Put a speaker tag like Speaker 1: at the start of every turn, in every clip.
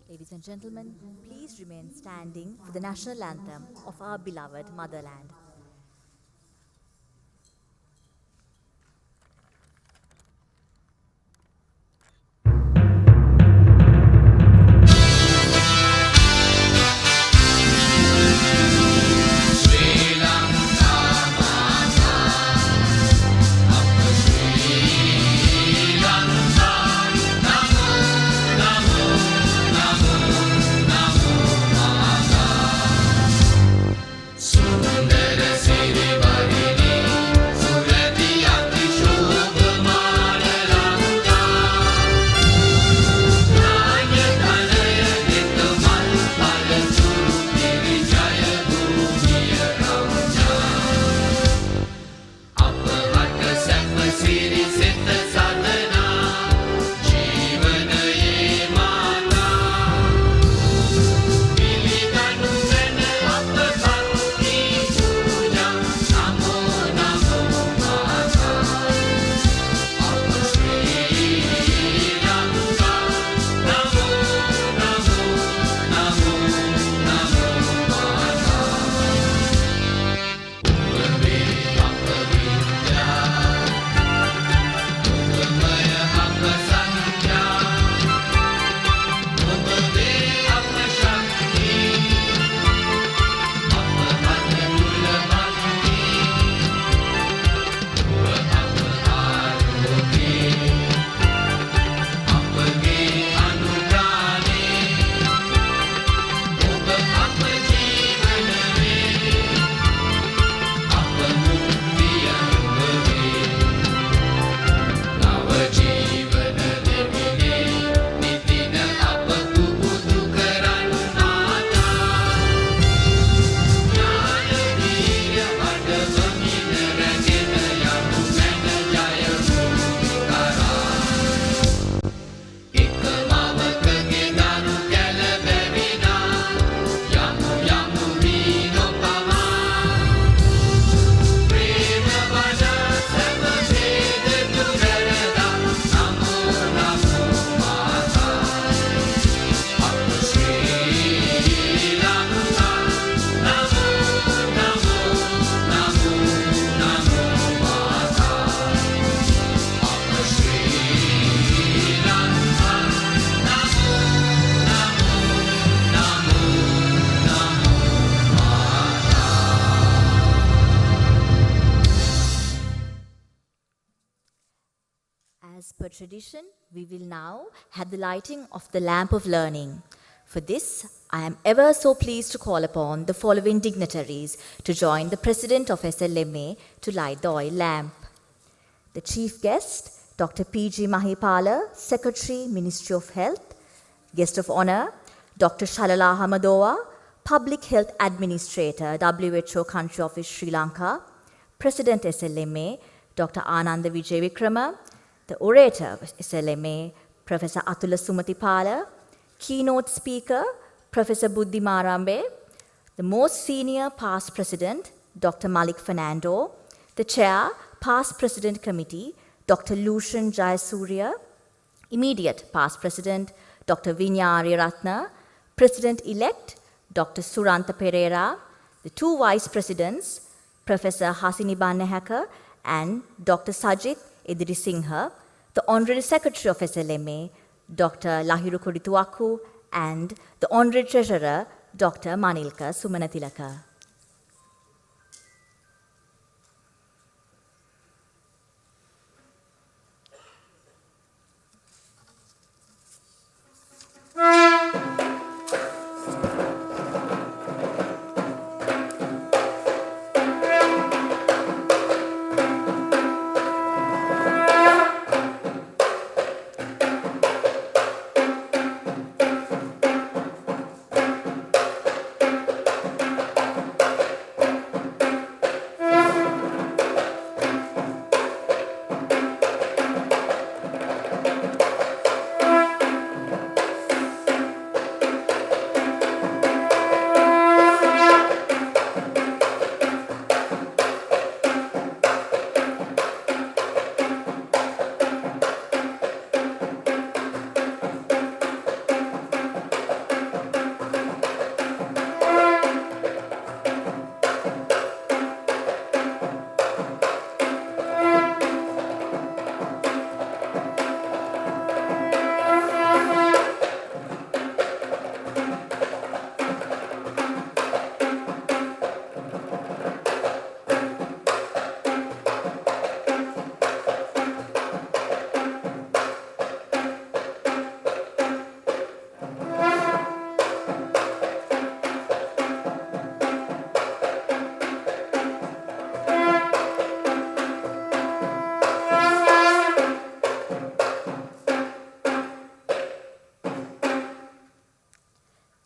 Speaker 1: Ladies and gentlemen, please remain standing for the national anthem of our beloved motherland. As per tradition, we will now have the lighting of the lamp of learning. For this, I am ever so pleased to call upon the following dignitaries to join the President of SLMA to light the oil lamp. The Chief Guest, Dr. P.G. Mahipala, Secretary, Ministry of Health. Guest of Honour, Dr. Shalala Hamadowa, Public Health Administrator, WHO Country Office, Sri Lanka. President SLMA, Dr. Ananda Vijay Vikrama. The orator of SLMA, Professor Atula Sumatipala. Keynote speaker, Professor Buddhi Marambe. The most senior past president, Dr. Malik Fernando. The chair, past president committee, Dr. Lushan Jayasuriya. Immediate past president, Dr. Vinyari Ratna. President-elect, Dr. Suranta Pereira. The two vice presidents, Professor Hasini Bannehaka and Dr. Sajid Edirisinghe, the Honorary Secretary of SLMA, Dr. Lahiru Kodituaku, and the Honorary Treasurer, Dr. Manilka Sumanatilaka.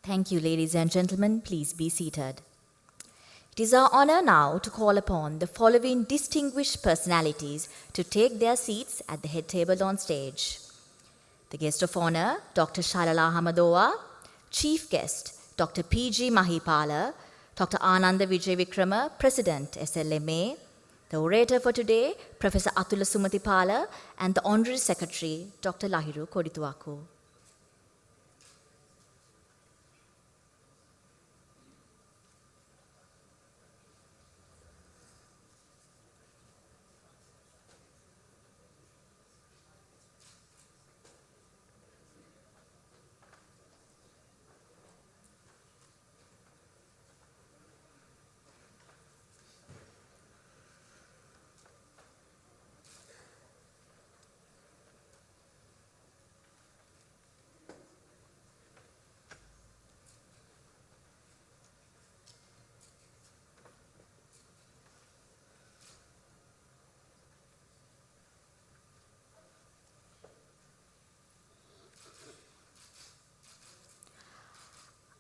Speaker 1: Thank you, ladies and gentlemen. Please be seated. It is our honor now to call upon the following distinguished personalities to take their seats at the head table on stage. The guest of honor, Dr. Shalala Hamadowa. Chief guest, Dr. P.G. Mahipala, Dr. Ananda Vijayavikrama, President, SLMA. The orator for today, Professor Atula Sumatipala, and the Honorary Secretary, Dr. Lahiru Kodituaku.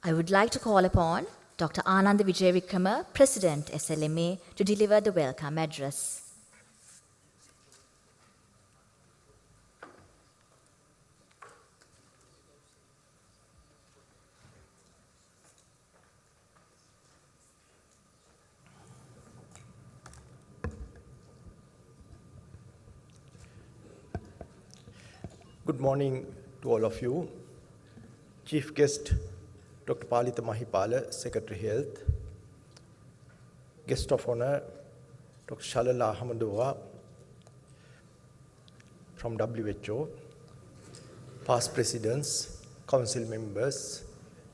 Speaker 1: I would like to call upon Dr. Ananda Vijayavikrama, President, SLMA, to deliver the welcome address.
Speaker 2: Good morning to all of you. Chief guest, Dr. Palitha Mahipala, Secretary Health. Guest of honor, Dr. Shalala Hamadowa from WHO. Past presidents, council members,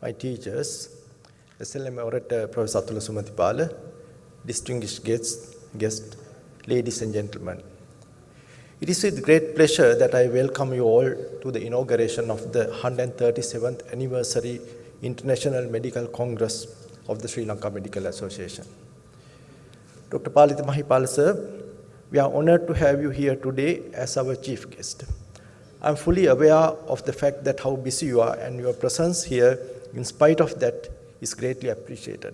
Speaker 2: my teachers, Slma orator, Professor Atula Sumatipala, distinguished guests, ladies and gentlemen. It is with great pleasure that I welcome you all to the inauguration of the 137th anniversary International Medical Congress of the Sri Lanka Medical Association. Dr. Palitha Mahipala sir, we are honored to have you here today as our chief guest. I am fully aware of the fact that how busy you are, and your presence here, in spite of that, is greatly appreciated.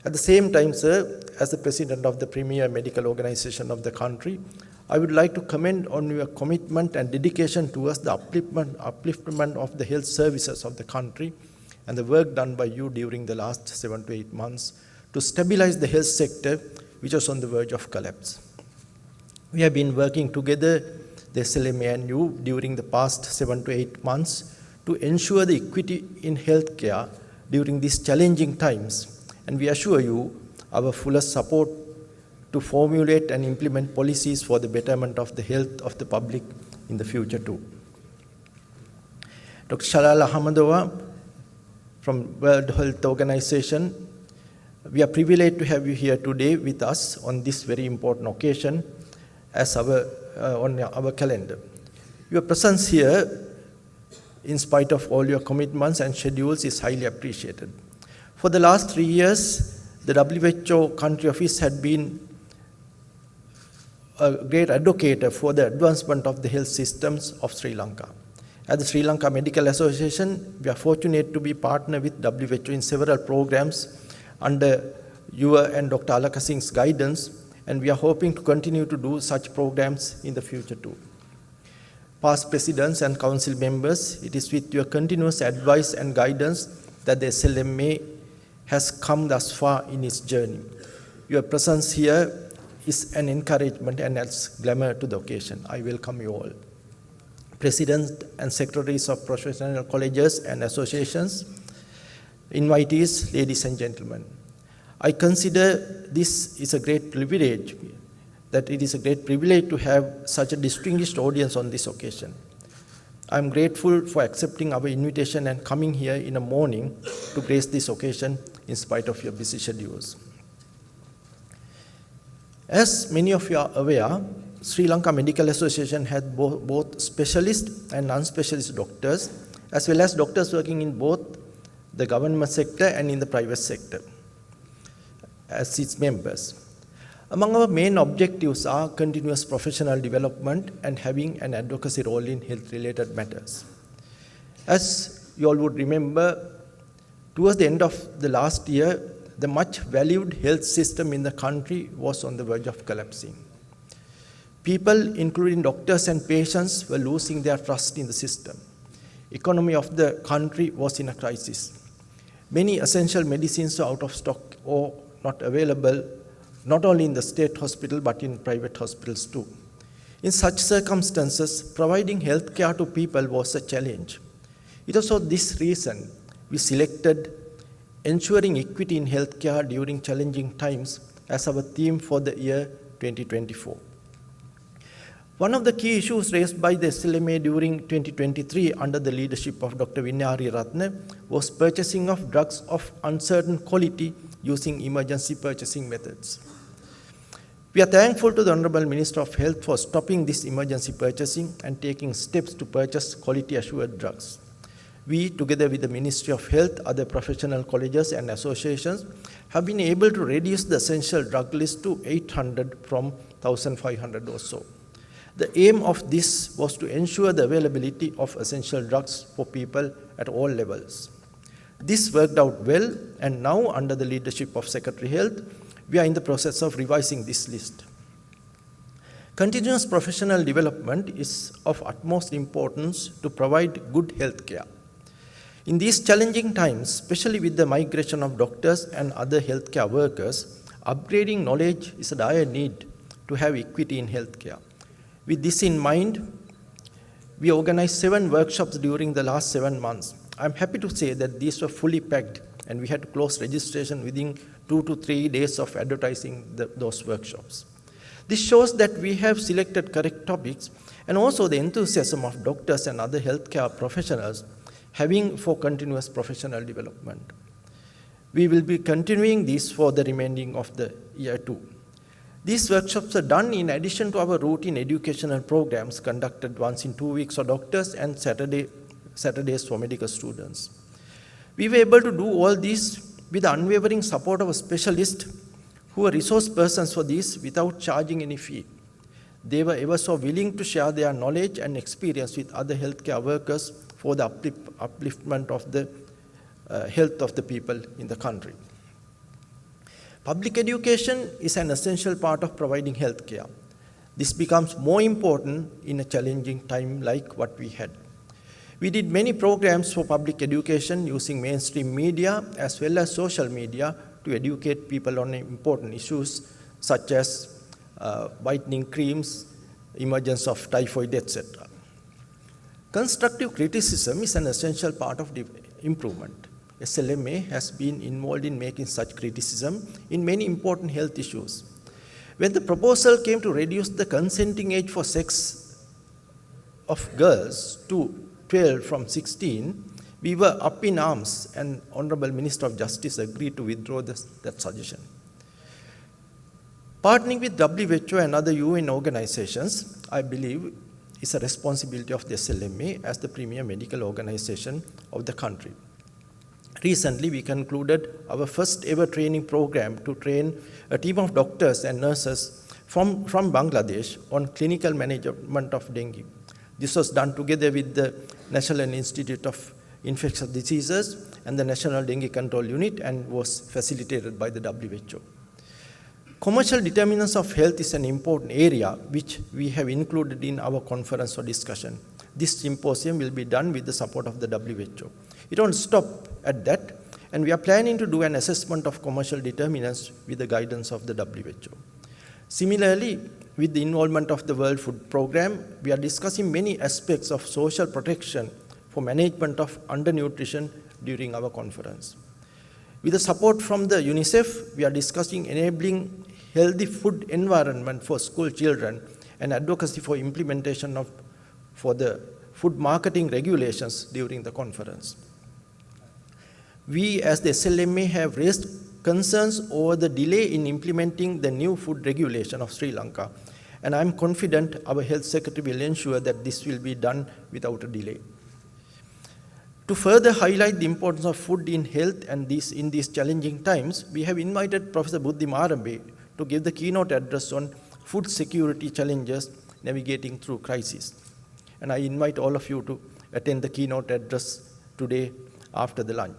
Speaker 2: At the same time, sir, as the president of the premier medical organization of the country, I would like to comment on your commitment and dedication towards the upliftment of the health services of the country and the work done by you during the last 7 to 8 months to stabilize the health sector, which was on the verge of collapse. We have been working together, the SLMA and you, during the past 7 to 8 months to ensure the equity in healthcare during these challenging times, and we assure you our fullest support to formulate and implement policies for the betterment of the health of the public in the future too. Dr. Shalala Hamadowa from World Health Organization, we are privileged to have you here today with us on this very important occasion as on our calendar. Your presence here, in spite of all your commitments and schedules, is highly appreciated. For the last 3 years, the WHO country office had been a great advocate for the advancement of the health systems of Sri Lanka. At the Sri Lanka Medical Association, we are fortunate to be partnered with WHO in several programs under your and Dr. Alaka Singh's guidance, and we are hoping to continue to do such programs in the future too. Past presidents and council members, it is with your continuous advice and guidance that the SLMA has come thus far in its journey. Your presence here is an encouragement and adds glamour to the occasion. I welcome you all. Presidents and secretaries of professional colleges and associations, invitees, ladies and gentlemen. I consider this is a great privilege, that it is a great privilege to have such a distinguished audience on this occasion. I am grateful for accepting our invitation and coming here in the morning to grace this occasion in spite of your busy schedules. As many of you are aware, Sri Lanka Medical Association has both specialist and non-specialist doctors, as well as doctors working in both the government sector and in the private sector as its members. Among our main objectives are continuous professional development and having an advocacy role in health-related matters. As you all would remember, Towards the end of the last year, the much valued health system in the country was on the verge of collapsing. People, including doctors and patients, were losing their trust in the system. Economy of the country was in a crisis. Many essential medicines are out of stock or not available, not only in the state hospital, but in private hospitals too. In such circumstances, providing health care to people was a challenge. It was for this reason we selected ensuring equity in healthcare during challenging times as our theme for the year 2024. One of the key issues raised by the Slma during 2023 under the leadership of Dr. Vinnari Ratne was purchasing of drugs of uncertain quality using emergency purchasing methods. We are thankful to the Honorable Minister of Health for stopping this emergency purchasing and taking steps to purchase quality assured drugs. We, together with the Ministry of Health, other professional colleges and associations, have been able to reduce the essential drug list to 800 from 1,500 or so. The aim of this was to ensure the availability of essential drugs for people at all levels. This worked out well, and now, under the leadership of Secretary Health, we are in the process of revising this list. Continuous professional development is of utmost importance to provide good health care. In these challenging times, especially with the migration of doctors and other healthcare workers, upgrading knowledge is a dire need to have equity in healthcare. With this in mind, we organized 7 workshops during the last 7 months. I'm happy to say that these were fully packed, and we had to close registration within 2 to 3 days of advertising those workshops. This shows that we have selected correct topics and also the enthusiasm of doctors and other healthcare professionals having for continuous professional development. We will be continuing this for the remaining of the year too. These workshops are done in addition to our routine educational programs conducted once in 2 weeks for doctors and Saturdays for medical students. We were able to do all this with the unwavering support of a specialist who were resource persons for this without charging any fee. They were ever so willing to share their knowledge and experience with other healthcare workers for the upliftment of the health of the people in the country. Public education is an essential part of providing health care. This becomes more important in a challenging time like what we had. We did many programs for public education using mainstream media as well as social media to educate people on important issues such as whitening creams, emergence of typhoid, etc. Constructive criticism is an essential part of improvement. SLMA has been involved in making such criticism in many important health issues. When the proposal came to reduce the consenting age for sex of girls to 12 from 16, we were up in arms, and Honorable Minister of Justice agreed to withdraw that suggestion. Partnering with WHO and other UN organizations, I believe, is a responsibility of the SLMA as the premier medical organization of the country. Recently, we concluded our first ever training program to train a team of doctors and nurses from Bangladesh on clinical management of dengue. This was done together with the National Institute of Infectious Diseases and the National Dengue Control Unit and was facilitated by the WHO. Commercial determinants of health is an important area which we have included in our conference or discussion. This symposium will be done with the support of the WHO. It won't stop at that, and we are planning to do an assessment of commercial determinants with the guidance of the WHO. Similarly, with the involvement of the World Food Programme, we are discussing many aspects of social protection for management of undernutrition during our conference. With the support from the UNICEF, we are discussing enabling healthy food environment for school children and advocacy for implementation for the food marketing regulations during the conference. We as the SLMA have raised concerns over the delay in implementing the new food regulation of Sri Lanka, and I am confident our Health Secretary will ensure that this will be done without a delay. To further highlight the importance of food in health and in these challenging times, we have invited Professor Buddhi Marambe to give the keynote address on food security challenges navigating through crisis. And I invite all of you to attend the keynote address today after the lunch.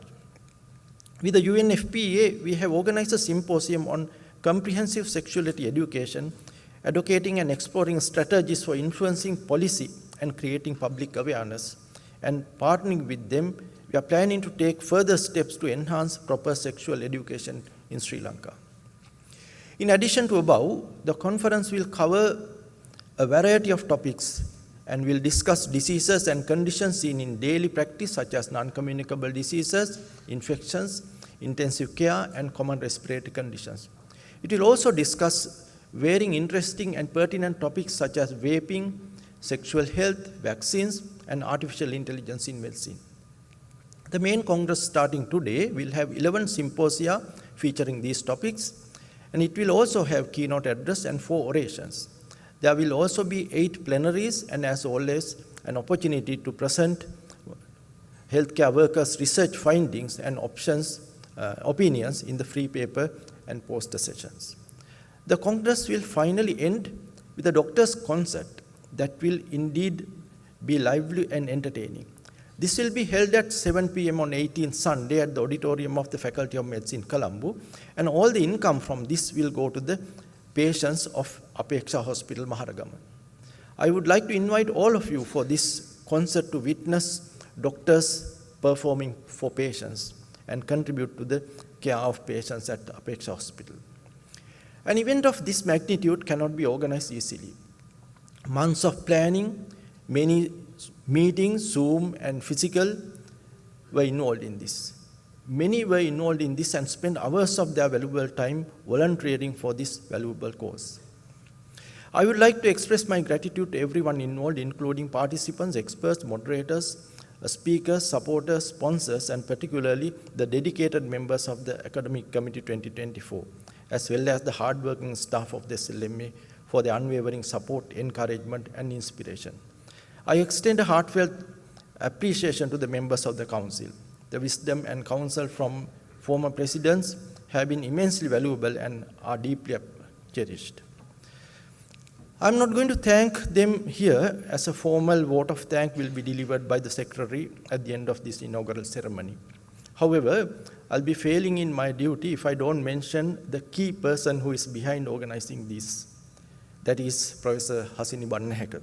Speaker 2: With the UNFPA, we have organized a symposium on comprehensive sexuality education, advocating and exploring strategies for influencing policy and creating public awareness. And partnering with them, we are planning to take further steps to enhance proper sexual education in Sri Lanka. In addition to above, the conference will cover a variety of topics and will discuss diseases and conditions seen in daily practice such as non-communicable diseases, infections, intensive care, and common respiratory conditions. It will also discuss varying interesting and pertinent topics such as vaping, sexual health, vaccines, and artificial intelligence in medicine. The main congress starting today will have 11 symposia featuring these topics, and it will also have keynote address and 4 orations. There will also be 8 plenaries, and as always, an opportunity to present healthcare workers' research findings and opinions in the free paper and poster sessions. The Congress will finally end with a doctor's concert that will indeed be lively and entertaining. This will be held at 7 p.m. on 18th Sunday at the auditorium of the Faculty of Medicine, Colombo, and all the income from this will go to the patients of Apeksha Hospital, Maharagama. I would like to invite all of you for this concert to witness doctors performing for patients and contribute to the care of patients at Apeksha Hospital. An event of this magnitude cannot be organized easily. Months of planning, many meetings, Zoom and physical, were involved in this. Many were involved in this and spent hours of their valuable time volunteering for this valuable cause. I would like to express my gratitude to everyone involved, including participants, experts, moderators, speakers, supporters, sponsors, and particularly the dedicated members of the Academic Committee 2024, as well as the hardworking staff of the Slma for their unwavering support, encouragement, and inspiration. I extend a heartfelt appreciation to the members of the Council. The wisdom and counsel from former presidents have been immensely valuable and are deeply cherished. I'm not going to thank them here, as a formal vote of thanks will be delivered by the Secretary at the end of this inaugural ceremony. However, I'll be failing in my duty if I don't mention the key person who is behind organizing this. That is Professor Hasini Bannaheka.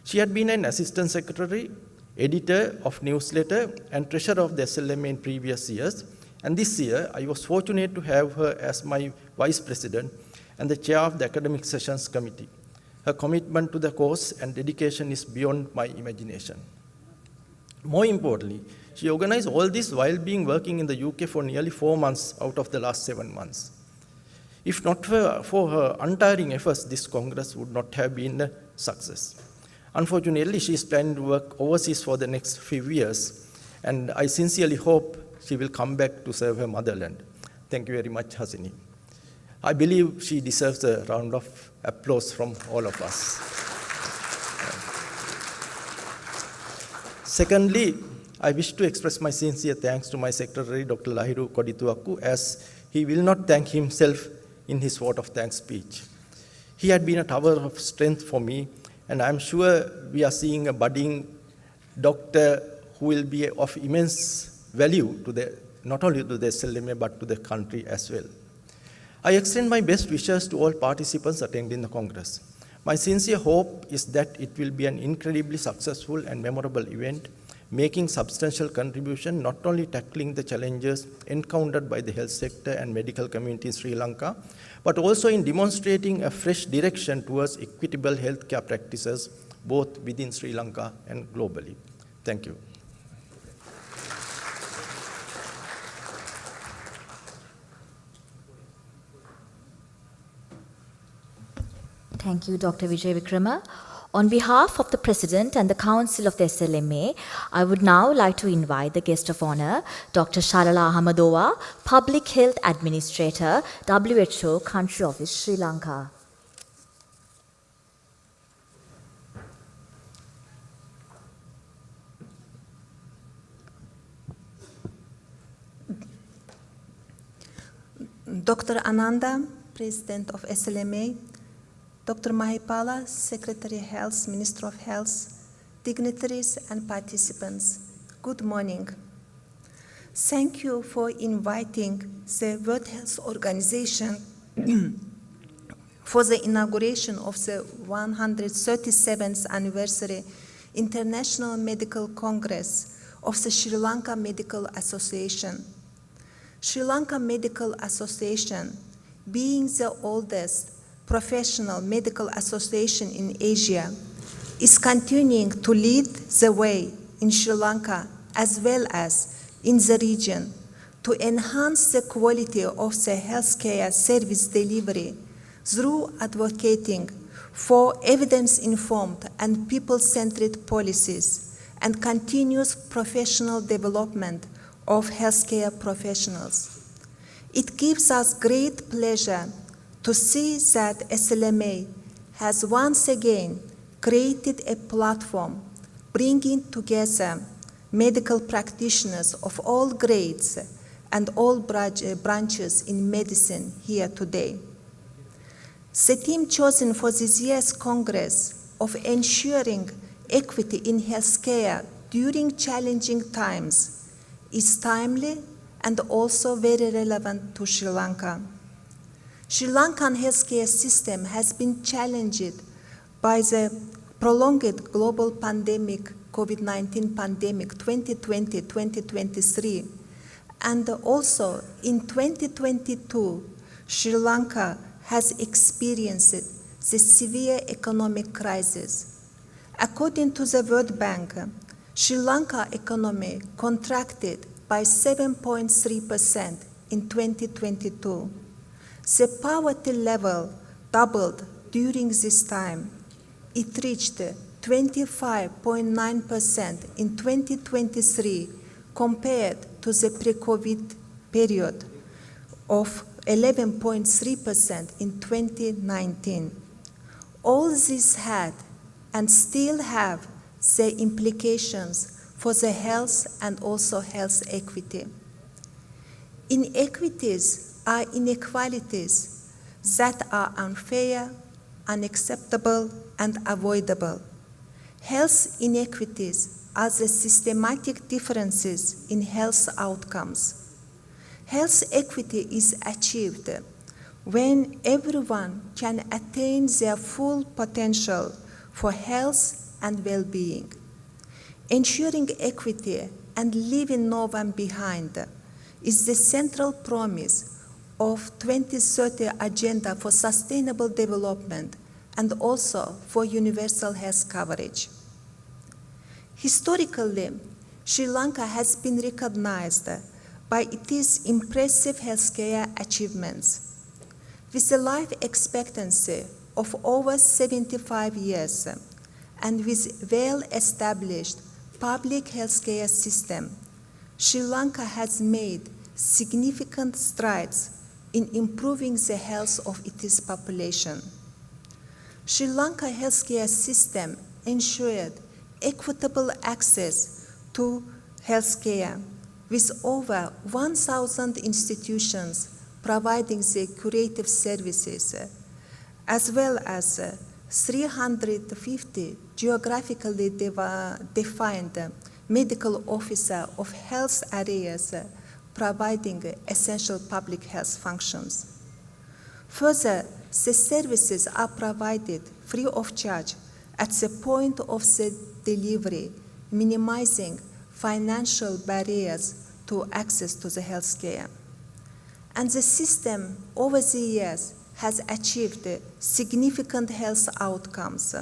Speaker 2: She had been an assistant secretary, editor of newsletter, and treasurer of the Slma in previous years. And this year, I was fortunate to have her as my vice president and the chair of the academic sessions committee. Her commitment to the cause and dedication is beyond my imagination. More importantly, she organized all this while working in the UK for nearly 4 months out of the last 7 months. If not for her untiring efforts, this Congress would not have been a success. Unfortunately, she is planning to work overseas for the next few years, and I sincerely hope she will come back to serve her motherland. Thank you very much, Hasini. I believe she deserves a round of applause from all of us. Secondly, I wish to express my sincere thanks to my secretary, Dr. Lahiru Kodituaku, as he will not thank himself in his vote of thanks speech. He had been a tower of strength for me, and I'm sure we are seeing a budding doctor who will be of immense value to not only to the Slma, but to the country as well. I extend my best wishes to all participants attending the Congress. My sincere hope is that it will be an incredibly successful and memorable event, making substantial contribution, not only tackling the challenges encountered by the health sector and medical community in Sri Lanka, but also in demonstrating a fresh direction towards equitable healthcare practices, both within Sri Lanka and globally. Thank you.
Speaker 1: Thank you, Dr. Vijay Vikrama. On behalf of the President and the Council of the SLMA, I would now like to invite the guest of honor, Dr. Shalala Ahmadova, Public Health Administrator, WHO Country Office, Sri Lanka.
Speaker 3: Dr. Ananda, President of SLMA, Dr. Mahipala, Secretary of Health, Minister of Health, dignitaries and participants, good morning. Thank you for inviting the World Health Organization for the inauguration of the 137th anniversary International Medical Congress of the Sri Lanka Medical Association. Sri Lanka Medical Association, being the oldest professional medical association in Asia, is continuing to lead the way in Sri Lanka as well as in the region to enhance the quality of the healthcare service delivery through advocating for evidence-informed and people-centered policies and continuous professional development of healthcare professionals. It gives us great pleasure to see that SLMA has once again created a platform bringing together medical practitioners of all grades and all branches in medicine here today. The theme chosen for this year's Congress of ensuring equity in healthcare during challenging times is timely and also very relevant to Sri Lanka. Sri Lankan healthcare system has been challenged by the prolonged global pandemic, COVID-19 pandemic 2020-2023, and also in 2022, Sri Lanka has experienced the severe economic crisis. According to the World Bank, Sri Lanka economy contracted by 7.3% in 2022. The poverty level doubled during this time. It reached 25.9% in 2023 compared to the pre-COVID period of 11.3% in 2019. All this had and still have the implications for the health and also health equity. Inequities are inequalities that are unfair, unacceptable, and avoidable. Health inequities are the systematic differences in health outcomes. Health equity is achieved when everyone can attain their full potential for health and well-being. Ensuring equity and leaving no one behind is the central promise of 2030 Agenda for Sustainable Development and also for universal health coverage. Historically, Sri Lanka has been recognized by its impressive healthcare achievements. With a life expectancy of over 75 years and with well-established public healthcare system, Sri Lanka has made significant strides in improving the health of its population. Sri Lanka healthcare system ensured equitable access to healthcare with over 1,000 institutions providing the curative services, as well as 350 geographically defined medical officer of health areas providing essential public health functions. Further, the services are provided free of charge at the point of the delivery, minimizing financial barriers to access to the healthcare. And the system over the years has achieved significant health outcomes,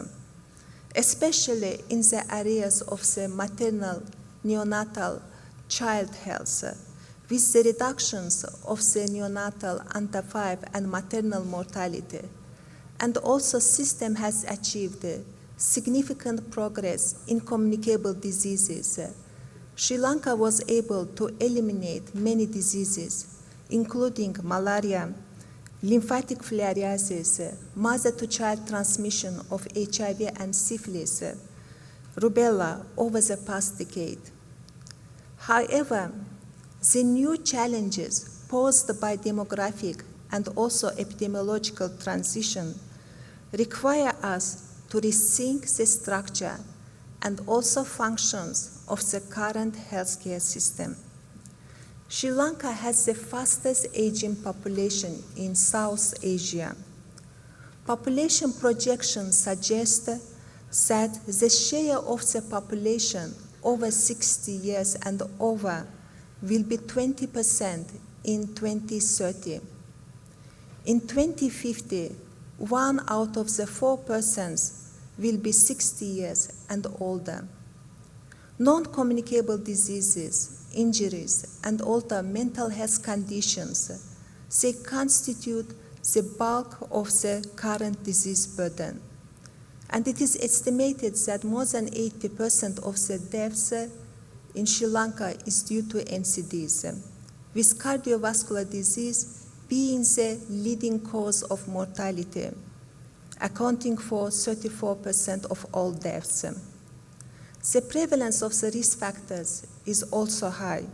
Speaker 3: especially in the areas of the maternal, neonatal, child health, with the reductions of the neonatal under 5 and maternal mortality. And also system has achieved significant progress in communicable diseases. Sri Lanka was able to eliminate many diseases, including malaria, lymphatic filariasis, mother-to-child transmission of HIV and syphilis, rubella over the past decade. However, the new challenges posed by demographic and also epidemiological transition require us to rethink the structure and also functions of the current healthcare system. Sri Lanka has the fastest aging population in South Asia. Population projections suggest that the share of the population over 60 years and over will be 20% in 2030. In 2050, 1 out of the 4 persons will be 60 years and older. Non-communicable diseases, injuries, and other mental health conditions, they constitute the bulk of the current disease burden. And it is estimated that more than 80% of the deaths in Sri Lanka is due to NCDs, with cardiovascular disease being the leading cause of mortality, accounting for 34% of all deaths. The prevalence of the risk factors is also high.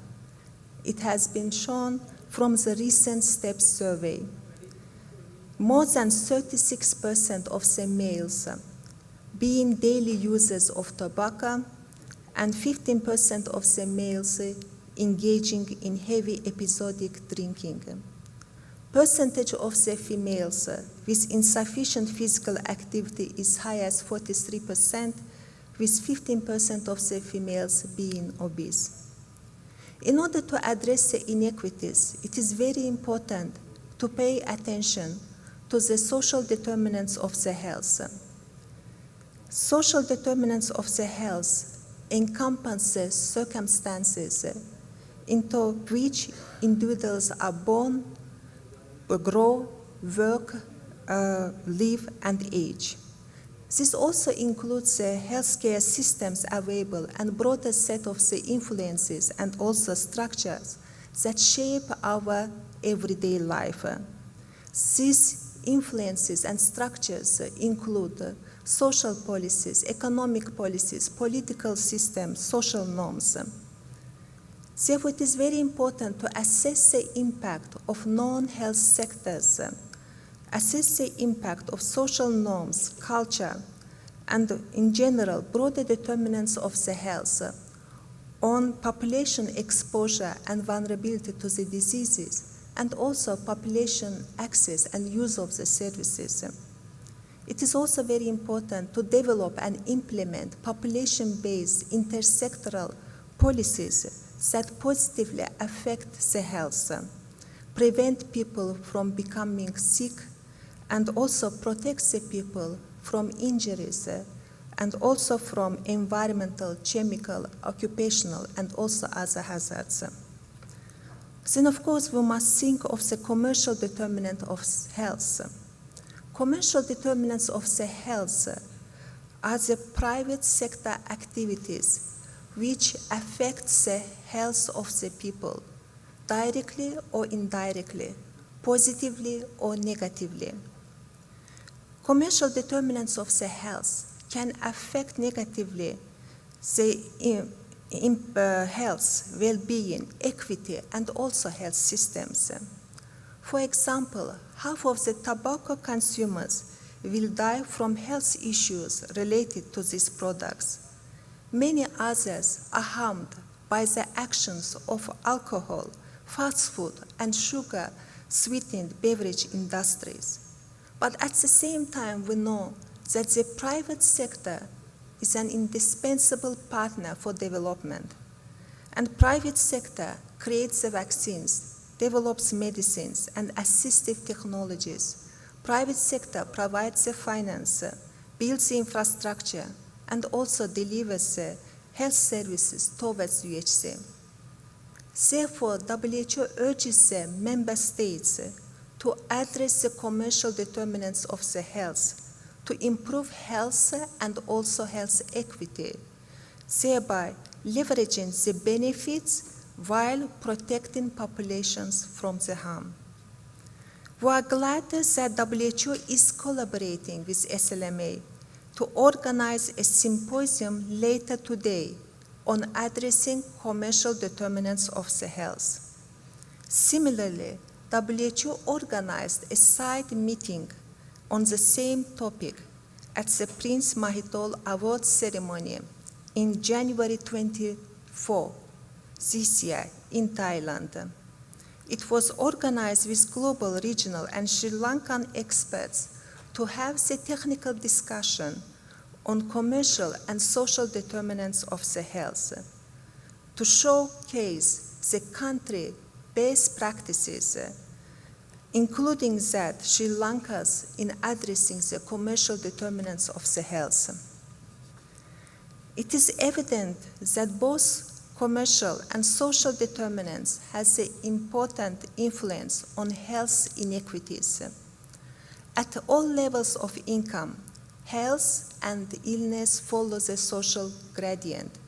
Speaker 3: It has been shown from the recent STEP survey. More than 36% of the males being daily users of tobacco and 15% of the males engaging in heavy episodic drinking. Percentage of the females with insufficient physical activity is high as 43%, with 15% of the females being obese. In order to address the inequities, it is very important to pay attention to the social determinants of the health. Social determinants of the health encompass the circumstances into which individuals are born, grow, work, live, and age. This also includes the healthcare systems available and broader set of the influences and also structures that shape our everyday life. These influences and structures include social policies, economic policies, political systems, social norms. Therefore, it is very important to assess the impact of non-health sectors, assess the impact of social norms, culture, and in general, broader determinants of the health on population exposure and vulnerability to the diseases, and also population access and use of the services. It is also very important to develop and implement population-based intersectoral policies that positively affect the health, prevent people from becoming sick, and also protect the people from injuries, and also from environmental, chemical, occupational, and also other hazards. Then, of course, we must think of the commercial determinant of health. Commercial determinants of the health are the private sector activities which affect the health of the people, directly or indirectly, positively or negatively. Commercial determinants of the health can affect negatively the health, well-being, equity, and also health systems. For example, half of the tobacco consumers will die from health issues related to these products. Many others are harmed by the actions of alcohol, fast food, and sugar-sweetened beverage industries. But at the same time, we know that the private sector is an indispensable partner for development. And private sector creates the vaccines, develops medicines and assistive technologies. Private sector provides the finance, builds the infrastructure, and also delivers health services towards UHC. Therefore, WHO urges the member states to address the commercial determinants of the health, to improve health and also health equity, thereby leveraging the benefits while protecting populations from the harm. We are glad that WHO is collaborating with SLMA to organize a symposium later today on addressing commercial determinants of the health. Similarly, WHO organized a side meeting on the same topic at the Prince Mahidol Awards ceremony in January 24, this year in Thailand. It was organized with global, regional, and Sri Lankan experts to have the technical discussion on commercial and social determinants of the health, to showcase the country best practices, including that Sri Lanka's in addressing the commercial determinants of the health. It is evident that both commercial and social determinants has an important influence on health inequities. At all levels of income, health and illness follow the social gradient.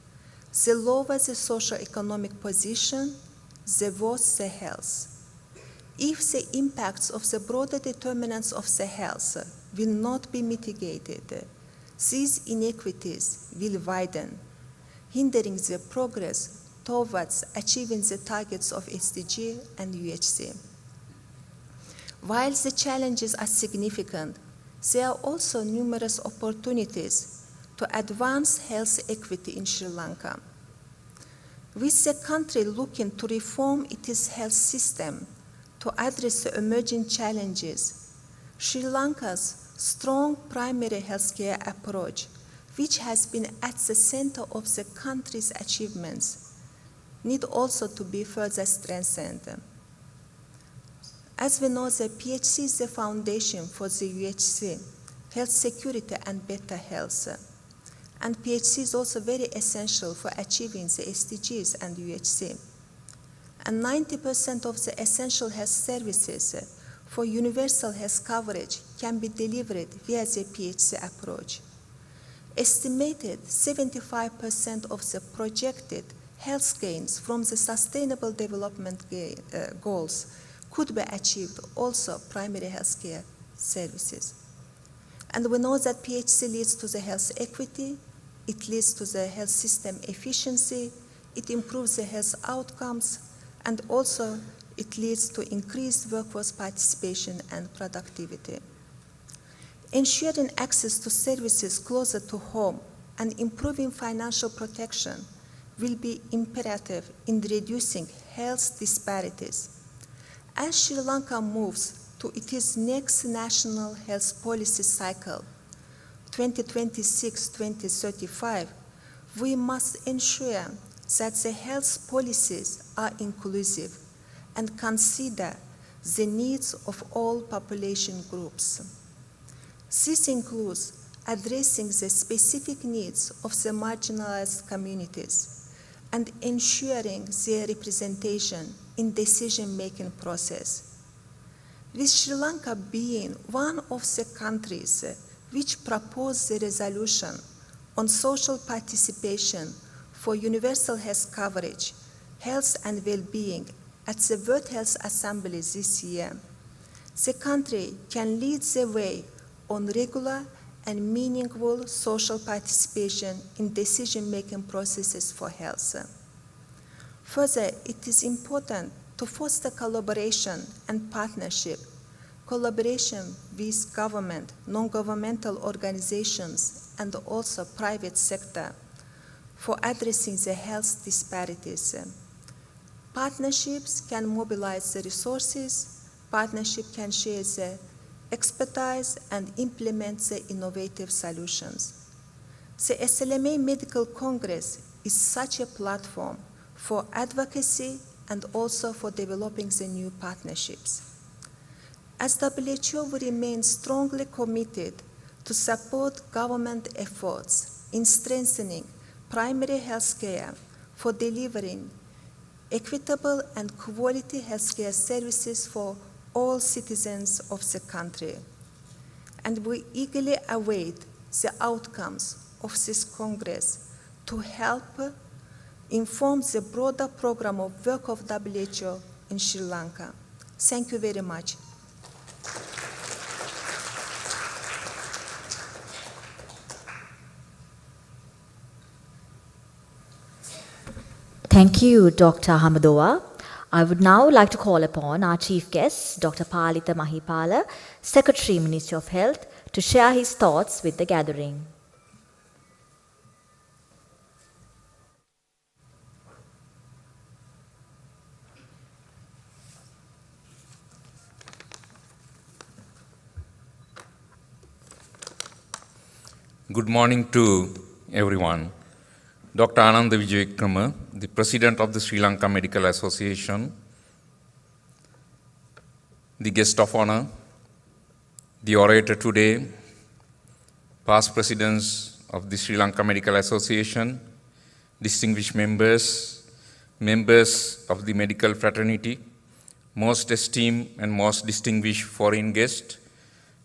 Speaker 3: The lower the socio-economic position, the worse the health. If the impacts of the broader determinants of the health will not be mitigated, these inequities will widen, hindering the progress towards achieving the targets of SDG and UHC. While the challenges are significant, there are also numerous opportunities to advance health equity in Sri Lanka. With the country looking to reform its health system to address the emerging challenges, Sri Lanka's strong primary healthcare approach, which has been at the center of the country's achievements, need also to be further strengthened. As we know, the PHC is the foundation for the UHC, health security and better health. And PHC is also very essential for achieving the SDGs and UHC. And 90% of the essential health services for universal health coverage can be delivered via the PHC approach. Estimated 75% of the projected health gains from the Sustainable Development Goals could be achieved also primary health care services. And we know that PHC leads to the health equity, it leads to the health system efficiency, it improves the health outcomes, and also it leads to increased workforce participation and productivity. Ensuring access to services closer to home and improving financial protection will be imperative in reducing health disparities. As Sri Lanka moves to its next national health policy cycle, 2026-2035, we must ensure that the health policies are inclusive and consider the needs of all population groups. This includes addressing the specific needs of the marginalized communities and ensuring their representation in decision-making process. With Sri Lanka being one of the countries which proposed the resolution on social participation for universal health coverage, health and well-being at the World Health Assembly this year, the country can lead the way on regular and meaningful social participation in decision-making processes for health. Further, it is important to foster collaboration and partnership, collaboration with government, non-governmental organizations, and also private sector for addressing the health disparities. Partnerships can mobilize the resources, partnership can share the expertise and implement the innovative solutions. The Slma Medical Congress is such a platform for advocacy and also for developing the new partnerships. As WHO, we remain strongly committed to support government efforts in strengthening primary health care for delivering equitable and quality healthcare services for all citizens of the country. And we eagerly await the outcomes of this Congress to help inform the broader program of work of WHO in Sri Lanka. Thank you very much.
Speaker 1: Thank you, Dr. Hamadova. I would now like to call upon our chief guest, Dr. Palitha Mahipala, Secretary, Ministry of Health, to share his thoughts with the gathering.
Speaker 4: Good morning to everyone. Dr. Ananda Vijayakrama, the President of the Sri Lanka Medical Association, the guest of honor, the orator today, past presidents of the Sri Lanka Medical Association, distinguished members, members of the medical fraternity, most esteemed and most distinguished foreign guests,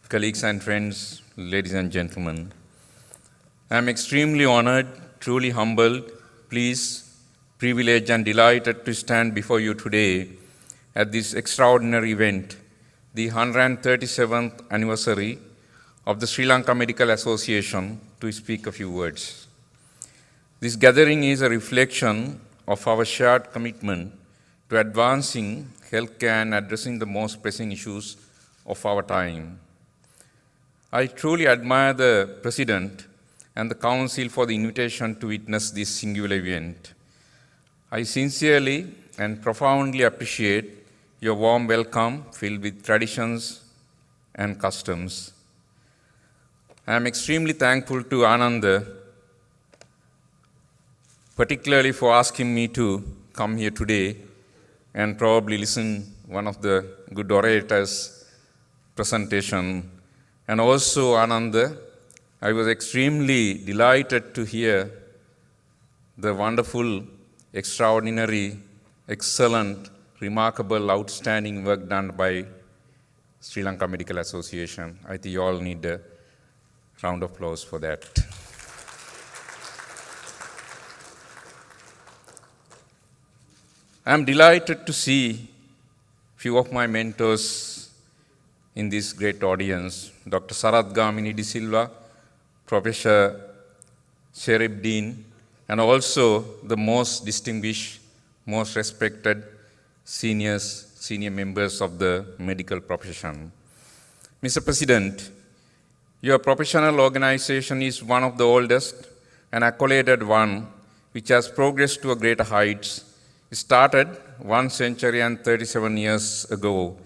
Speaker 4: colleagues and friends, ladies and gentlemen. I am extremely honored, truly humbled, pleased, privileged and delighted to stand before you today at this extraordinary event, the 137th anniversary of the Sri Lanka Medical Association, to speak a few words. This gathering is a reflection of our shared commitment to advancing healthcare and addressing the most pressing issues of our time. I truly admire the President and the Council for the invitation to witness this singular event. I sincerely and profoundly appreciate your warm welcome filled with traditions and customs. I am extremely thankful to Ananda, particularly for asking me to come here today and probably listen one of the good orators' presentation. And also Ananda, I was extremely delighted to hear the wonderful, extraordinary, excellent, remarkable, outstanding work done by Sri Lanka Medical Association. I think you all need a round of applause for that. I am delighted to see few of my mentors in this great audience, Dr. Sarath Gamini De Silva, Professor Sherib Dean, and also the most distinguished, most respected senior members of the medical profession. Mr. President, your professional organization is one of the oldest and accoladed one which has progressed to a greater heights. It started 1 century and 37 years ago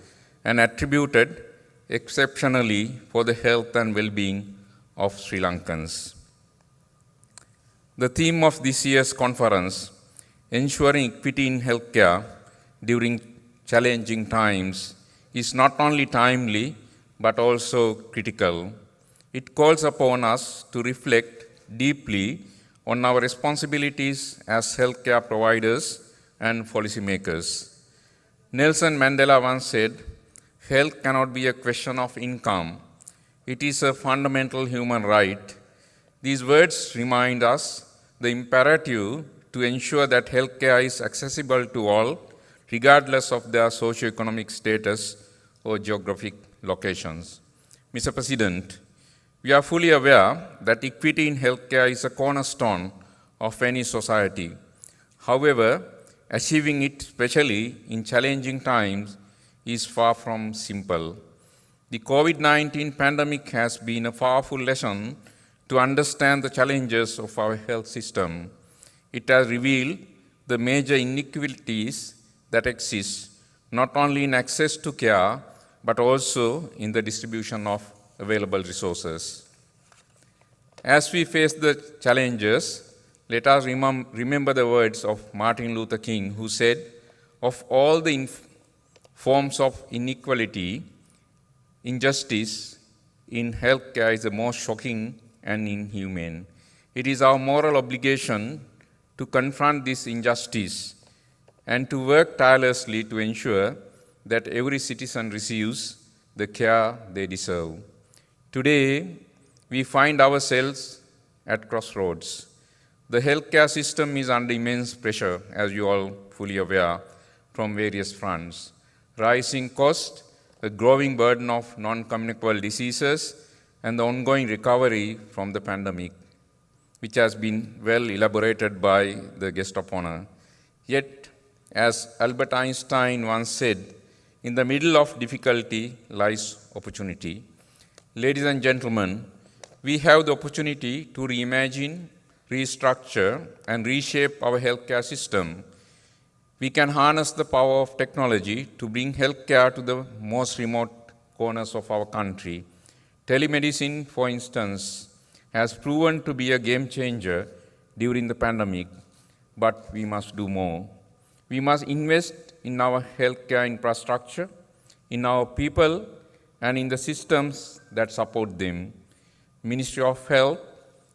Speaker 4: and attributed exceptionally for the health and well-being of Sri Lankans. The theme of this year's conference, Ensuring Equity in Healthcare During Challenging Times, is not only timely but also critical. It calls upon us to reflect deeply on our responsibilities as healthcare providers and policymakers. Nelson Mandela once said, "Health cannot be a question of income. It is a fundamental human right." These words remind us the imperative to ensure that healthcare is accessible to all, regardless of their socioeconomic status or geographic locations. Mr. President, we are fully aware that equity in healthcare is a cornerstone of any society. However, achieving it, especially in challenging times, is far from simple. The COVID-19 pandemic has been a powerful lesson to understand the challenges of our health system. It has revealed the major inequalities that exist, not only in access to care, but also in the distribution of available resources. As we face the challenges, let us remember the words of Martin Luther King, who said, "Of all the forms of inequality, injustice in healthcare is the most shocking and inhumane. It is our moral obligation to confront this injustice and to work tirelessly to ensure that every citizen receives the care they deserve." Today, we find ourselves at crossroads. The healthcare system is under immense pressure, as you all fully aware, from various fronts. Rising costs, a growing burden of non-communicable diseases, and the ongoing recovery from the pandemic, which has been well elaborated by the guest of honor. Yet, as Albert Einstein once said, in the middle of difficulty lies opportunity. Ladies and gentlemen, we have the opportunity to reimagine, restructure, and reshape our healthcare system. We can harness the power of technology to bring healthcare to the most remote corners of our country. Telemedicine, for instance, has proven to be a game changer during the pandemic, but we must do more. We must invest in our healthcare infrastructure, in our people, and in the systems that support them. Ministry of Health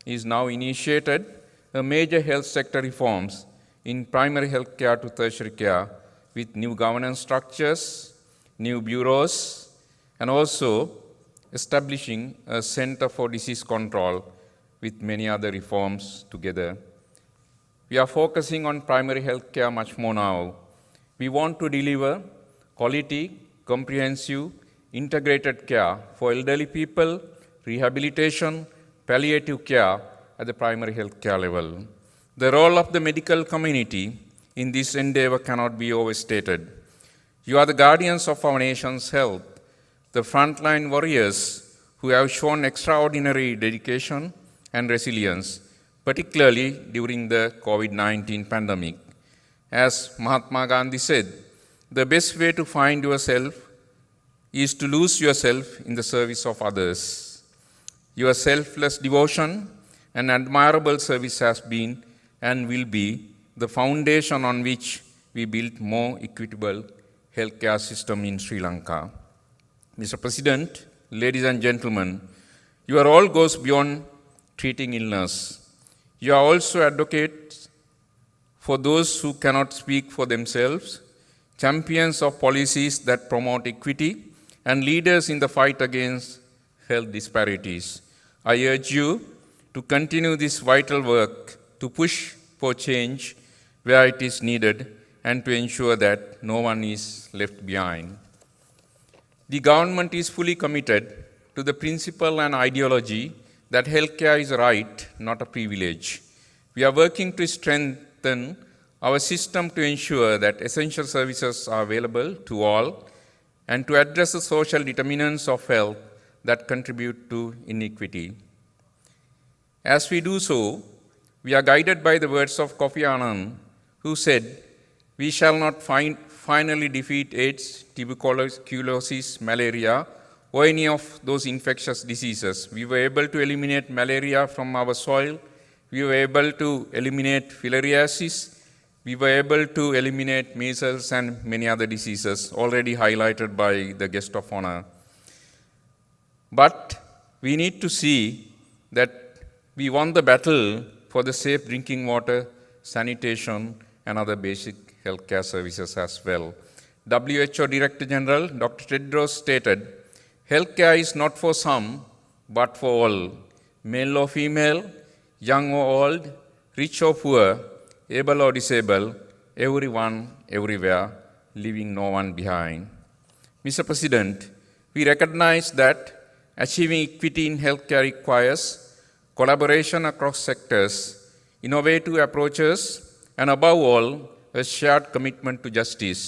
Speaker 4: is now initiated a major health sector reforms in primary health care to tertiary care with new governance structures, new bureaus, and also establishing a Center for Disease Control with many other reforms together. We are focusing on primary health care much more now. We want to deliver quality, comprehensive, integrated care for elderly people, rehabilitation, palliative care at the primary health care level. The role of the medical community in this endeavor cannot be overstated. You are the guardians of our nation's health, the frontline warriors who have shown extraordinary dedication and resilience, particularly during the COVID-19 pandemic. As Mahatma Gandhi said, the best way to find yourself is to lose yourself in the service of others. Your selfless devotion and admirable service has been and will be the foundation on which we build more equitable healthcare system in Sri Lanka. Mr. President, ladies and gentlemen, your role goes beyond treating illness. You are also advocates for those who cannot speak for themselves, champions of policies that promote equity, and leaders in the fight against health disparities. I urge you to continue this vital work to push for change where it is needed and to ensure that no one is left behind. The government is fully committed to the principle and ideology that healthcare is a right, not a privilege. We are working to strengthen our system to ensure that essential services are available to all and to address the social determinants of health that contribute to inequity. As we do so, we are guided by the words of Kofi Annan, who said, "We shall not finally defeat AIDS, tuberculosis, malaria, or any of those infectious diseases. We were able to eliminate malaria from our soil. We were able to eliminate filariasis. We were able to eliminate measles and many other diseases already highlighted by the guest of honor. But we need to see that we won the battle for the safe drinking water, sanitation, and other basic healthcare services as well. WHO Director General Dr. Tedros stated, "Healthcare is not for some, but for all, male or female, young or old, rich or poor, able or disabled, everyone, everywhere, leaving no one behind." Mr. President, we recognize that achieving equity in healthcare requires collaboration across sectors, innovative approaches, and above all, a shared commitment to justice.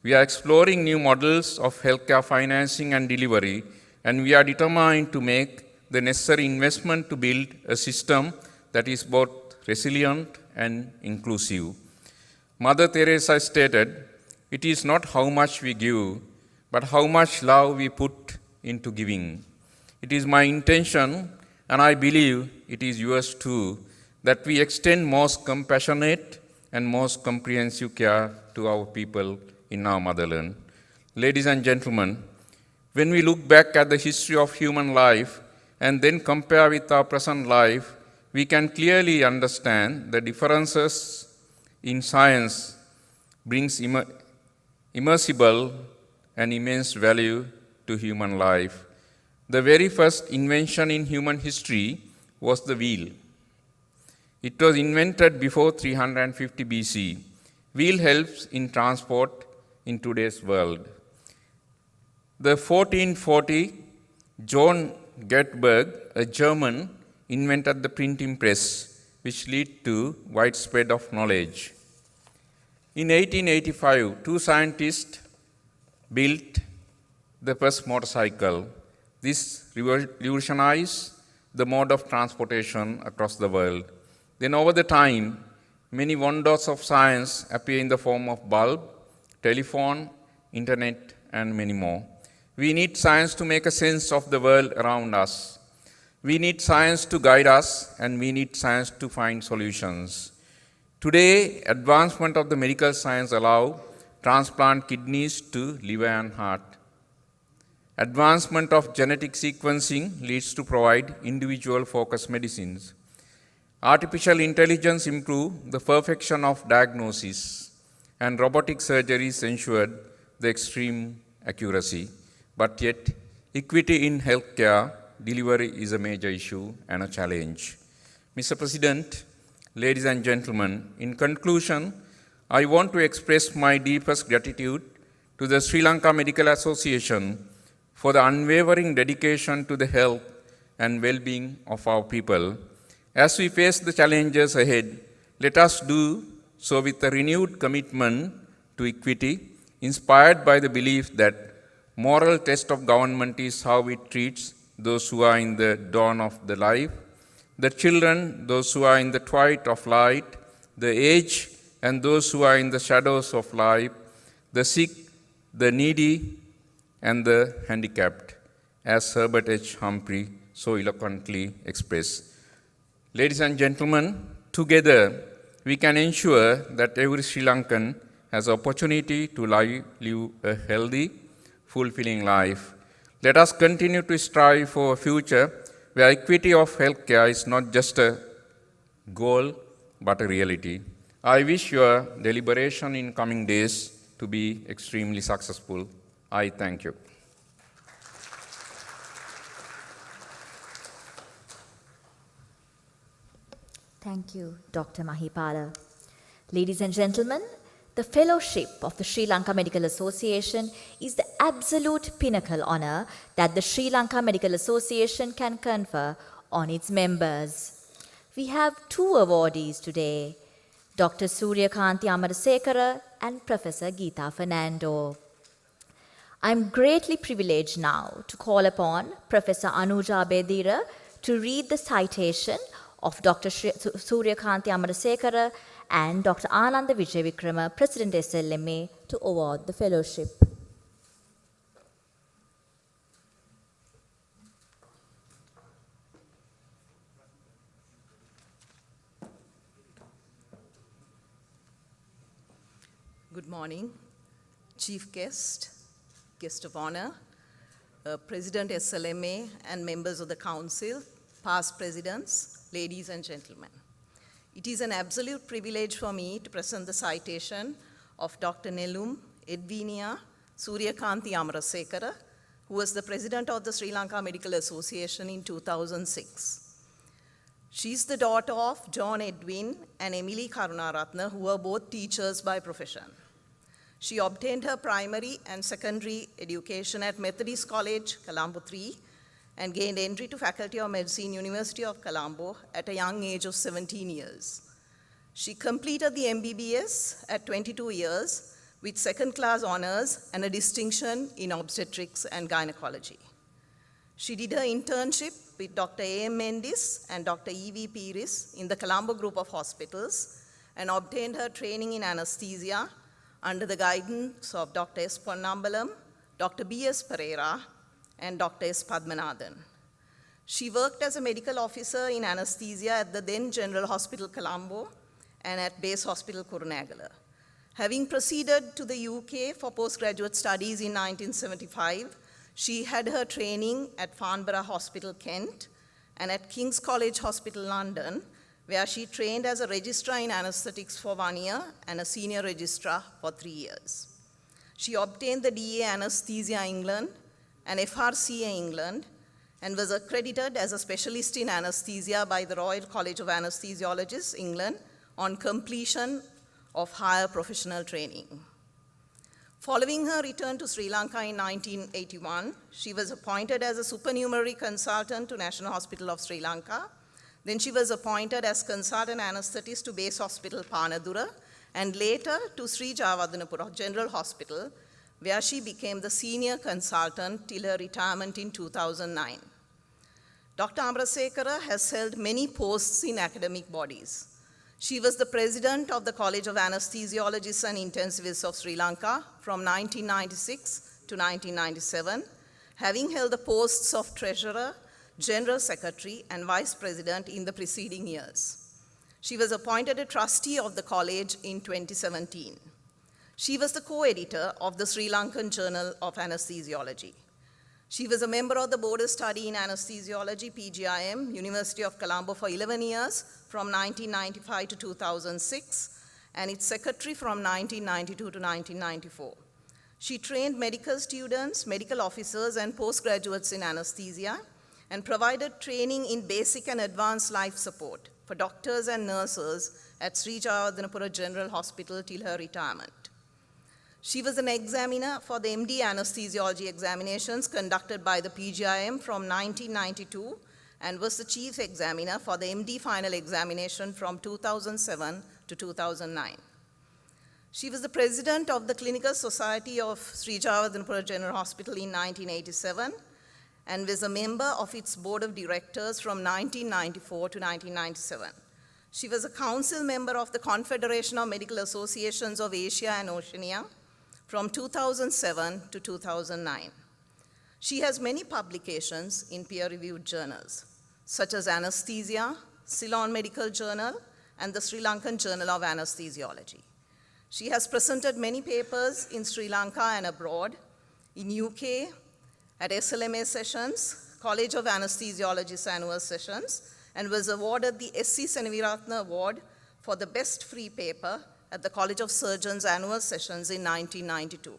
Speaker 4: We are exploring new models of healthcare financing and delivery, and we are determined to make the necessary investment to build a system that is both resilient and inclusive. Mother Teresa stated, "It is not how much we give, but how much love we put into giving." It is my intention, and I believe it is yours too, that we extend most compassionate and most comprehensive care to our people in our motherland. Ladies and gentlemen, when we look back at the history of human life and then compare with our present life, we can clearly understand the differences in science brings immersible and immense value to human life. The very first invention in human history was the wheel. It was invented before 350 BC. Wheel helps in transport in today's world. The 1440 John Gutenberg, a German, invented the printing press, which led to widespread of knowledge. In 1885, two scientists built the first motorcycle. This revolutionized the mode of transportation across the world. Then over the time, many wonders of science appear in the form of bulb, telephone, internet, and many more. We need science to make a sense of the world around us. We need science to guide us, and we need science to find solutions. Today, advancement of the medical science allow transplant kidneys to liver and heart. Advancement of genetic sequencing leads to provide individual-focused medicines. Artificial intelligence improve the perfection of diagnosis, and robotic surgeries ensured the extreme accuracy. But yet, equity in healthcare delivery is a major issue and a challenge. Mr. President, ladies and gentlemen, in conclusion, I want to express my deepest gratitude to the Sri Lanka Medical Association for the unwavering dedication to the health and well-being of our people. As we face the challenges ahead, let us do so with a renewed commitment to equity, inspired by the belief that moral test of government is how it treats those who are in the dawn of the life, the children, those who are in the twilight of light, the aged, and those who are in the shadows of life, the sick, the needy, and the handicapped, as Herbert H. Humphrey so eloquently expressed. Ladies and gentlemen, together we can ensure that every Sri Lankan has opportunity to live a healthy, fulfilling life. Let us continue to strive for a future where equity of healthcare is not just a goal, but a reality. I wish your deliberation in coming days to be extremely successful. I thank you.
Speaker 1: Thank you, Dr. Mahipala. Ladies and gentlemen, the fellowship of the Sri Lanka Medical Association is the absolute pinnacle honor that the Sri Lanka Medical Association can confer on its members. We have two awardees today, Dr. Suryakanti Amarasekara and Professor Geeta Fernando. I'm greatly privileged now to call upon Professor Anuja Bedira to read the citation of Dr. Suryakanti Amarasekara and Dr. Ananda Vijayavikrama, President SLMA, to award the fellowship.
Speaker 5: Good morning, Chief Guest, Guest of Honor, President SLMA, and members of the Council, past presidents, ladies and gentlemen. It is an absolute privilege for me to present the citation of Dr. Nelum Edvinia Suryakanti Amarasekara, who was the president of the Sri Lanka Medical Association in 2006. She is the daughter of John Edwin and Emily Karunaratna, who were both teachers by profession. She obtained her primary and secondary education at Methodist College, Colombo 3, and gained entry to Faculty of Medicine, University of Colombo at a young age of 17 years. She completed the MBBS at 22 years with second-class honors and a distinction in obstetrics and gynecology. She did her internship with Dr. A.M. Mendis and Dr. E.V. Piris in the Colombo group of hospitals and obtained her training in anesthesia under the guidance of Dr. S. Ponnambalam, Dr. B.S. Pereira, and Dr. S. Padmanathan. She worked as a medical officer in anesthesia at the then General Hospital Colombo and at Base Hospital Kurunegala. Having proceeded to the UK for postgraduate studies in 1975, she had her training at Farnborough Hospital, Kent, and at King's College Hospital, London, where she trained as a registrar in anesthetics for 1 year and a senior registrar for 3 years. She obtained the DA Anesthesia England and FRCA England and was accredited as a specialist in anesthesia by the Royal College of Anesthesiologists, England, on completion of higher professional training. Following her return to Sri Lanka in 1981, she was appointed as a supernumerary consultant to National Hospital of Sri Lanka. Then she was appointed as consultant anesthetist to Base Hospital Panadura and later to Sri Javadanapura General Hospital, where she became the senior consultant till her retirement in 2009. Dr. Amarasekara has held many posts in academic bodies. She was the president of the College of Anesthesiologists and Intensivists of Sri Lanka from 1996 to 1997, having held the posts of treasurer, General Secretary, and Vice President in the preceding years. She was appointed a trustee of the college in 2017. She was the co-editor of the Sri Lankan Journal of Anesthesiology. She was a member of the Board of Study in Anesthesiology, PGIM, University of Colombo for 11 years, from 1995 to 2006, and its secretary from 1992 to 1994. She trained medical students, medical officers, and postgraduates in anesthesia, and provided training in basic and advanced life support for doctors and nurses at Sri Jayawardhanapura General Hospital till her retirement. She was an examiner for the MD anesthesiology examinations conducted by the PGIM from 1992 and was the chief examiner for the MD final examination from 2007 to 2009. She was the president of the Clinical Society of Sri Jayawardhanapura General Hospital in 1987 and was a member of its board of directors from 1994 to 1997. She was a council member of the Confederation of Medical Associations of Asia and Oceania from 2007 to 2009. She has many publications in peer-reviewed journals, such as Anesthesia, Ceylon Medical Journal, and the Sri Lankan Journal of Anesthesiology. She has presented many papers in Sri Lanka and abroad, in UK, at SLMA sessions, College of Anesthesiologists annual sessions, and was awarded the S.C. Senaviratna Award for the best free paper at the College of Surgeons annual sessions in 1992.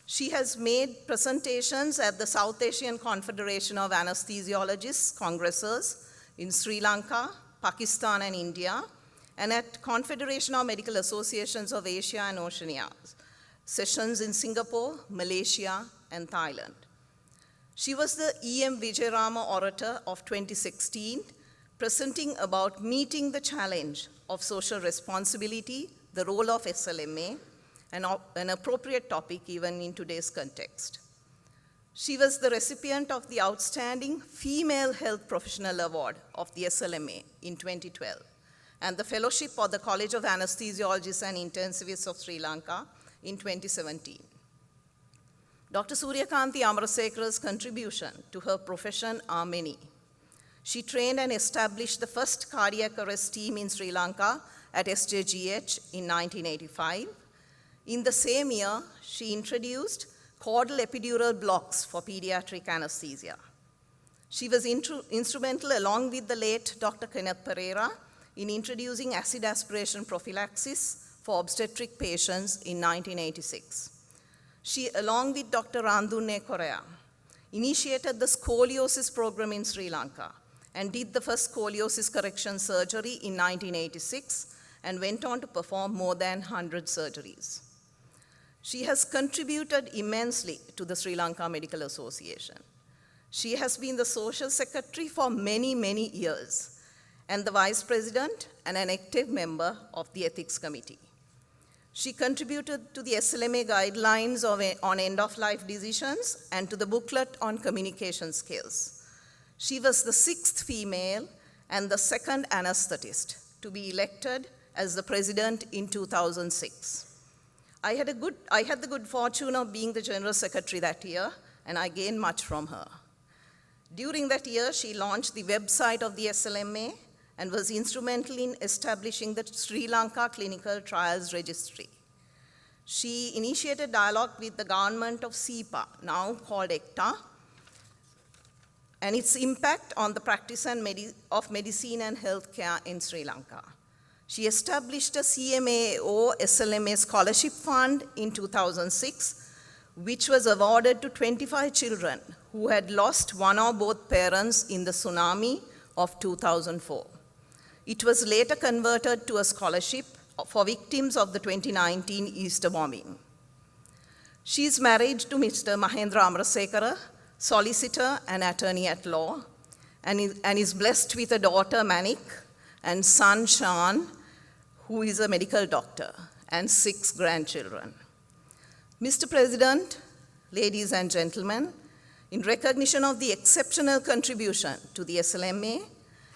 Speaker 5: She has made presentations at the South Asian Confederation of Anesthesiologists congresses in Sri Lanka, Pakistan, and India, and at Confederation of Medical Associations of Asia and Oceania sessions in Singapore, Malaysia, and Thailand. She was the E.M. Vijayarama Orator of 2016, presenting about meeting the challenge of social responsibility, the role of SLMA, an appropriate topic even in today's context. She was the recipient of the Outstanding Female Health Professional Award of the SLMA in 2012, and the Fellowship of the College of Anesthesiologists and Intensivists of Sri Lanka in 2017. Dr. Suryakanthi Amarasekara's contribution to her profession are many. She trained and established the first cardiac arrest team in Sri Lanka at SJGH in 1985. In the same year, she introduced caudal epidural blocks for pediatric anesthesia. She was instrumental, along with the late Dr. Kenneth Pereira, in introducing acid aspiration prophylaxis for obstetric patients in 1986. She, along with Dr. Randune Korea, initiated the scoliosis program in Sri Lanka and did the first scoliosis correction surgery in 1986 and went on to perform more than 100 surgeries. She has contributed immensely to the Sri Lanka Medical Association. She has been the social secretary for many, many years and the vice president and an active member of the ethics committee. She contributed to the SLMA guidelines on end-of-life decisions and to the booklet on communication skills. She was the 6th female and the 2nd anesthetist to be elected as the president in 2006. I had the good fortune of being the general secretary that year, and I gained much from her. During that year, she launched the website of the SLMA and was instrumental in establishing the Sri Lanka Clinical Trials Registry. She initiated dialogue with the government of SIPA, now called ECTA, and its impact on the practice of medicine and healthcare in Sri Lanka. She established a CMAO SLMA Scholarship Fund in 2006, which was awarded to 25 children who had lost one or both parents in the tsunami of 2004. It was later converted to a scholarship for victims of the 2019 Easter bombing. She is married to Mr. Mahendra Amarasekara, solicitor and attorney at law, and is blessed with a daughter, Manik, and son, Shan, who is a medical doctor, and 6 grandchildren. Mr. President, ladies and gentlemen, in recognition of the exceptional contribution to the SLMA,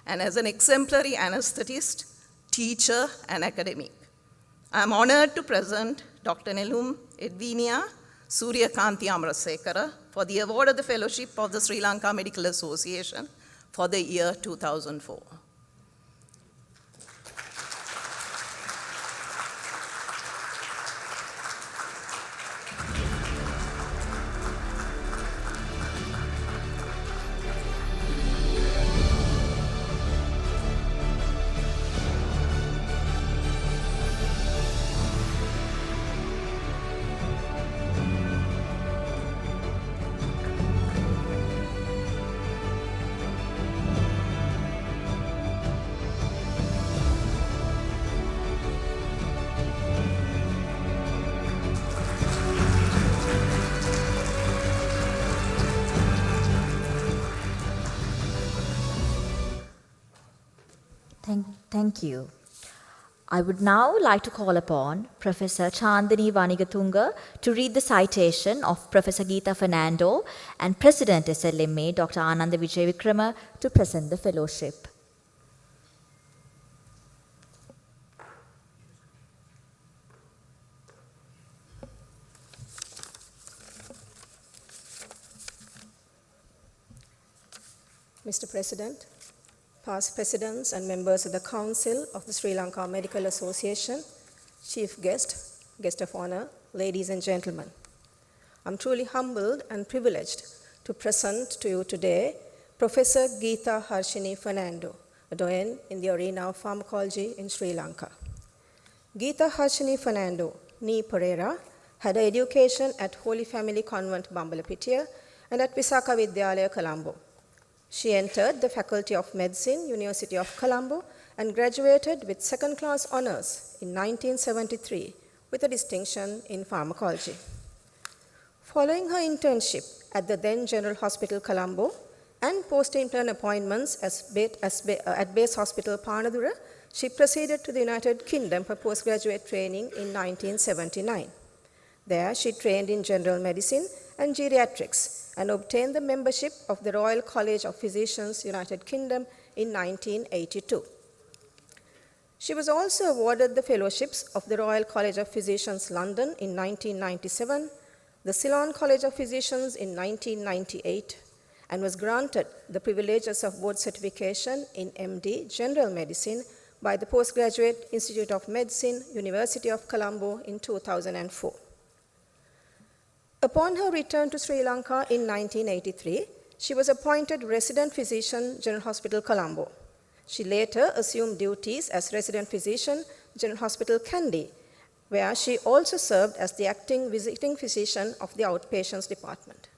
Speaker 5: and as an exemplary anesthetist, teacher, and academic, I am honored to present Dr. Nelum Edvinia, Suryakanti Amrasekara for the award of the Fellowship of the Sri Lanka Medical Association for the year 2004.
Speaker 1: Thank you. I would now like to call upon Professor Chandani Vanigatunga to read the citation of Professor Geeta Fernando and President SLMA Dr. Ananda Vijayvikrama to present the fellowship.
Speaker 6: Mr. President, past presidents and members of the Council of the Sri Lanka Medical Association, chief guest, guest of honor, ladies and gentlemen. I'm truly humbled and privileged to present to you today Professor Geeta Harshini Fernando, a doyen in the arena of pharmacology in Sri Lanka. Geeta Harshini Fernando, Nee Pereira, had her education at Holy Family Convent, Bambalapitiya, and at Visakha Vidyalaya, Colombo. She entered the Faculty of Medicine, University of Colombo, and graduated with second-class honors in 1973 with a distinction in pharmacology. Following her internship at the then General Hospital, Colombo, and post-intern appointments at Base Hospital, Panadura, she proceeded to the United Kingdom for postgraduate training in 1979. There, she trained in general medicine and geriatrics and obtained the membership of the Royal College of Physicians, United Kingdom in 1982. She was also awarded the fellowships of the Royal College of Physicians, London in 1997, the Ceylon College of Physicians in 1998, and was granted the privileges of board certification in MD General Medicine by the Postgraduate Institute of Medicine, University of Colombo in 2004. Upon her return to Sri Lanka in 1983, she was appointed resident physician, General Hospital, Colombo. She later assumed duties as resident physician, General Hospital, Kandy, where she also served as the acting visiting physician of the outpatients department.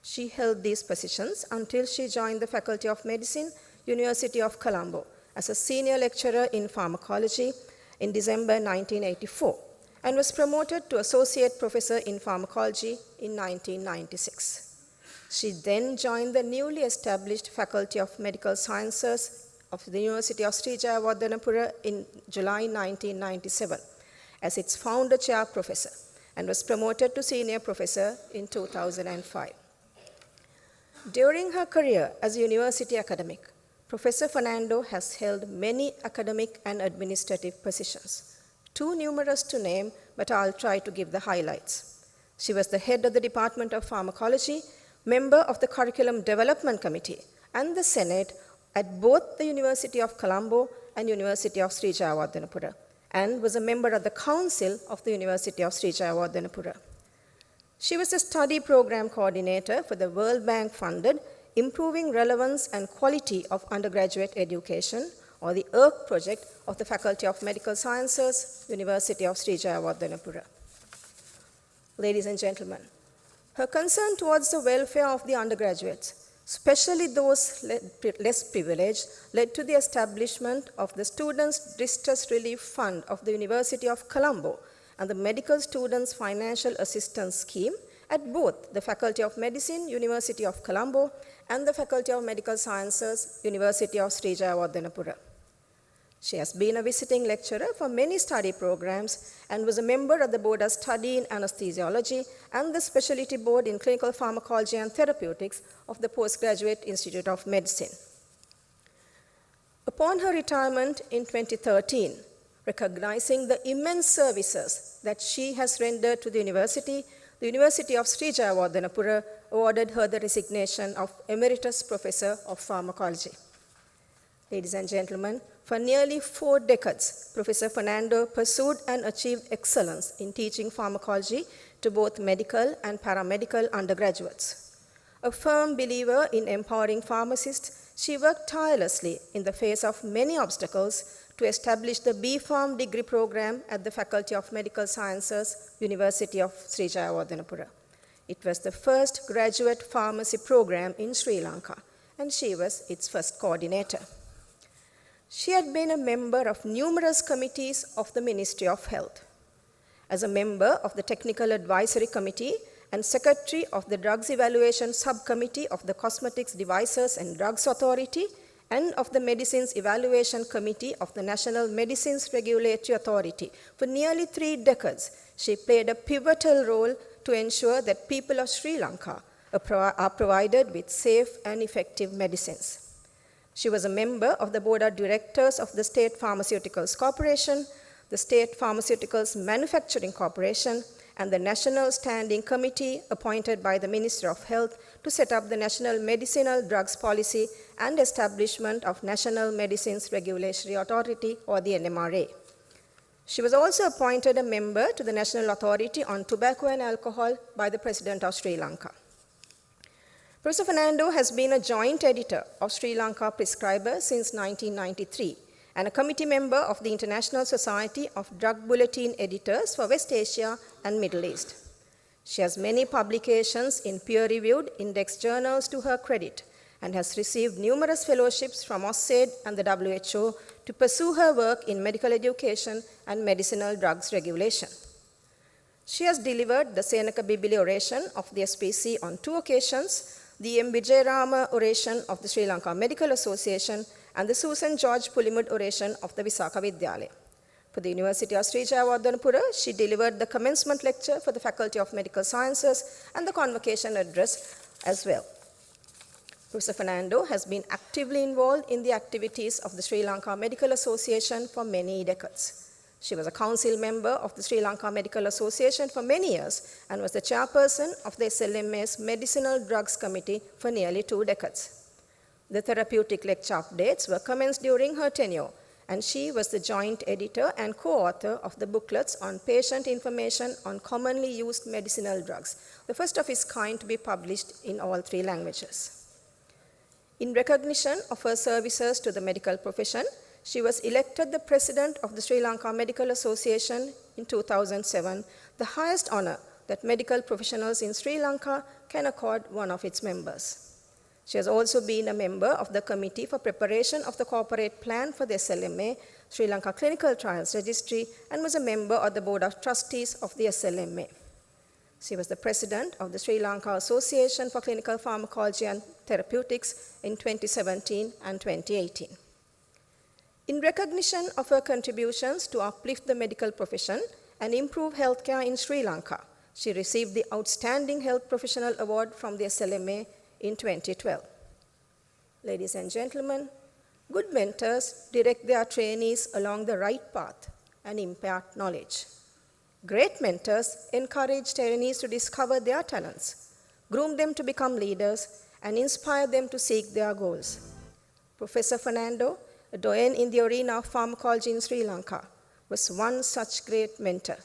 Speaker 6: She held these positions until she joined the Faculty of Medicine, University of Colombo, as a senior lecturer in pharmacology in December 1984. And was promoted to Associate Professor in Pharmacology in 1996. She then joined the newly established Faculty of Medical Sciences of the University of Sri Jayawardhanapura in July 1997 as its founder chair professor and was promoted to Senior Professor in 2005. During her career as a university academic, Professor Fernando has held many academic and administrative positions. Too numerous to name, but I'll try to give the highlights. She was the head of the Department of Pharmacology, member of the Curriculum Development Committee, and the Senate at both the University of Colombo and University of Sri Jayawardhanapura, and was a member of the Council of the University of Sri Jayawardhanapura. She was a study program coordinator for the World Bank-funded Improving Relevance and Quality of Undergraduate Education, or the ERC project of the Faculty of Medical Sciences, University of Sri Jayawardhanapura. Ladies and gentlemen, her concern towards the welfare of the undergraduates, especially those less privileged, led to the establishment of the Students' Distress Relief Fund of the University of Colombo and the Medical Students Financial Assistance Scheme at both the Faculty of Medicine, University of Colombo, and the Faculty of Medical Sciences, University of Sri Jayawardhanapura. She has been a visiting lecturer for many study programs and was a member of the Board of Study in Anesthesiology and the Specialty Board in Clinical Pharmacology and Therapeutics of the Postgraduate Institute of Medicine. Upon her retirement in 2013, recognizing the immense services that she has rendered to the university, the University of Sri Jayewardenepura awarded her the resignation of Emeritus Professor of Pharmacology. Ladies and gentlemen, for nearly 4 decades, Professor Fernando pursued and achieved excellence in teaching pharmacology to both medical and paramedical undergraduates. A firm believer in empowering pharmacists, she worked tirelessly in the face of many obstacles to establish the B.Pharm degree program at the Faculty of Medical Sciences, University of Sri Jayewardenepura. It was the first graduate pharmacy program in Sri Lanka, and she was its first coordinator. She had been a member of numerous committees of the Ministry of Health. As a member of the Technical Advisory Committee and Secretary of the Drugs Evaluation Subcommittee of the Cosmetics, Devices and Drugs Authority and of the Medicines Evaluation Committee of the National Medicines Regulatory Authority for nearly 3 decades, she played a pivotal role to ensure that people of Sri Lanka are provided with safe and effective medicines. She was a member of the Board of Directors of the State Pharmaceuticals Corporation, the State Pharmaceuticals Manufacturing Corporation, and the National Standing Committee appointed by the Minister of Health to set up the National Medicinal Drugs Policy and establishment of National Medicines Regulatory Authority, or the NMRA. She was also appointed a member to the National Authority on Tobacco and Alcohol by the President of Sri Lanka. Professor Fernando has been a joint editor of Sri Lanka Prescriber since 1993 and a committee member of the International Society of Drug Bulletin Editors for West Asia and Middle East. She has many publications in peer-reviewed index journals to her credit and has received numerous fellowships from OSAID and the WHO to pursue her work in medical education and medicinal drugs regulation. She has delivered the Senaka Bibili oration of the SPC on 2 occasions, the M. Vijayarama oration of the Sri Lanka Medical Association, and the Susan George Pulimud oration of the Visakha Vidyalaya. For the University of Sri Jayewardenepura, she delivered the commencement lecture for the Faculty of Medical Sciences and the convocation address as well. Professor Fernando has been actively involved in the activities of the Sri Lanka Medical Association for many decades. She was a council member of the Sri Lanka Medical Association for many years and was the chairperson of the SLMA's Medicinal Drugs Committee for nearly 2 decades. The therapeutic lecture updates were commenced during her tenure, and she was the joint editor and co-author of the booklets on patient information on commonly used medicinal drugs, the first of its kind to be published in all 3 languages. In recognition of her services to the medical profession, she was elected the president of the Sri Lanka Medical Association in 2007, the highest honor that medical professionals in Sri Lanka can accord one of its members. She has also been a member of the Committee for Preparation of the Corporate Plan for the SLMA, Sri Lanka Clinical Trials Registry, and was a member of the Board of Trustees of the SLMA. She was the president of the Sri Lanka Association for Clinical Pharmacology and Therapeutics in 2017 and 2018. In recognition of her contributions to uplift the medical profession and improve healthcare in Sri Lanka, she received the Outstanding Health Professional Award from the SLMA in 2012. Ladies and gentlemen, good mentors direct their trainees along the right path and impart knowledge. Great mentors encourage trainees to discover their talents, groom them to become leaders, and inspire them to seek their goals. Professor Fernando, a doyen in the arena of pharmacology in Sri Lanka, was one such great mentor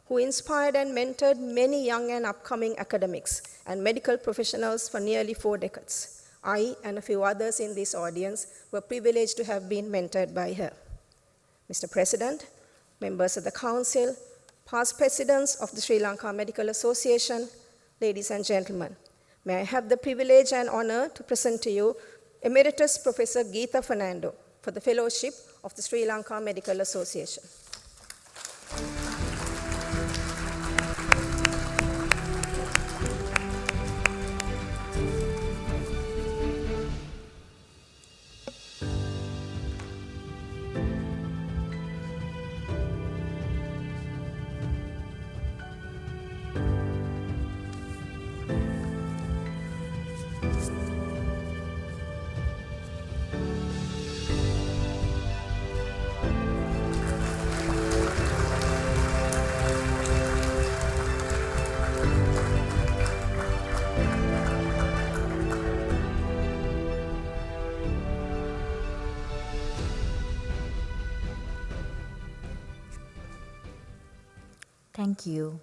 Speaker 6: who inspired and mentored many young and upcoming academics and medical professionals for nearly 4 decades. I and a few others in this audience were privileged to have been mentored by her. Mr. President, members of the Council, past presidents of the Sri Lanka Medical Association, ladies and gentlemen, may I have the privilege and honor to present to you Emeritus Professor Geetha Fernando for the Fellowship of the Sri Lanka Medical Association.
Speaker 1: Thank you.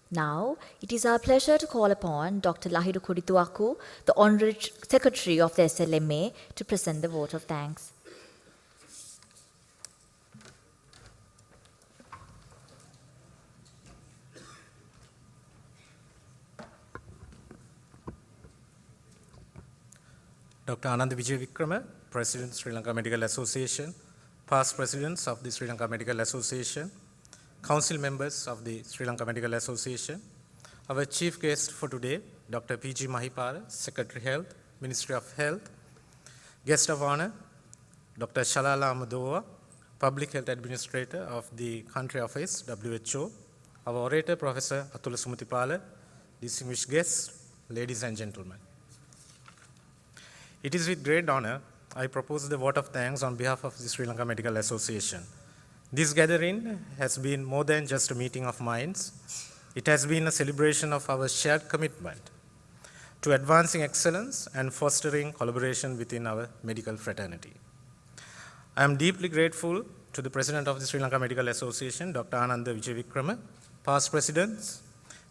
Speaker 1: Now, it is our pleasure to call upon Dr. Lahiru Kudituaku, the Honorary Secretary of the SLMA, to present the vote of thanks.
Speaker 7: Dr. Ananda Vijayavikrama, President, Sri Lanka Medical Association, past presidents of the Sri Lanka Medical Association, council members of the Sri Lanka Medical Association, our chief guest for today, Dr. P.G. Mahipara, Secretary Health, Ministry of Health, guest of honor, Dr. Shalala Amadowa, Public Health Administrator of the Country Office, WHO, our orator, Professor Atula Sumatipala, distinguished guests, ladies and gentlemen. It is with great honor I propose the vote of thanks on behalf of the Sri Lanka Medical Association. This gathering has been more than just a meeting of minds. It has been a celebration of our shared commitment to advancing excellence and fostering collaboration within our medical fraternity. I am deeply grateful to the President of the Sri Lanka Medical Association, Dr. Ananda Vijayavikrama, past presidents,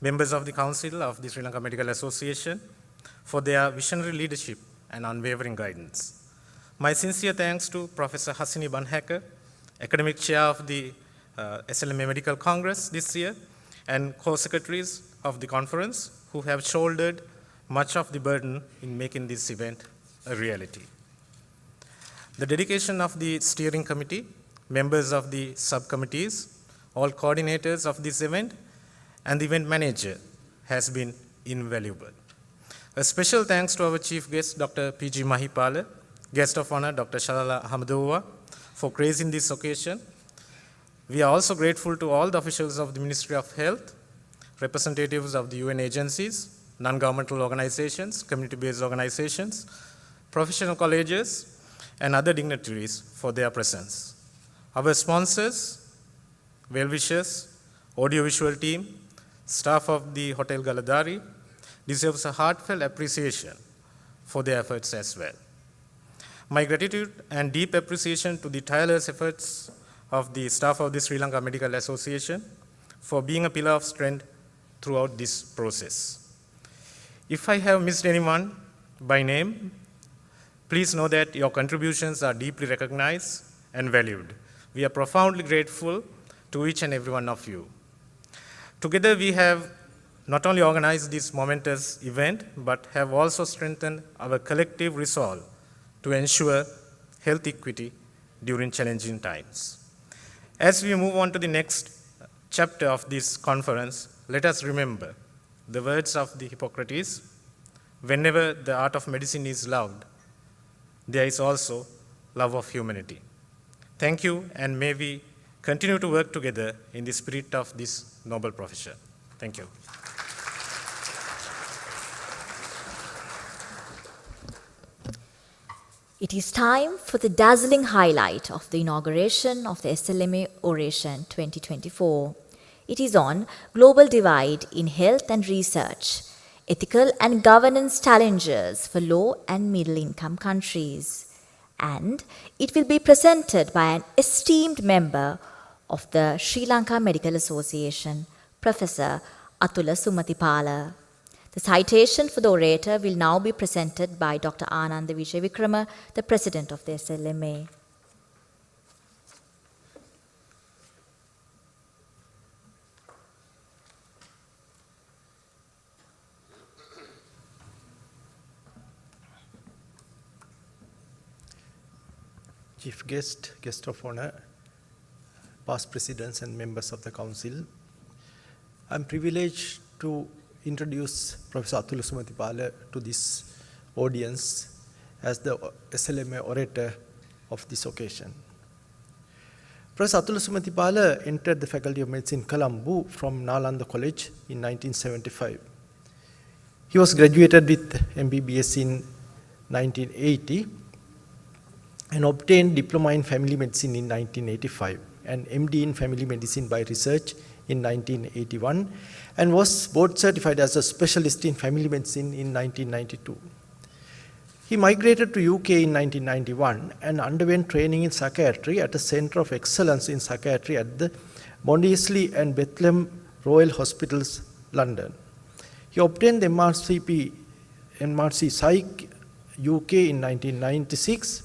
Speaker 7: members of the Council of the Sri Lanka Medical Association, for their visionary leadership and unwavering guidance. My sincere thanks to Professor Hasini Banhacker, Academic Chair of the SLMA Medical Congress this year, and co-secretaries of the conference who have shouldered much of the burden in making this event a reality. The dedication of the steering committee, members of the subcommittees, all coordinators of this event, and the event manager has been invaluable. A special thanks to our chief guest, Dr. P.G. Mahipala, guest of honor, Dr. Shalala Ahmadova, for gracing this occasion. We are also grateful to all the officials of the Ministry of Health, representatives of the UN agencies, non-governmental organizations, community-based organizations, professional colleges, and other dignitaries for their presence. Our sponsors, well-wishers, audiovisual team, staff of the Hotel Galadari, deserves a heartfelt appreciation for their efforts as well. My gratitude and deep appreciation to the tireless efforts of the staff of the Sri Lanka Medical Association for being a pillar of strength throughout this process. If I have missed anyone by name, please know that your contributions are deeply recognized and valued. We are profoundly grateful to each and every one of you. Together we have not only organized this momentous event, but have also strengthened our collective resolve to ensure health equity during challenging times. As we move on to the next chapter of this conference, let us remember the words of the Hippocrates: whenever the art of medicine is loved, there is also love of humanity. Thank you, and may we continue to work together in the spirit of this noble profession. Thank you.
Speaker 1: It is time for the dazzling highlight of the inauguration of the SLMA Oration 2024. It is on Global Divide in Health and Research, Ethical and Governance Challenges for Low and Middle Income Countries. And it will be presented by an esteemed member of the Sri Lanka Medical Association, Professor Atula Sumatipala. The citation for the orator will now be presented by Dr. Ananda Vijayavikrama, the President of the SLMA.
Speaker 2: Chief guest, guest of honor, past presidents and members of the council, I'm privileged to introduce Professor Atula Sumatipala to this audience as the SLMA orator of this occasion. Professor Atula Sumatipala entered the Faculty of Medicine, Colombo from Nalanda College in 1975. He was graduated with MBBS in 1980 and obtained Diploma in Family Medicine in 1985 and MD in Family Medicine by Research in 1981 and was board certified as a specialist in family medicine in 1992. He migrated to UK in 1991 and underwent training in psychiatry at a Centre of Excellence in Psychiatry at the Mondesley and Bethlehem Royal Hospitals, London. He obtained the MRC Psych UK in 1996,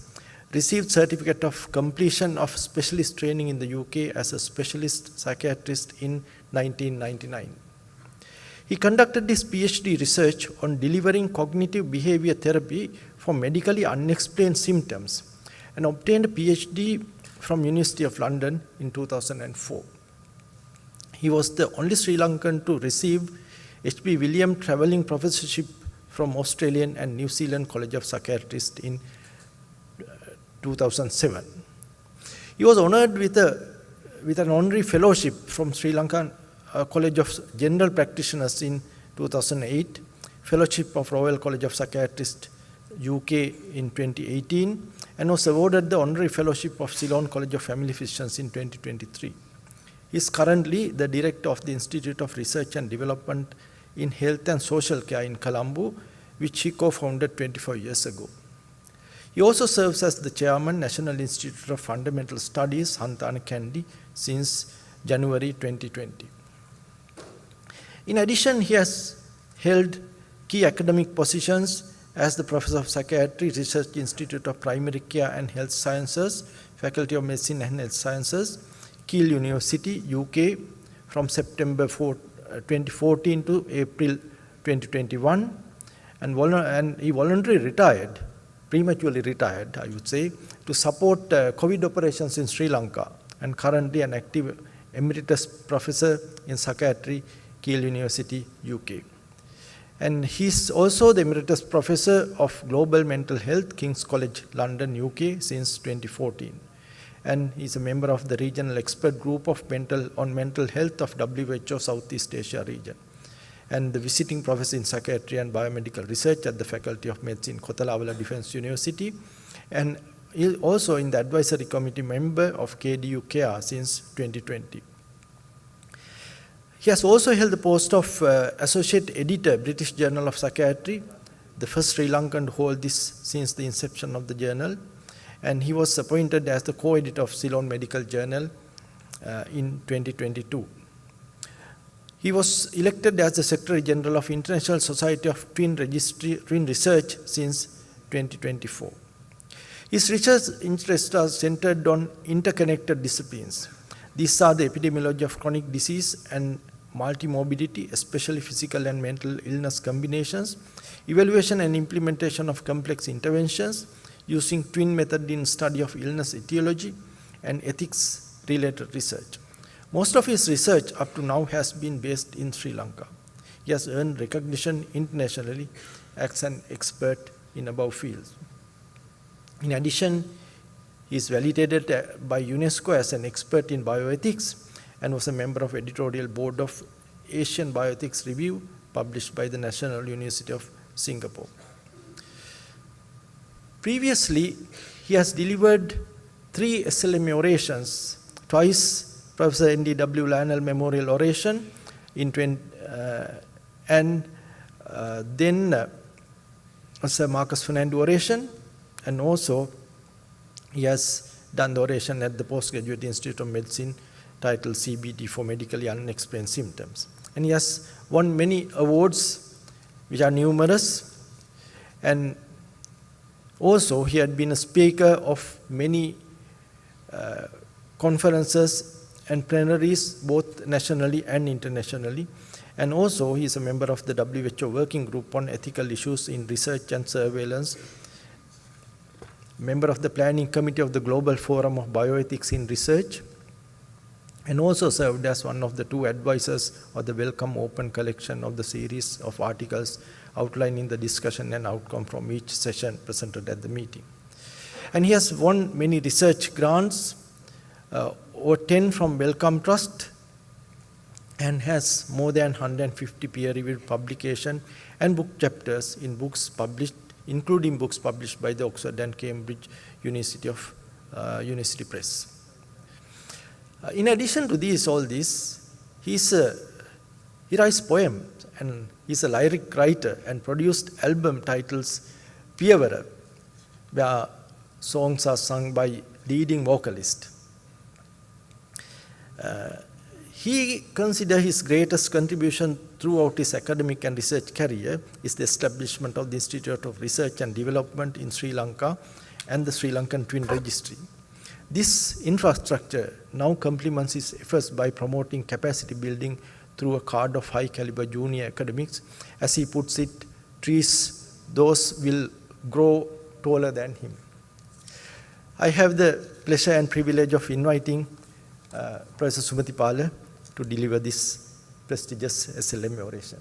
Speaker 2: received certificate of completion of specialist training in the UK as a specialist psychiatrist in 1999. He conducted his PhD research on delivering cognitive behavior therapy for medically unexplained symptoms and obtained a PhD from University of London in 2004. He was the only Sri Lankan to receive H.B. William Travelling Professorship from Australian and New Zealand College of Psychiatrists in 2007. He was honored with an honorary fellowship from Sri Lankan College of General Practitioners in 2008, Fellowship of Royal College of Psychiatrists UK in 2018, and was awarded the honorary fellowship of Ceylon College of Family Physicians in 2023. He is currently the director of the Institute of Research and Development in Health and Social Care in Colombo, which he co-founded 24 years ago. He also serves as the chairman, National Institute of Fundamental Studies, Hantana Kandy, since January 2020. In addition, he has held key academic positions as the Professor of Psychiatry, Research Institute of Primary Care and Health Sciences, Faculty of Medicine and Health Sciences, Keele University, UK, from September 2014 to April 2021, and he voluntarily retired, prematurely retired, I would say, to support COVID operations in Sri Lanka, and currently an active emeritus professor in psychiatry, Keele University, UK. And he's also the emeritus professor of global mental health, King's College, London, UK, since 2014. And he's a member of the regional expert group on mental health of WHO Southeast Asia region, and the visiting professor in psychiatry and biomedical research at the Faculty of Medicine, Kotalawala Defence University, and also in the advisory committee member of KDU CARE since 2020. He has also held the post of Associate Editor, British Journal of Psychiatry, the first Sri Lankan to hold this since the inception of the journal, and he was appointed as the co-editor of Ceylon Medical Journal in 2022. He was elected as the Secretary General of International Society of Twin Research since 2024. His research interests are centered on interconnected disciplines. These are the epidemiology of chronic disease and multimorbidity, especially physical and mental illness combinations, evaluation and implementation of complex interventions using twin method in study of illness etiology, and ethics-related research. Most of his research up to now has been based in Sri Lanka. He has earned recognition internationally as an expert in above fields. In addition, he is validated by UNESCO as an expert in bioethics and was a member of editorial board of Asian Bioethics Review, published by the National University of Singapore. Previously, he has delivered 3 SLMA orations, twice Professor N.D.W. Lionel Memorial Oration, then Sir Marcus Fernando Oration, and also he has done the oration at the Postgraduate Institute of Medicine titled CBT for Medically Unexplained Symptoms. And he has won many awards, which are numerous, and also he had been a speaker of many conferences and plenaries, both nationally and internationally. And also he is a member of the WHO Working Group on Ethical Issues in Research and Surveillance, member of the Planning Committee of the Global Forum of Bioethics in Research, and also served as one of the 2 advisors of the Welcome Open collection of the series of articles outlining the discussion and outcome from each session presented at the meeting. And he has won many research grants, over 10 from Wellcome Trust, and has more than 150 peer-reviewed publications and book chapters in books published, including books published by the Oxford and Cambridge University Press. In addition to all this, he writes poems, and he's a lyric writer and produced album titles Piyavara, where songs are sung by leading vocalists. He considered his greatest contribution throughout his academic and research career is the establishment of the Institute of Research and Development in Sri Lanka and the Sri Lankan Twin Registry. This infrastructure now complements his efforts by promoting capacity building through a cadre of high caliber junior academics. As he puts it, trees, those will grow taller than him. I have the pleasure and privilege of inviting Professor Sumathipala to deliver this prestigious SLMA oration.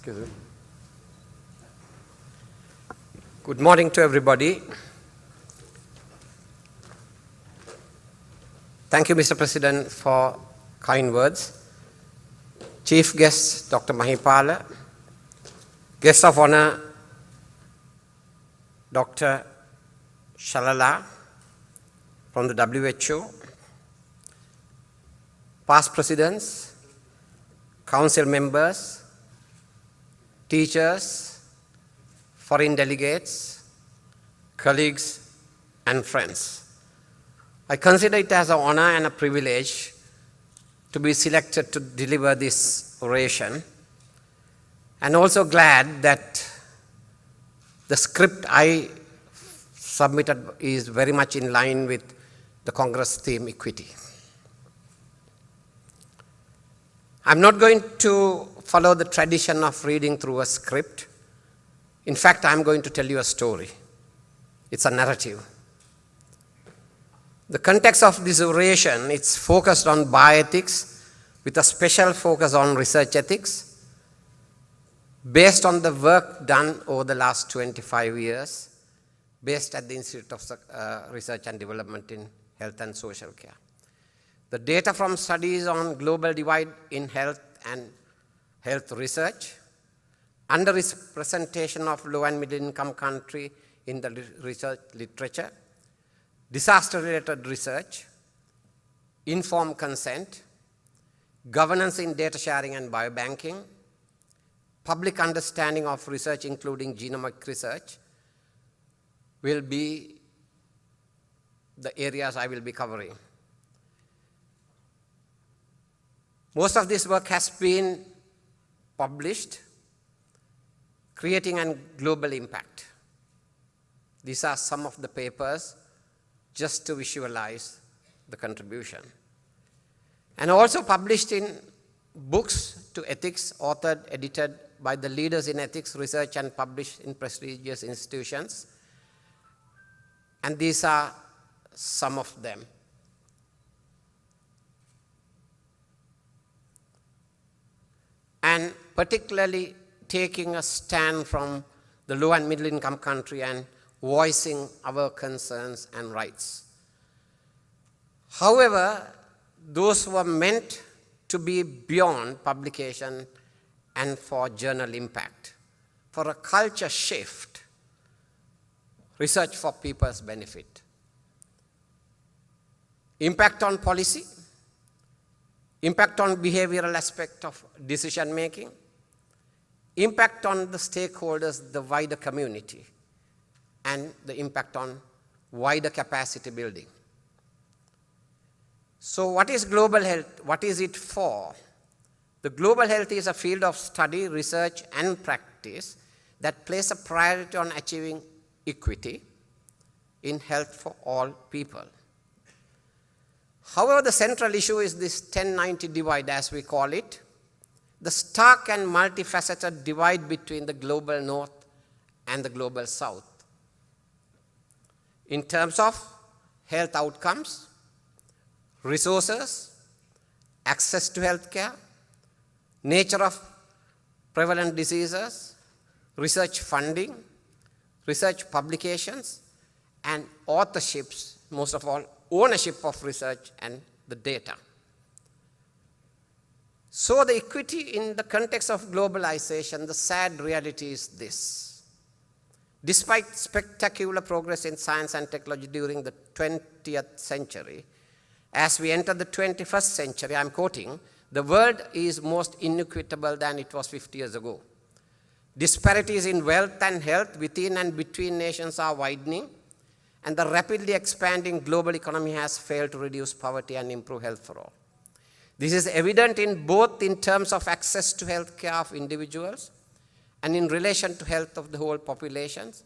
Speaker 8: Excuse me. Good morning to everybody. Thank you, Mr. President, for kind words. Chief guest, Dr. Mahipala. Guest of honor, Dr. Shalala from the WHO. Past presidents, council members, teachers, foreign delegates, colleagues, and friends. I consider it as an honor and a privilege to be selected to deliver this oration, and also glad that the script I submitted is very much in line with the Congress theme, equity. I'm not going to follow the tradition of reading through a script. In fact, I'm going to tell you a story. It's a narrative. The context of this oration, it's focused on bioethics with a special focus on research ethics based on the work done over the last 25 years based at the Institute of Research and Development in Health and Social Care. The data from studies on global divide in health and health research, underrepresentation of low and middle income country in the research literature, disaster-related research, informed consent, governance in data sharing and biobanking, public understanding of research including genomic research will be the areas I will be covering. Most of this work has been published, creating a global impact. These are some of the papers just to visualize the contribution. And also published in books to ethics, authored, edited by the leaders in ethics research and published in prestigious institutions. And these are some of them. And particularly taking a stand from the low and middle income country and voicing our concerns and rights. However, those were meant to be beyond publication and for journal impact, for a culture shift, research for people's benefit. Impact on policy, impact on behavioral aspect of decision making, impact on the stakeholders, the wider community, and the impact on wider capacity building. So what is global health? What is it for? The global health is a field of study, research, and practice that places a priority on achieving equity in health for all people. However, the central issue is this 1090 divide, as we call it, the stark and multifaceted divide between the global north and the global south. In terms of health outcomes, resources, access to health care, nature of prevalent diseases, research funding, research publications, and authorships, most of all, ownership of research and the data. So the equity in the context of globalization, the sad reality is this. Despite spectacular progress in science and technology during the 20th century, as we enter the 21st century, I'm quoting, the world is most inequitable than it was 50 years ago. Disparities in wealth and health within and between nations are widening, and the rapidly expanding global economy has failed to reduce poverty and improve health for all. This is evident in both in terms of access to health care of individuals and in relation to health of the whole populations.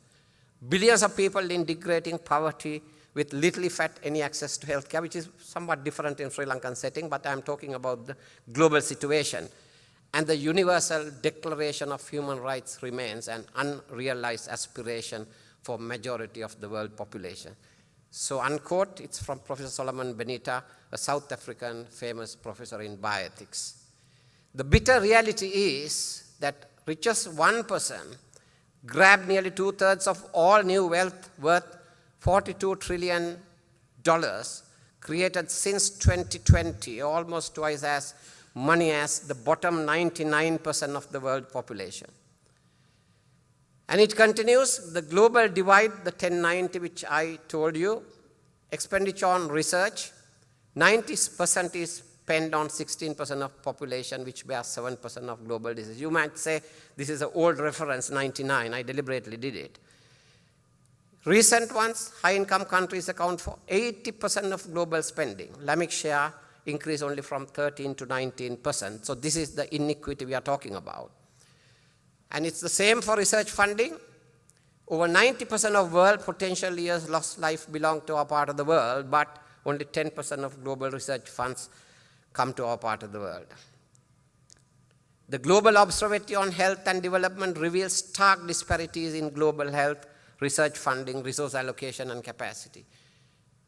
Speaker 8: Billions of people in degrading poverty with little if at any access to health care, which is somewhat different in Sri Lankan setting, but I'm talking about the global situation. And the Universal Declaration of Human Rights remains an unrealized aspiration for majority of the world population. So unquote, it's from Professor Solomon Benita, a South African famous professor in bioethics. The bitter reality is that richest 1% grab nearly 2/3 of all new wealth worth $42 trillion created since 2020, almost twice as money as the bottom 99% of the world population. And it continues, the global divide, the 1090 which I told you, expenditure on research, 90% is spent on 16% of population, which bears 7% of global disease. You might say, this is an old reference, 99, I deliberately did it. Recent ones, high-income countries account for 80% of global spending. LAMIC share increased only from 13 to 19%. So this is the inequity we are talking about. And it's the same for research funding. Over 90% of world potential years lost life belong to our part of the world, but only 10% of global research funds come to our part of the world. The Global Observatory on Health and Development reveals stark disparities in global health, research funding, resource allocation, and capacity.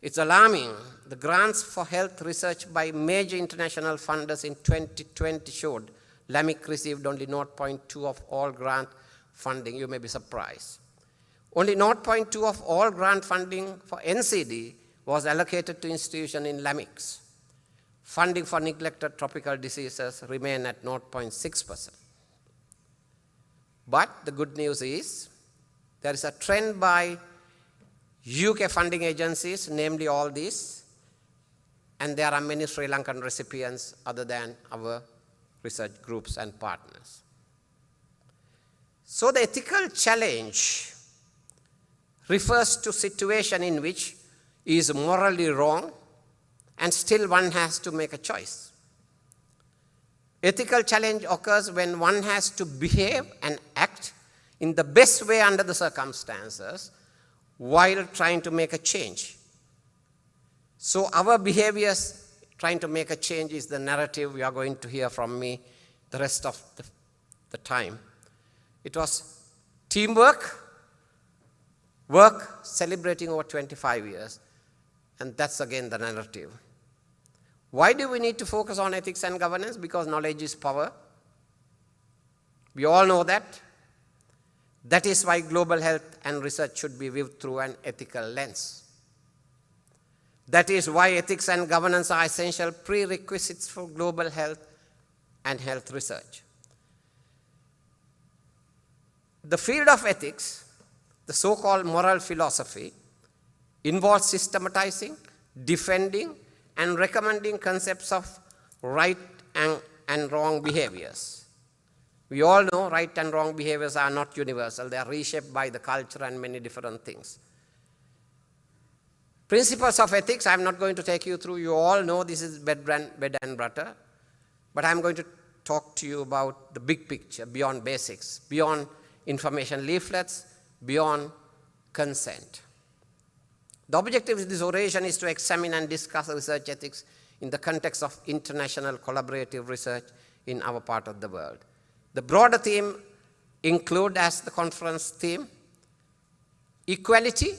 Speaker 8: It's alarming. The grants for health research by major international funders in 2020 showed LAMIC received only 0.2 of all grant funding. You may be surprised. Only 0.2 of all grant funding for NCD was allocated to institutions in LAMICs. Funding for neglected tropical diseases remain at 0.6%. But the good news is, there is a trend by UK funding agencies, namely all these, and there are many Sri Lankan recipients other than our research groups and partners. So the ethical challenge refers to situation in which is morally wrong and still one has to make a choice. Ethical challenge occurs when one has to behave and act in the best way under the circumstances while trying to make a change. So our behaviors trying to make a change is the narrative you are going to hear from me the rest of the time. It was teamwork, work celebrating over 25 years, and that's again the narrative. Why do we need to focus on ethics and governance? Because knowledge is power. We all know that. That is why global health and research should be viewed through an ethical lens. That is why ethics and governance are essential prerequisites for global health and health research. The field of ethics, the so-called moral philosophy, involves systematizing, defending, and recommending concepts of right and wrong behaviors. We all know right and wrong behaviors are not universal. They are reshaped by the culture and many different things. Principles of ethics, I'm not going to take you through. You all know this is bread and butter. But I'm going to talk to you about the big picture, beyond basics, beyond information leaflets, beyond consent. The objective of this oration is to examine and discuss research ethics in the context of international collaborative research in our part of the world. The broader theme include as the conference theme, equality,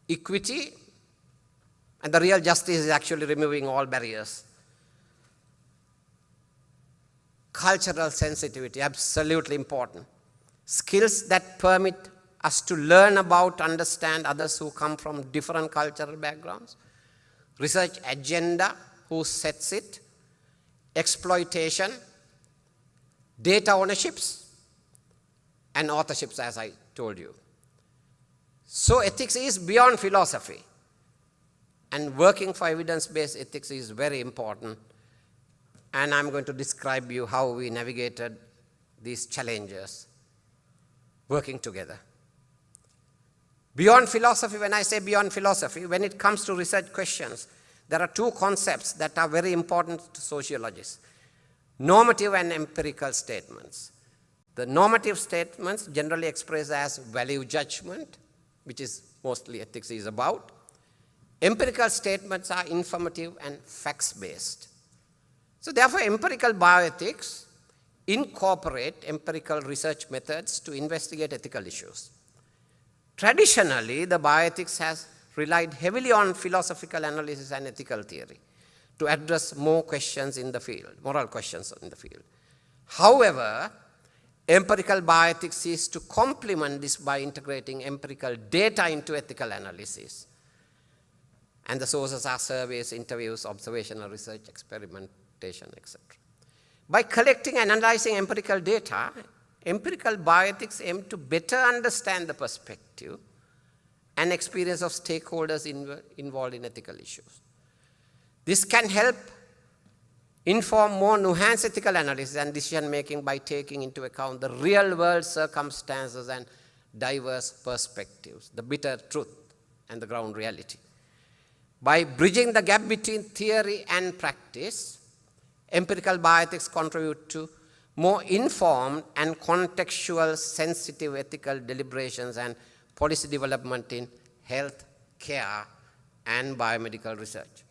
Speaker 8: equity, and the real justice is actually removing all barriers. Cultural sensitivity, absolutely important. Skills that permit us to learn about, understand others who come from different cultural backgrounds, research agenda, who sets it, exploitation, data ownerships, and authorships, as I told you. So ethics is beyond philosophy, and working for evidence-based ethics is very important, and I'm going to describe you how we navigated these challenges working together. Beyond philosophy, when I say beyond philosophy, when it comes to research questions, there are two concepts that are very important to sociologists: normative and empirical statements. The normative statements generally expressed as value judgment, which is mostly ethics is about. Empirical statements are informative and facts-based. So therefore, empirical bioethics incorporate empirical research methods to investigate ethical issues. Traditionally, the bioethics has relied heavily on philosophical analysis and ethical theory to address more questions in the field, moral questions in the field. However, empirical bioethics is to complement this by integrating empirical data into ethical analysis. And the sources are surveys, interviews, observational research, experimentation, etc. By collecting and analyzing empirical data, empirical bioethics aim to better understand the perspective and experience of stakeholders involved in ethical issues. This can help inform more nuanced ethical analysis and decision-making by taking into account the real-world circumstances and diverse perspectives, the bitter truth and the ground reality. By bridging the gap between theory and practice, empirical bioethics contribute to more informed and contextual sensitive ethical deliberations and policy development in health, care, and biomedical research.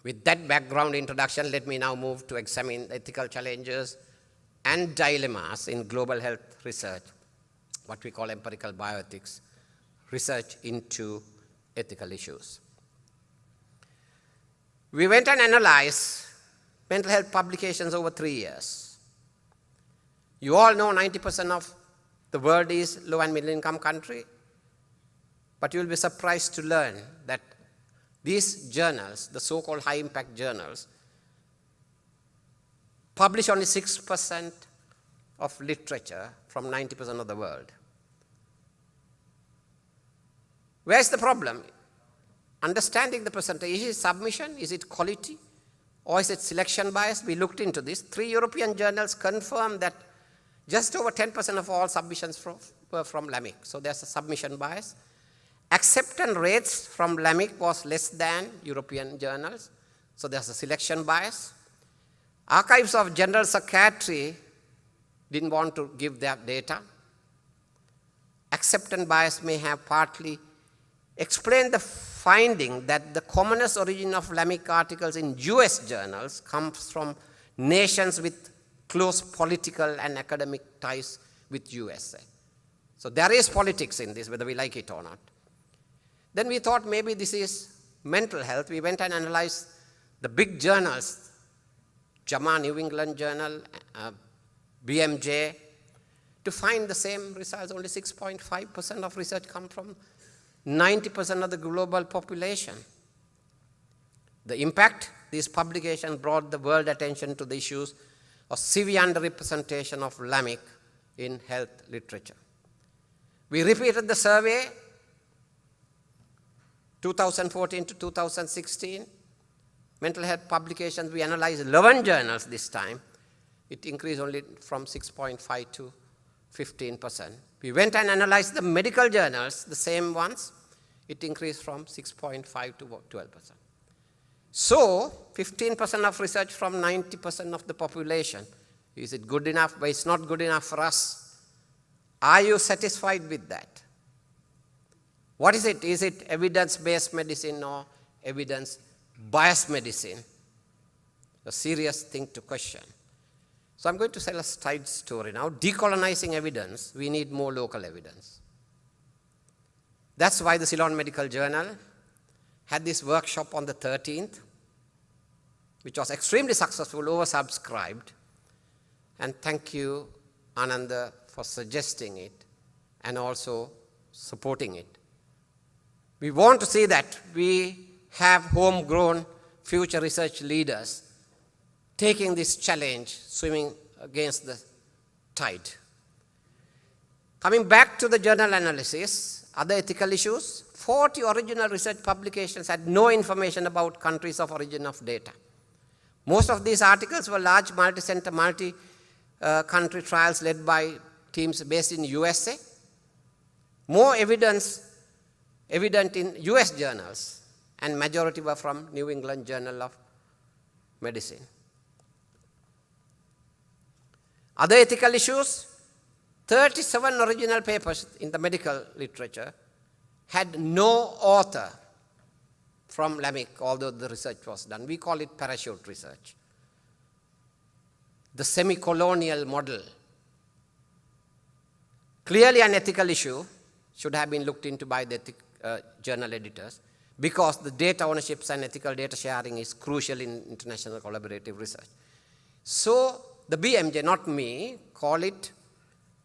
Speaker 8: With that background introduction, let me now move to examine ethical challenges and dilemmas in global health research, what we call empirical bioethics, research into ethical issues. We went and analyzed mental health publications over 3 years. You all know 90% of the world is low and middle income country, but you will be surprised to learn that these journals, the so-called high impact journals, publish only 6% of literature from 90% of the world. Where's the problem? Understanding the percentage. Is it submission? Is it quality? Or is it selection bias? We looked into this. 3 European journals confirmed that just over 10% of all submissions were from LAMIC. So there's a submission bias. Acceptance rates from LAMIC was less than European journals. So there's a selection bias. Archives of General Psychiatry didn't want to give their data. Acceptance bias may have partly explained the finding that the commonest origin of LAMIC articles in US journals comes from nations with close political and academic ties with USA. So there is politics in this, whether we like it or not. Then we thought maybe this is mental health. We went and analyzed the big journals, JAMA, New England Journal, BMJ, to find the same results. Only 6.5% of research come from 90% of the global population. The impact, these publications brought the world attention to the issues of severe underrepresentation of LAMIC in health literature. We repeated the survey 2014 to 2016. Mental health publications, we analyzed 11 journals this time. It increased only from 6.5 to 15%. We went and analyzed the medical journals, the same ones. It increased from 6.5 to 12%. So 15% of research from 90% of the population. Is it good enough? But it's not good enough for us. Are you satisfied with that? What is it? Is it evidence-based medicine or evidence-biased medicine? A serious thing to question. So I'm going to tell a side story now. Decolonizing evidence, we need more local evidence. That's why the Ceylon Medical Journal had this workshop on the 13th, which was extremely successful, oversubscribed. And thank you, Ananda, for suggesting it and also supporting it. We want to see that we have homegrown future research leaders taking this challenge, swimming against the tide. Coming back to the journal analysis, other ethical issues, 40 original research publications had no information about countries of origin of data. Most of these articles were large multi-center, multi-country trials led by teams based in USA. More evident in US journals, and majority were from New England Journal of Medicine. Other ethical issues, 37 original papers in the medical literature had no author from LAMIC, although the research was done. We call it parachute research. The semi-colonial model. Clearly an ethical issue, should have been looked into by the journal editors, because the data ownerships and ethical data sharing is crucial in international collaborative research. So the BMJ, not me, call it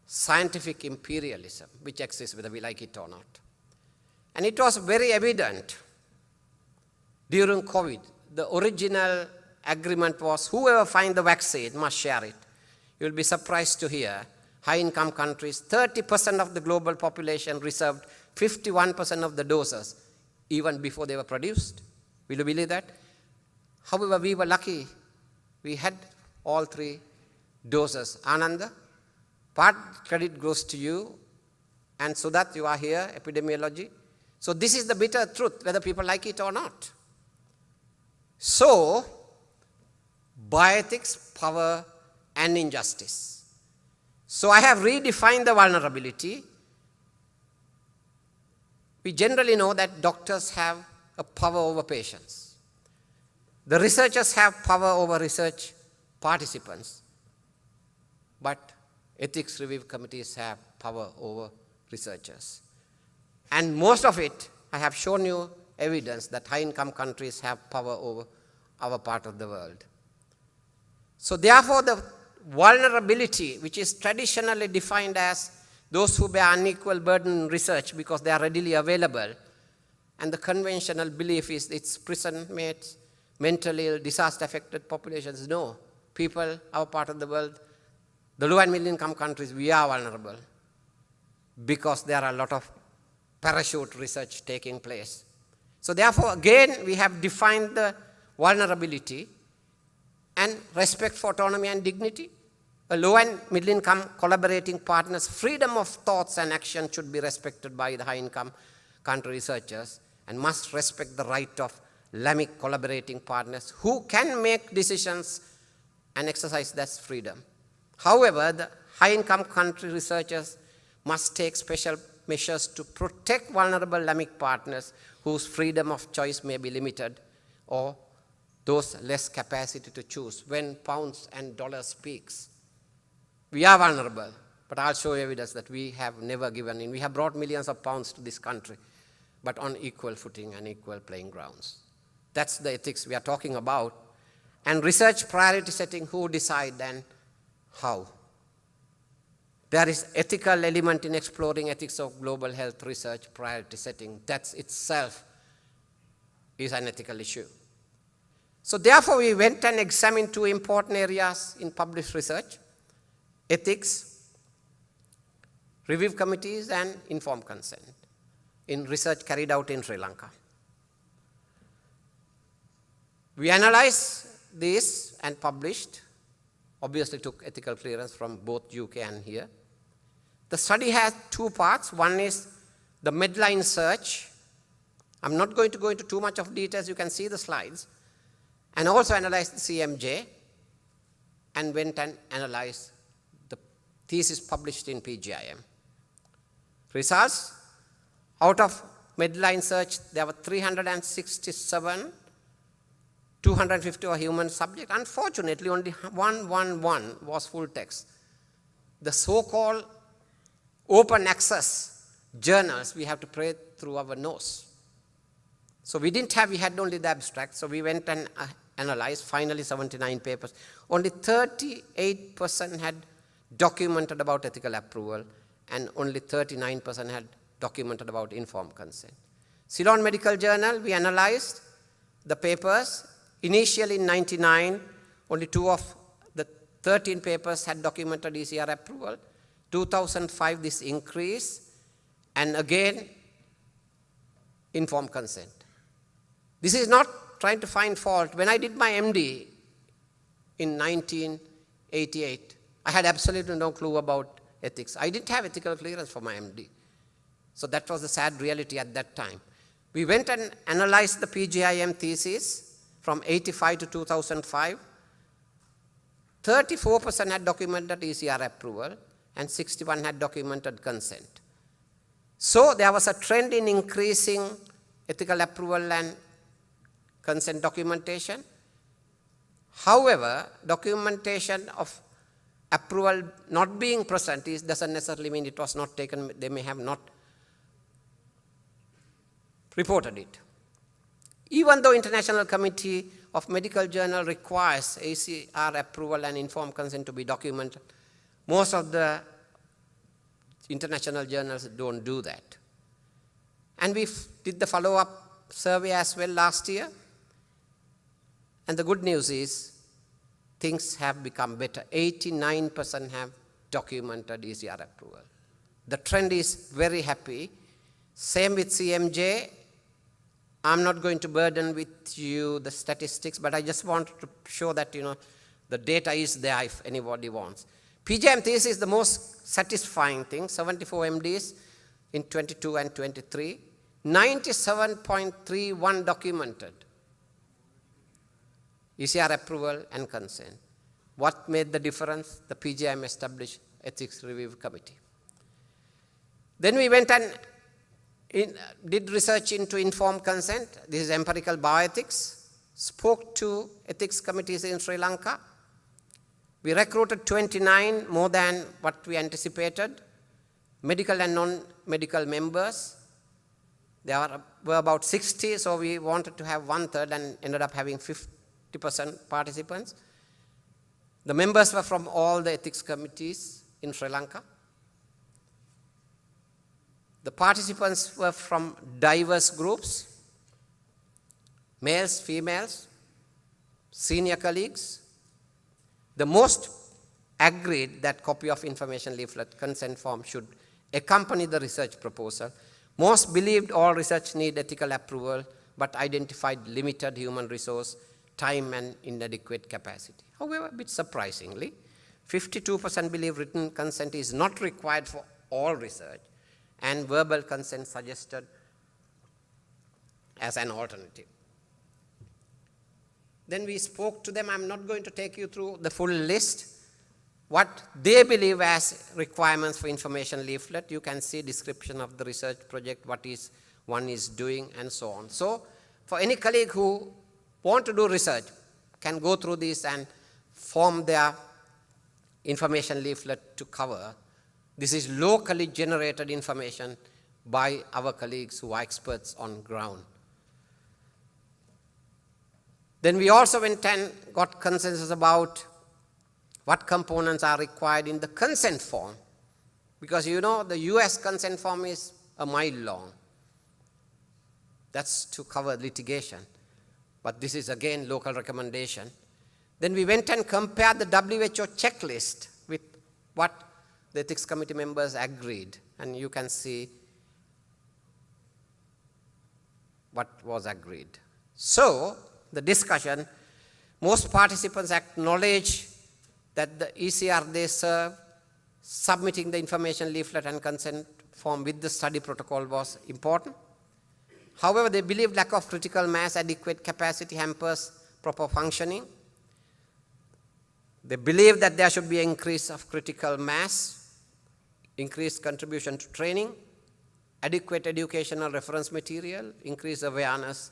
Speaker 8: scientific imperialism, which exists whether we like it or not. And it was very evident during COVID. The original agreement was whoever finds the vaccine must share it. You will be surprised to hear high-income countries, 30% of the global population reserved 51% of the doses even before they were produced. Will you believe that? However, we were lucky. We had all 3 doses. Ananda, part credit goes to you, and so that you are here, epidemiology. So this is the bitter truth, whether people like it or not. So, bioethics, power, and injustice. So I have redefined the vulnerability. We generally know that doctors have a power over patients. The researchers have power over research participants. But ethics review committees have power over researchers. And most of it, I have shown you evidence that high-income countries have power over our part of the world. So therefore, the vulnerability, which is traditionally defined as those who bear unequal burden in research because they are readily available, and the conventional belief is it's prison mates, mentally ill, disaster-affected populations. No, people, our part of the world, the low and middle income countries, we are vulnerable because there are a lot of parachute research taking place. So therefore, again, we have defined the vulnerability and respect for autonomy and dignity. A low and middle income collaborating partners' freedom of thoughts and action should be respected by the high income country researchers and must respect the right of LAMIC collaborating partners who can make decisions and exercise that freedom. However, the high income country researchers must take special measures to protect vulnerable LAMIC partners whose freedom of choice may be limited or those less capacity to choose. When pounds and dollars speaks, we are vulnerable, but I'll show you evidence that we have never given in. We have brought millions of pounds to this country, but on equal footing and equal playing grounds. That's the ethics we are talking about. And research priority setting, who decide and how. There is ethical element in exploring ethics of global health research priority setting. That itself is an ethical issue. So therefore, we went and examined 2 important areas in published research: ethics, review committees, and informed consent in research carried out in Sri Lanka. We analyzed this and published, obviously took ethical clearance from both UK and here. The study has 2 parts. One is the Medline search. I'm not going to go into too much of details, you can see the slides. And also analyzed the CMJ and went and analyzed the thesis published in PGIM. Results: out of Medline search, there were 367, 250 were human subject. Unfortunately, only 111 was full text. The so-called open access journals, we have to pray through our nose. So we had only the abstract, so we went and analyzed, finally 79 papers. Only 38% had documented about ethical approval, and only 39% had documented about informed consent. Ceylon Medical Journal, we analyzed the papers. Initially in 1999, only 2 of the 13 papers had documented ECR approval. 2005, this increased, and again, informed consent. This is not trying to find fault. When I did my MD in 1988, I had absolutely no clue about ethics. I didn't have ethical clearance for my MD. So that was the sad reality at that time. We went and analyzed the PGIM thesis from 85 to 2005. 34% had documented ECR approval and 61 had documented consent. So there was a trend in increasing ethical approval and consent documentation. However, documentation of approval not being present doesn't necessarily mean it was not taken. They may have not reported it. Even though International Committee of Medical Journal requires ACR approval and informed consent to be documented, most of the international journals don't do that. And we did the follow-up survey as well last year. And the good news is things have become better. 89% have documented ECR approval. The trend is very happy. Same with CMJ. I'm not going to burden with you the statistics, but I just want to show that the data is there if anybody wants. PGM thesis is the most satisfying thing. 74 MDs in 22 and 23. 97.31 documented ECR approval and consent. What made the difference? The PGIM established Ethics Review Committee. Then we went and did research into informed consent. This is empirical bioethics. Spoke to ethics committees in Sri Lanka. We recruited 29, more than what we anticipated, medical and non-medical members. There were about 60, so we wanted to have 1/3 and ended up having 50% participants. The members were from all the ethics committees in Sri Lanka. The participants were from diverse groups, males, females, senior colleagues. The most agreed that copy of information leaflet consent form should accompany the research proposal. Most believed all research need ethical approval, but identified limited human resource, time, and inadequate capacity. However, a bit surprisingly, 52% believe written consent is not required for all research, and verbal consent suggested as an alternative. Then we spoke to them. I'm not going to take you through the full list. What they believe as requirements for information leaflet, you can see description of the research project, what is one is doing, and so on. So for any colleague who want to do research, can go through this and form their information leaflet to cover. This is locally generated information by our colleagues who are experts on ground. Then we also went and got consensus about what components are required in the consent form. Because the US consent form is a mile long. That's to cover litigation. But this is again local recommendation. Then we went and compared the WHO checklist with what the ethics committee members agreed. And you can see what was agreed. So, the discussion, most participants acknowledge that the ECR they serve, submitting the information leaflet and consent form with the study protocol was important. However, they believe lack of critical mass, adequate capacity hampers proper functioning. They believe that there should be an increase of critical mass, increased contribution to training, adequate educational reference material, increased awareness,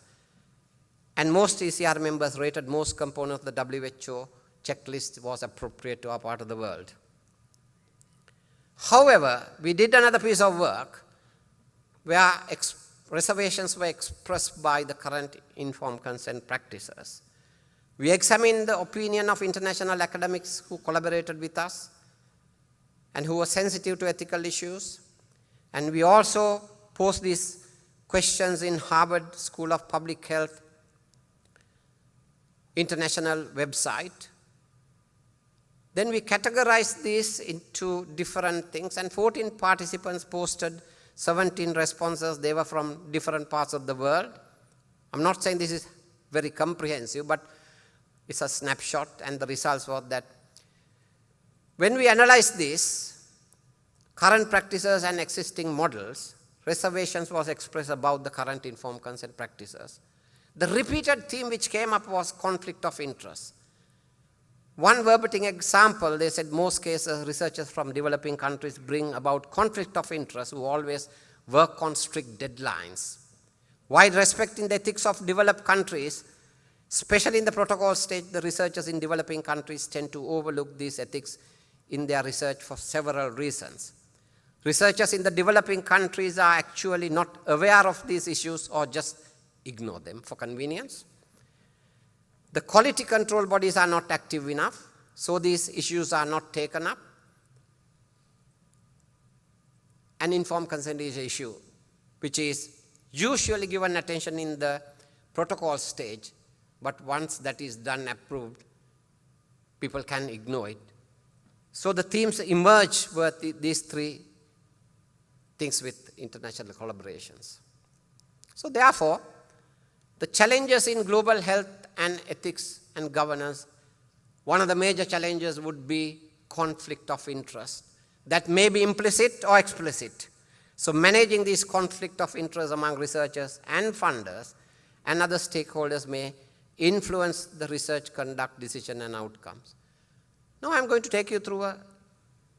Speaker 8: and most ECR members rated most components of the WHO checklist was appropriate to our part of the world. However, we did another piece of work where reservations were expressed by the current informed consent practices. We examined the opinion of international academics who collaborated with us, and who were sensitive to ethical issues. And we also posed these questions in Harvard School of Public Health international website. Then we categorized these into different things, and 14 participants posted 17 responses. They were from different parts of the world. I'm not saying this is very comprehensive, but it's a snapshot, and the results were that when we analyzed this, current practices and existing models, reservations was expressed about the current informed consent practices. The repeated theme which came up was conflict of interest. One verbatim example, they said most cases researchers from developing countries bring about conflict of interest who always work on strict deadlines. While respecting the ethics of developed countries, especially in the protocol stage, the researchers in developing countries tend to overlook these ethics in their research for several reasons. Researchers in the developing countries are actually not aware of these issues or just ignore them for convenience. The quality control bodies are not active enough, so these issues are not taken up. An informed consent is an issue which is usually given attention in the protocol stage, but once that is done, approved, people can ignore it. So the themes emerge were these three things with international collaborations. So therefore, the challenges in global health and ethics and governance, one of the major challenges would be conflict of interest. That may be implicit or explicit. So managing this conflict of interest among researchers and funders and other stakeholders may influence the research conduct, decision, and outcomes. Now I'm going to take you through a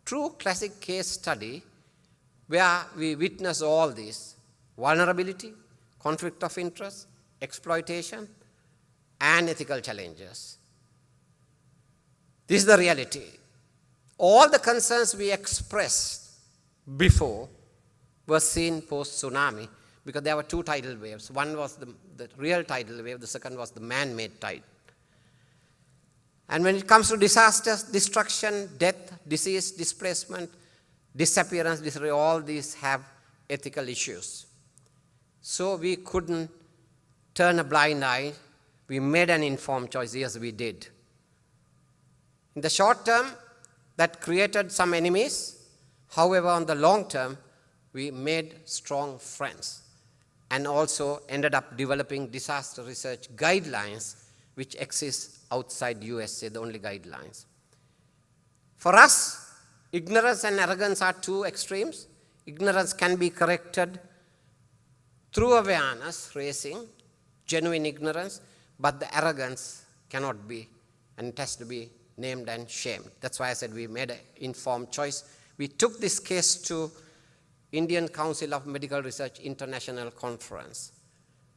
Speaker 8: true classic case study where we witness all this: vulnerability, conflict of interest, exploitation, and ethical challenges. This is the reality. All the concerns we expressed before were seen post-tsunami because there were two tidal waves. One was the real tidal wave, the second was the man-made tide. And when it comes to disasters, destruction, death, disease, displacement, disappearance, all these have ethical issues. So we couldn't turn a blind eye. We made an informed choice. Yes, we did. In the short term, that created some enemies. However, on the long term, we made strong friends and also ended up developing disaster research guidelines which exist outside USA, the only guidelines. For us, ignorance and arrogance are two extremes. Ignorance can be corrected through awareness, raising, genuine ignorance, but the arrogance cannot be, and it has to be named and shamed. That's why I said we made an informed choice. We took this case to Indian Council of Medical Research International Conference.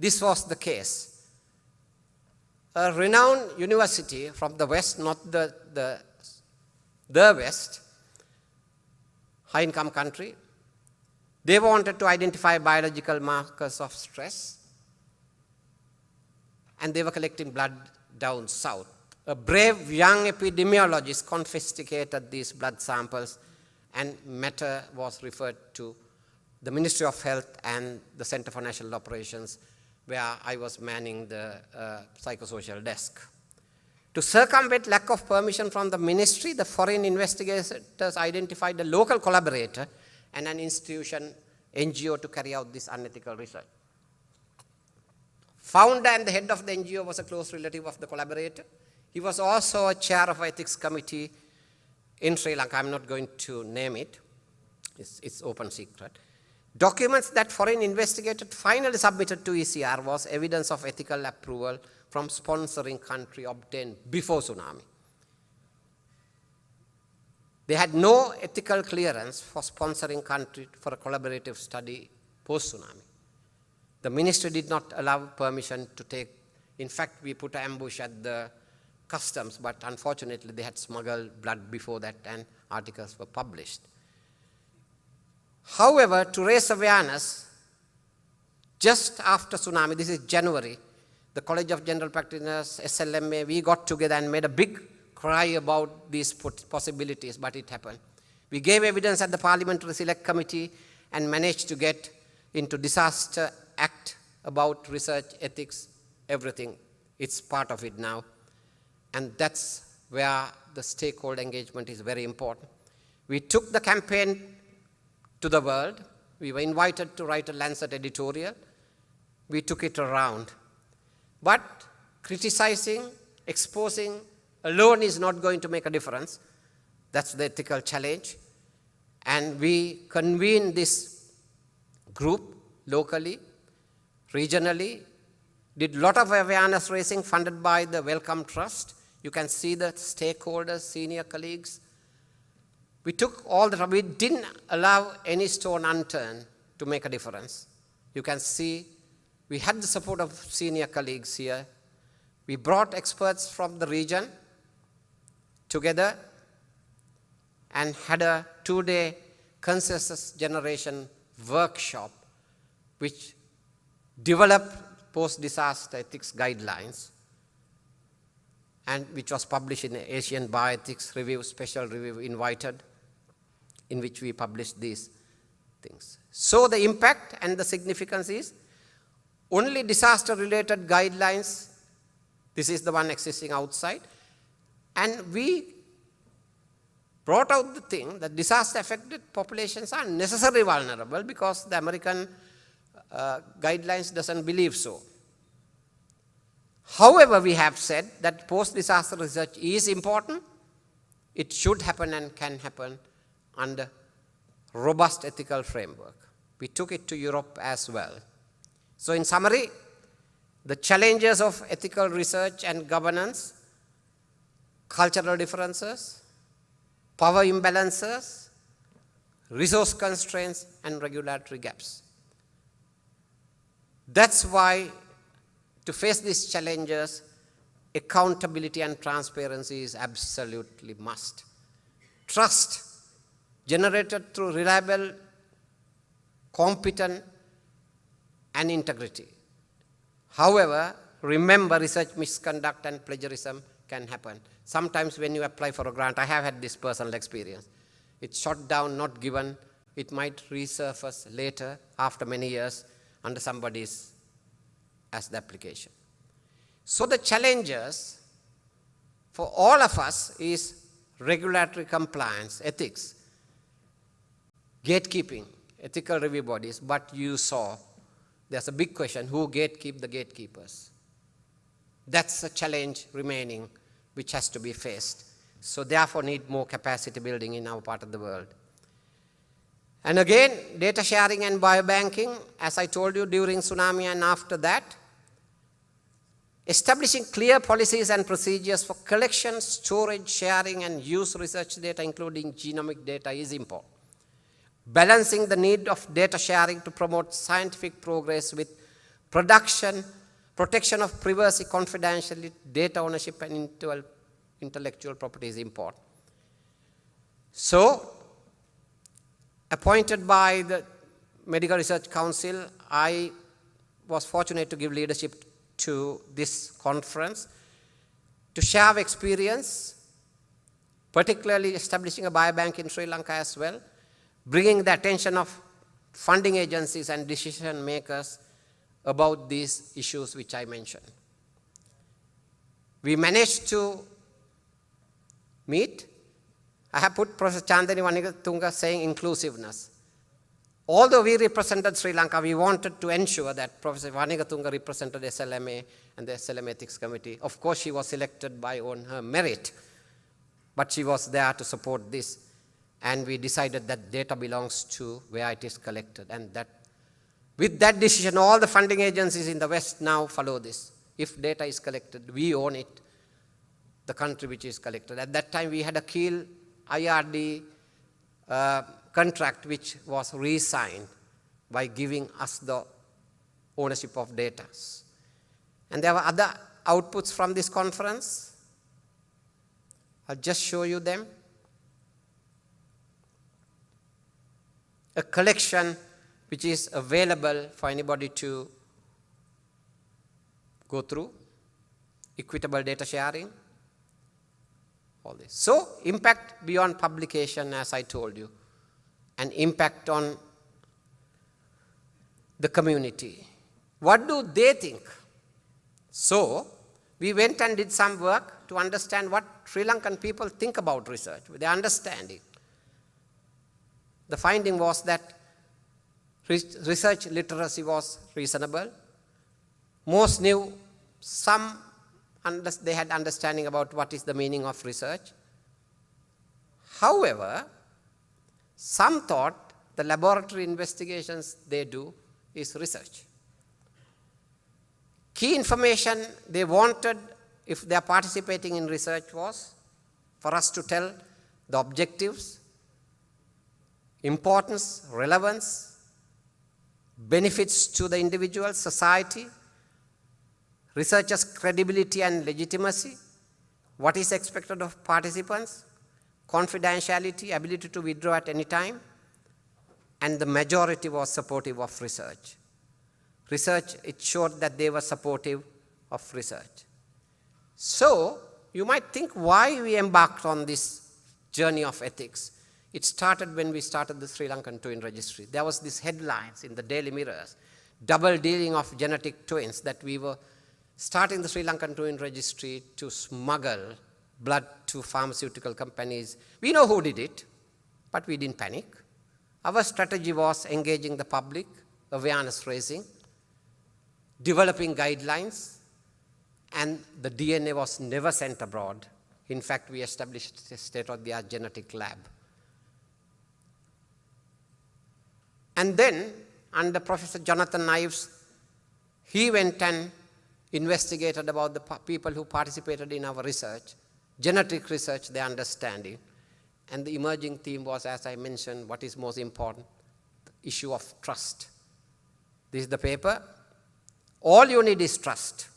Speaker 8: This was the case. A renowned university from the West, not the West, high-income country, they wanted to identify biological markers of stress, and they were collecting blood down south. A brave young epidemiologist confiscated these blood samples, and matter was referred to the Ministry of Health and the Center for National Operations, where I was manning the psychosocial desk. To circumvent lack of permission from the ministry, the foreign investigators identified a local collaborator and an institution, NGO, to carry out this unethical research. Founder and the head of the NGO was a close relative of the collaborator. He was also a chair of an ethics committee in Sri Lanka. I'm not going to name it. It's open secret. Documents that foreign investigators finally submitted to ECR was evidence of ethical approval from sponsoring country obtained before tsunami. They had no ethical clearance for sponsoring country for a collaborative study post-tsunami. The ministry did not allow permission to take. In fact, we put an ambush at the customs, but unfortunately they had smuggled blood before that and articles were published. However, to raise awareness, just after tsunami, this is January, the College of General Practitioners, SLMA, we got together and made a big cry about these possibilities, but it happened. We gave evidence at the Parliamentary Select Committee and managed to get into Disaster Act about research ethics, everything. It's part of it now. And that's where the stakeholder engagement is very important. We took the campaign to the world. We were invited to write a Lancet editorial. We took it around. But criticizing, exposing alone is not going to make a difference. That's the ethical challenge. And we convened this group locally, regionally, did a lot of awareness raising funded by the Wellcome Trust. You can see the stakeholders, senior colleagues. We took all the, we didn't allow any stone unturned to make a difference. You can see we had the support of senior colleagues here. We brought experts from the region together and had a 2-day consensus generation workshop which developed post-disaster ethics guidelines and which was published in the Asian Bioethics Review, special review invited, in which we published these things. So the impact and the significance is only disaster-related guidelines, this is the one existing outside, and we brought out the thing that disaster-affected populations are necessarily vulnerable because the American guidelines doesn't believe so. However, we have said that post-disaster research is important. It should happen and can happen under robust ethical framework. We took it to Europe as well. So in summary, the challenges of ethical research and governance, cultural differences, power imbalances, resource constraints, and regulatory gaps. That's why, to face these challenges, accountability and transparency is absolutely must. Trust generated through reliable, competent, and integrity. However, remember research misconduct and plagiarism can happen. Sometimes when you apply for a grant, I have had this personal experience. It's shot down, not given. It might resurface later after many years under somebody's as the application. So the challenges for all of us is regulatory compliance, ethics, gatekeeping, ethical review bodies, but you saw there's a big question, who gatekeep the gatekeepers? That's a challenge remaining which has to be faced. So therefore need more capacity building in our part of the world. And again, data sharing and biobanking, as I told you during tsunami and after that, establishing clear policies and procedures for collection, storage, sharing, and use research data, including genomic data, is important. Balancing the need of data sharing to promote scientific progress with protection of privacy, confidentiality, data ownership, and intellectual property is important. So, appointed by the Medical Research Council, I was fortunate to give leadership to this conference to share experience, particularly establishing a biobank in Sri Lanka as well, bringing the attention of funding agencies and decision makers about these issues which I mentioned. We managed to meet. I have put Professor Chandani Vanigatunga saying inclusiveness. Although we represented Sri Lanka, we wanted to ensure that Professor Vanigatunga represented SLMA and the SLM Ethics Committee. Of course, she was selected on her merit, but she was there to support this. And we decided that data belongs to where it is collected. And that, with that decision, all the funding agencies in the West now follow this. If data is collected, we own it, the country which is collected. At that time, we had a Kiel IRD contract which was re-signed by giving us the ownership of data. And there were other outputs from this conference. I'll just show you them. A collection which is available for anybody to go through, equitable data sharing, all this. So impact beyond publication, as I told you, and impact on the community. What do they think? So we went and did some work to understand what Sri Lankan people think about research, their understanding. The finding was that research literacy was reasonable. Most knew, some they had understanding about what is the meaning of research. However, some thought the laboratory investigations they do is research. Key information they wanted if they are participating in research was for us to tell the objectives, importance, relevance, benefits to the individual, society, researchers' credibility and legitimacy, what is expected of participants, confidentiality, ability to withdraw at any time, and the majority was supportive of research. Research, it showed that they were supportive of research. So, you might think why we embarked on this journey of ethics. It started when we started the Sri Lankan Twin Registry. There was these headlines in the Daily Mirrors, double dealing of genetic twins, that we were starting the Sri Lankan Twin Registry to smuggle blood to pharmaceutical companies. We know who did it, but we didn't panic. Our strategy was engaging the public, awareness raising, developing guidelines, and the DNA was never sent abroad. In fact, we established a state-of-the-art genetic lab. And then, under Professor Jonathan Ives, he went and investigated about the people who participated in our research, genetic research, their understanding. And the emerging theme was, as I mentioned, what is most important, the issue of trust. This is the paper. All you need is trust.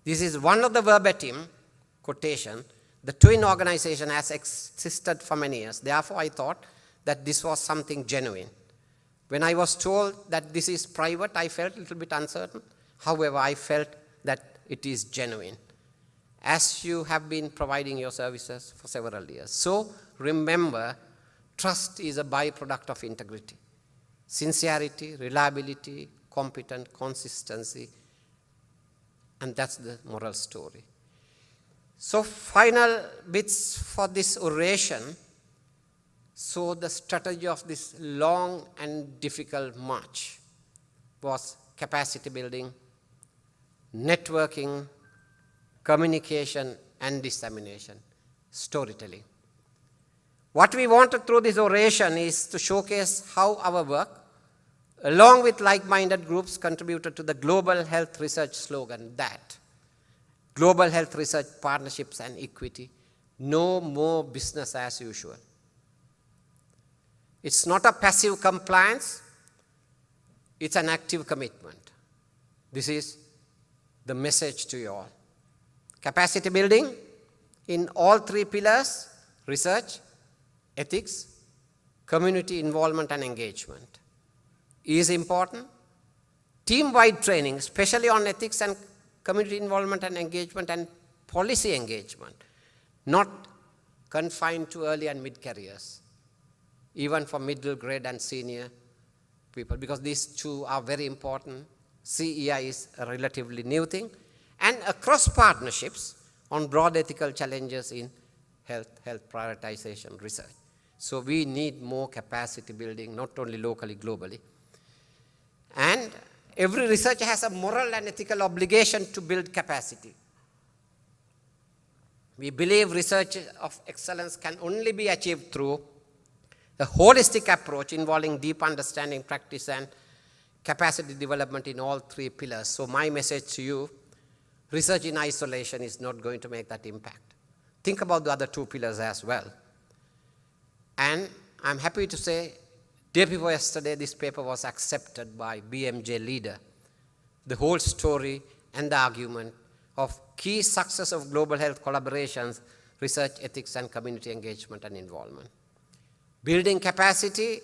Speaker 8: This is one of the verbatim quotation. The twin organization has existed for many years. Therefore, I thought that this was something genuine. When I was told that this is private, I felt a little bit uncertain. However, I felt that it is genuine, as you have been providing your services for several years. So remember, trust is a byproduct of integrity. Sincerity, reliability, competent, consistency, and that's the moral story. So final bits for this oration. So the strategy of this long and difficult march was capacity building, networking, communication and dissemination, storytelling. What we wanted through this oration is to showcase how our work, along with like-minded groups, contributed to the global health research slogan, that global health research partnerships and equity, no more business as usual. It's not a passive compliance, it's an active commitment. This is the message to you all. Capacity building in all three pillars: research, ethics, community involvement and engagement is important. Team-wide training, especially on ethics and community involvement and engagement and policy engagement, not confined to early and mid-careers, even for middle grade and senior people, because these two are very important. CEI is a relatively new thing, and across partnerships on broad ethical challenges in health prioritization research. So we need more capacity building, not only locally, globally. And every researcher has a moral and ethical obligation to build capacity. We believe research of excellence can only be achieved through a holistic approach involving deep understanding, practice, and capacity development in all three pillars. So my message to you, research in isolation is not going to make that impact. Think about the other two pillars as well. And I'm happy to say, day before yesterday, this paper was accepted by BMJ leader. The whole story and the argument of key success of global health collaborations, research, ethics, and community engagement and involvement. Building capacity,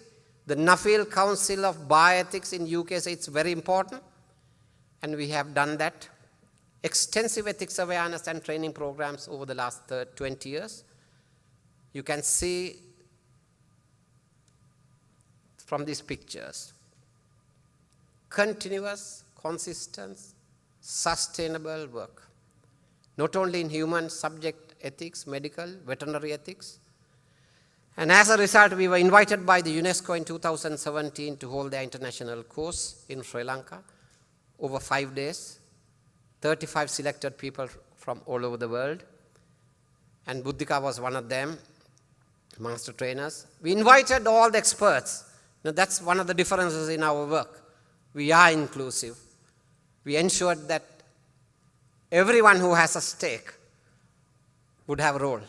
Speaker 8: the Nuffield Council of Bioethics in UK says it's very important, and we have done that. extensive ethics awareness and training programs over the last 20 years. You can see from these pictures, continuous, consistent, sustainable work, not only in human subject ethics, medical, veterinary ethics. And as a result, we were invited by the UNESCO in 2017 to hold the international course in Sri Lanka over 5 days, 35 selected people from all over the world, and Buddhika was one of them, master trainers. We invited all the experts. Now, that's one of the differences in our work. We are inclusive. We ensured that everyone who has a stake would have a role.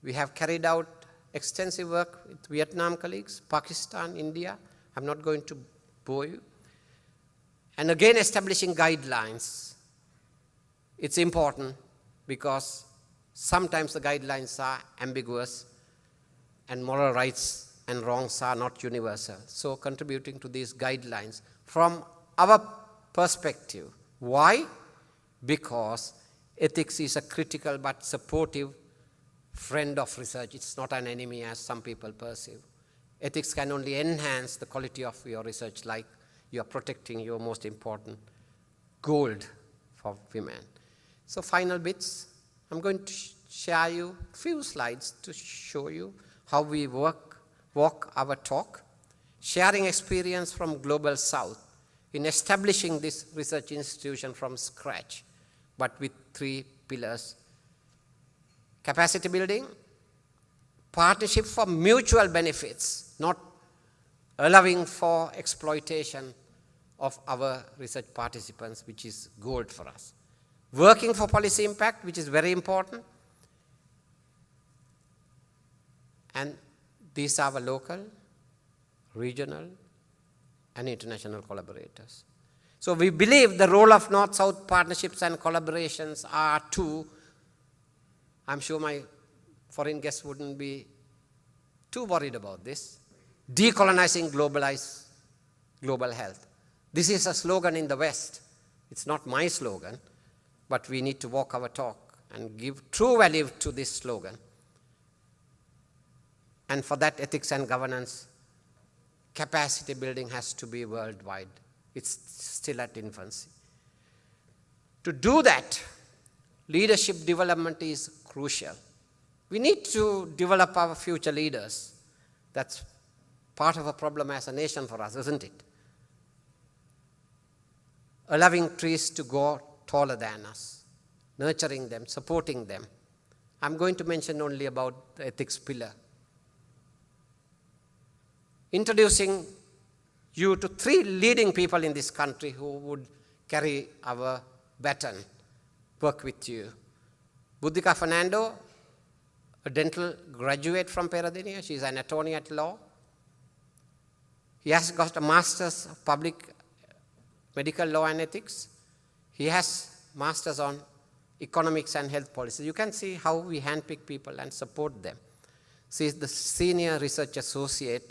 Speaker 8: We have carried out extensive work with Vietnam colleagues, Pakistan, India. I'm not going to bore you. And again, establishing guidelines. It's important because sometimes the guidelines are ambiguous and moral rights and wrongs are not universal. So contributing to these guidelines from our perspective. Why? Because ethics is a critical but supportive friend of research. It's not an enemy as some people perceive. Ethics can only enhance the quality of your research, like you are protecting your most important gold for women. So final bits, I'm going to share you a few slides to show you how we walk our talk, sharing experience from Global South in establishing this research institution from scratch, but with 3 pillars: capacity building, partnership for mutual benefits, not allowing for exploitation of our research participants, which is gold for us. Working for policy impact, which is very important. And these are our local, regional, and international collaborators. So we believe the role of North-South partnerships and collaborations are to, I'm sure my foreign guests wouldn't be too worried about this, decolonizing global health. This is a slogan in the West. It's not my slogan, but we need to walk our talk and give true value to this slogan. And for that, ethics and governance, capacity building has to be worldwide. It's still at infancy. To do that, leadership development is crucial. We need to develop our future leaders. That's part of a problem as a nation for us, isn't it? Allowing trees to grow taller than us, nurturing them, supporting them. I'm going to mention only about the ethics pillar. Introducing you to 3 leading people in this country who would carry our baton, work with you. Buddhika Fernando, a dental graduate from Peradeniya. She's an attorney at law. He has got a master's of public medical law and ethics. He has masters on economics and health policy. You can see how we handpick people and support them. She is the senior research associate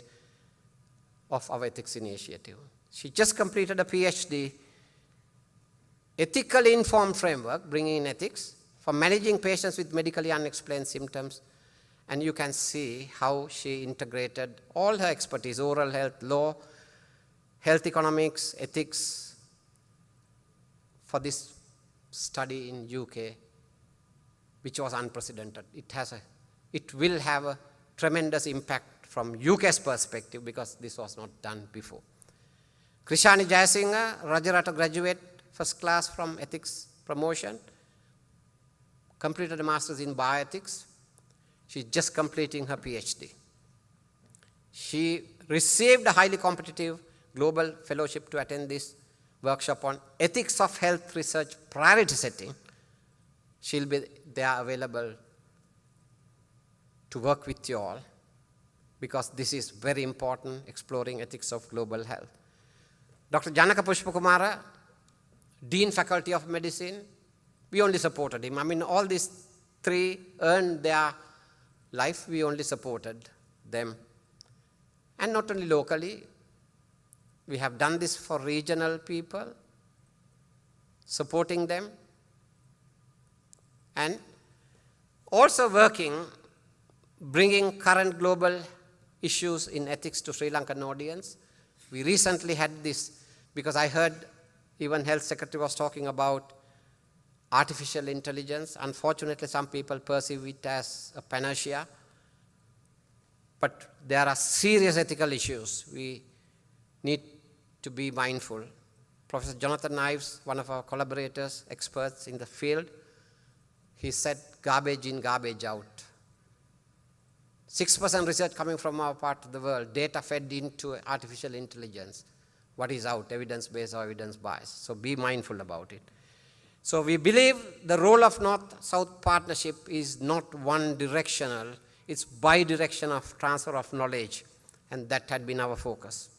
Speaker 8: of our ethics initiative. She just completed a PhD, ethically informed framework, bringing in ethics for managing patients with medically unexplained symptoms. And you can see how she integrated all her expertise, oral health, law, health economics, ethics, for this study in UK, which was unprecedented. It will have a tremendous impact from UK's perspective because this was not done before. Krishani Jayasinghe, Rajarata graduate, first class from ethics promotion, completed a master's in bioethics. She's just completing her PhD. She received a highly competitive global fellowship to attend this workshop on ethics of health research priority setting. She'll be there available to work with you all, because this is very important, exploring ethics of global health. Dr. Janaka Pushpakumara, Dean Faculty of Medicine, we only supported him. I mean, all these 3 earned their life, we only supported them. And not only locally, we have done this for regional people. supporting them, and also working, bringing current global issues in ethics to Sri Lankan audience. We recently had this, because I heard even Health Secretary was talking about artificial intelligence. Unfortunately, some people perceive it as a panacea, but there are serious ethical issues. We need to be mindful. Professor Jonathan Ives, one of our collaborators, experts in the field, he said garbage in, garbage out. 6% research coming from our part of the world, data fed into artificial intelligence. What is out, evidence-based or evidence-biased? So be mindful about it. So we believe the role of North-South partnership is not one-directional, it's bi-directional of transfer of knowledge, and that had been our focus.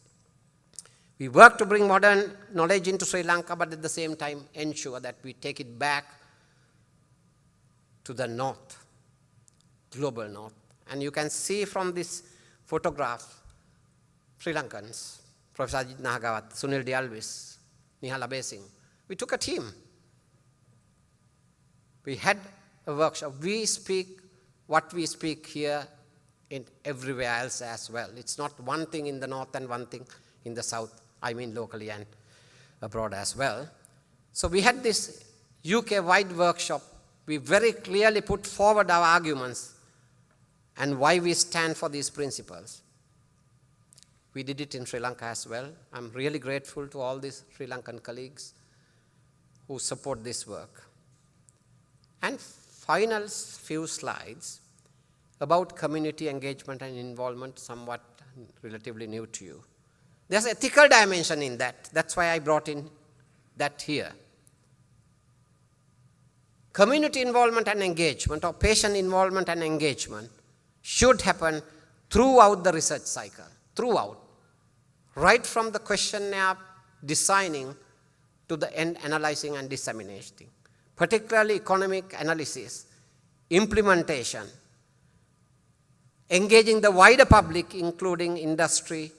Speaker 8: We work to bring modern knowledge into Sri Lanka, but at the same time ensure that we take it back to the north, global north. And you can see from this photograph, Sri Lankans, Professor Ajit Nahagawat, Sunil Dialvis, Nihala Besing. We took a team. We had a workshop. We speak what we speak here in everywhere else as well. It's not one thing in the north and one thing in the south, I mean locally and abroad as well. So we had this UK-wide workshop. We very clearly put forward our arguments and why we stand for these principles. We did it in Sri Lanka as well. I'm really grateful to all these Sri Lankan colleagues who support this work. And final few slides about community engagement and involvement, somewhat relatively new to you. There's an ethical dimension in that. That's why I brought in that here. Community involvement and engagement, or patient involvement and engagement, should happen throughout the research cycle, throughout. Right from the questionnaire designing to the end analyzing and disseminating. Particularly economic analysis, implementation, engaging the wider public, including industry,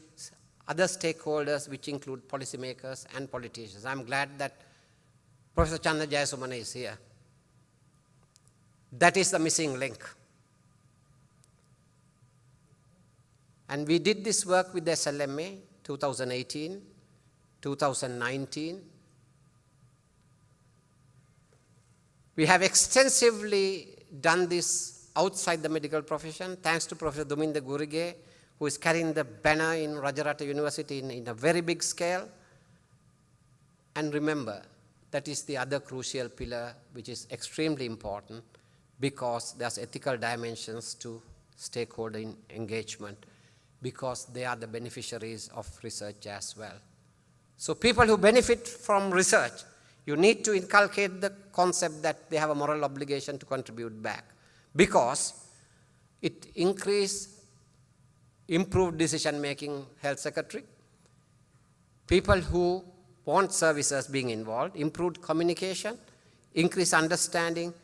Speaker 8: other stakeholders, which include policymakers and politicians. I'm glad that Professor Chandra Jayasumana is here. That is the missing link. And we did this work with the SLMA 2018, 2019. We have extensively done this outside the medical profession, thanks to Professor Duminda Gurige, who is carrying the banner in Rajarata University in a very big scale. And remember, that is the other crucial pillar, which is extremely important, because there's ethical dimensions to stakeholder engagement, because they are the beneficiaries of research as well. So people who benefit from research, you need to inculcate the concept that they have a moral obligation to contribute back, because it improved decision-making, health secretary, people who want services being involved, improved communication, increased understanding,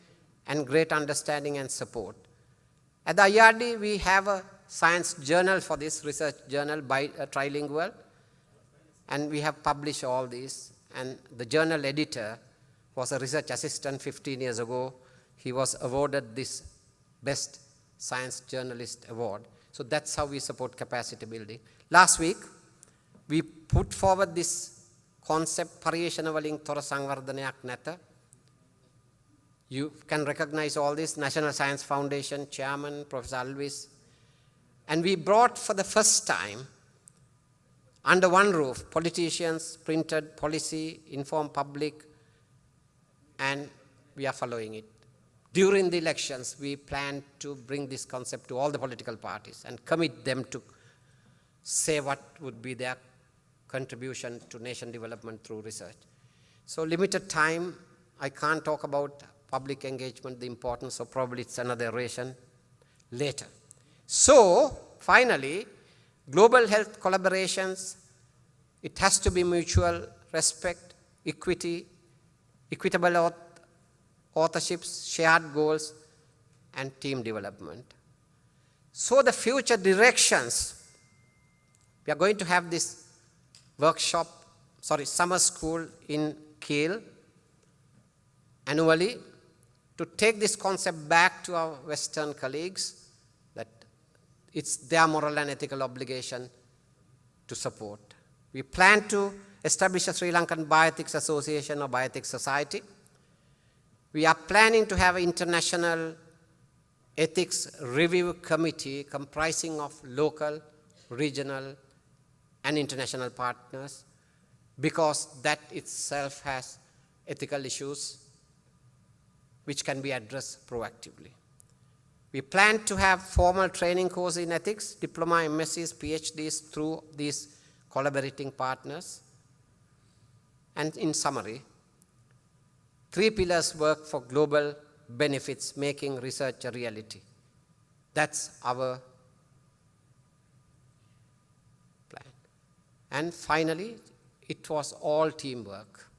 Speaker 8: and great understanding and support. At the IRD, we have a science journal for this, research journal, trilingual, and we have published all these. And the journal editor was a research assistant 15 years ago. He was awarded this Best Science Journalist Award. So that's how we support capacity building. Last week, we put forward this concept, Pariyeshana Walin Thora Sangvardhanayak Natha. You can recognize all this, National Science Foundation Chairman, Professor Alvis. And we brought for the first time, under one roof, politicians, printed policy, informed public, and we are following it. During the elections, we plan to bring this concept to all the political parties and commit them to say what would be their contribution to nation development through research. So limited time, I can't talk about public engagement, the importance, so probably it's another oration later. So, finally, global health collaborations, it has to be mutual respect, equity, equitable authorships, shared goals, and team development. So the future directions, we are going to have this workshop, summer school in Kiel annually to take this concept back to our Western colleagues, that it's their moral and ethical obligation to support. We plan to establish a Sri Lankan Bioethics Association or Bioethics Society. We are planning to have an international ethics review committee comprising of local, regional, and international partners, because that itself has ethical issues which can be addressed proactively. We plan to have formal training course in ethics, diploma, MScs, PhDs through these collaborating partners. And in summary, 3 pillars work for global benefits, making research a reality. That's our plan. And finally, it was all teamwork.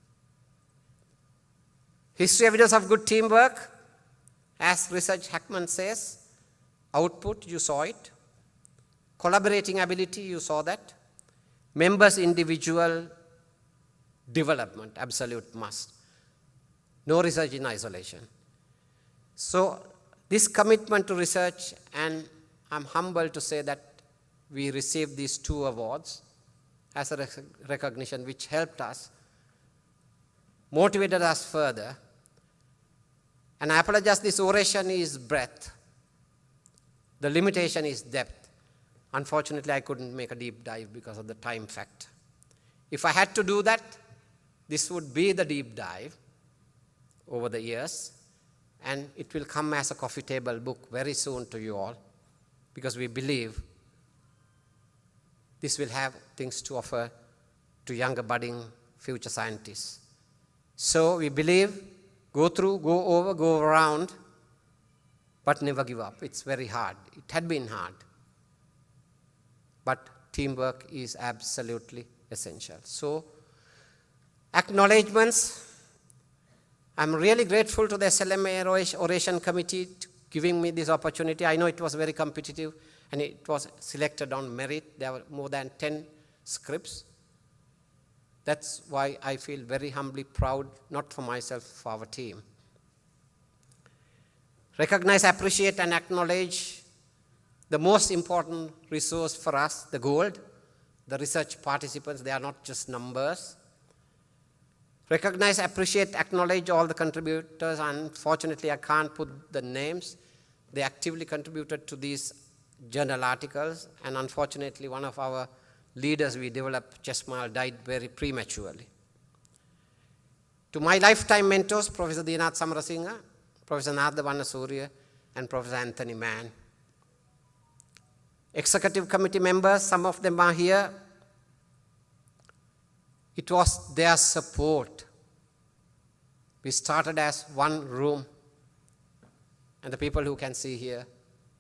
Speaker 8: History evidence of good teamwork, as Research Hackman says, output, you saw it. Collaborating ability, you saw that. Members' individual development, absolute must. No research in isolation. So this commitment to research, and I'm humbled to say that we received these 2 awards as a recognition which helped us, motivated us further. And I apologize, this oration is breadth. The limitation is depth. Unfortunately, I couldn't make a deep dive because of the time factor. If I had to do that, this would be the deep dive over the years, and it will come as a coffee table book very soon to you all, because we believe this will have things to offer to younger budding future scientists. So we believe, go through, go over, go around, but never give up. It's very hard. It had been hard. But teamwork is absolutely essential. So, acknowledgements. I'm really grateful to the Slma Oration Committee giving me this opportunity. I know it was very competitive and it was selected on merit. There were more than 10 scripts. That's why I feel very humbly proud, not for myself, for our team. Recognize, appreciate, and acknowledge the most important resource for us, the gold, the research participants. They are not just numbers. Recognize, appreciate, acknowledge all the contributors. Unfortunately, I can't put the names. They actively contributed to these journal articles, and unfortunately, one of our leaders we developed, Chesmal, died very prematurely. To my lifetime mentors, Professor Dinath Samarasinghe, Professor Nada Vannasurya, and Professor Anthony Mann. Executive committee members, some of them are here. It was their support. We started as one room, and the people who can see here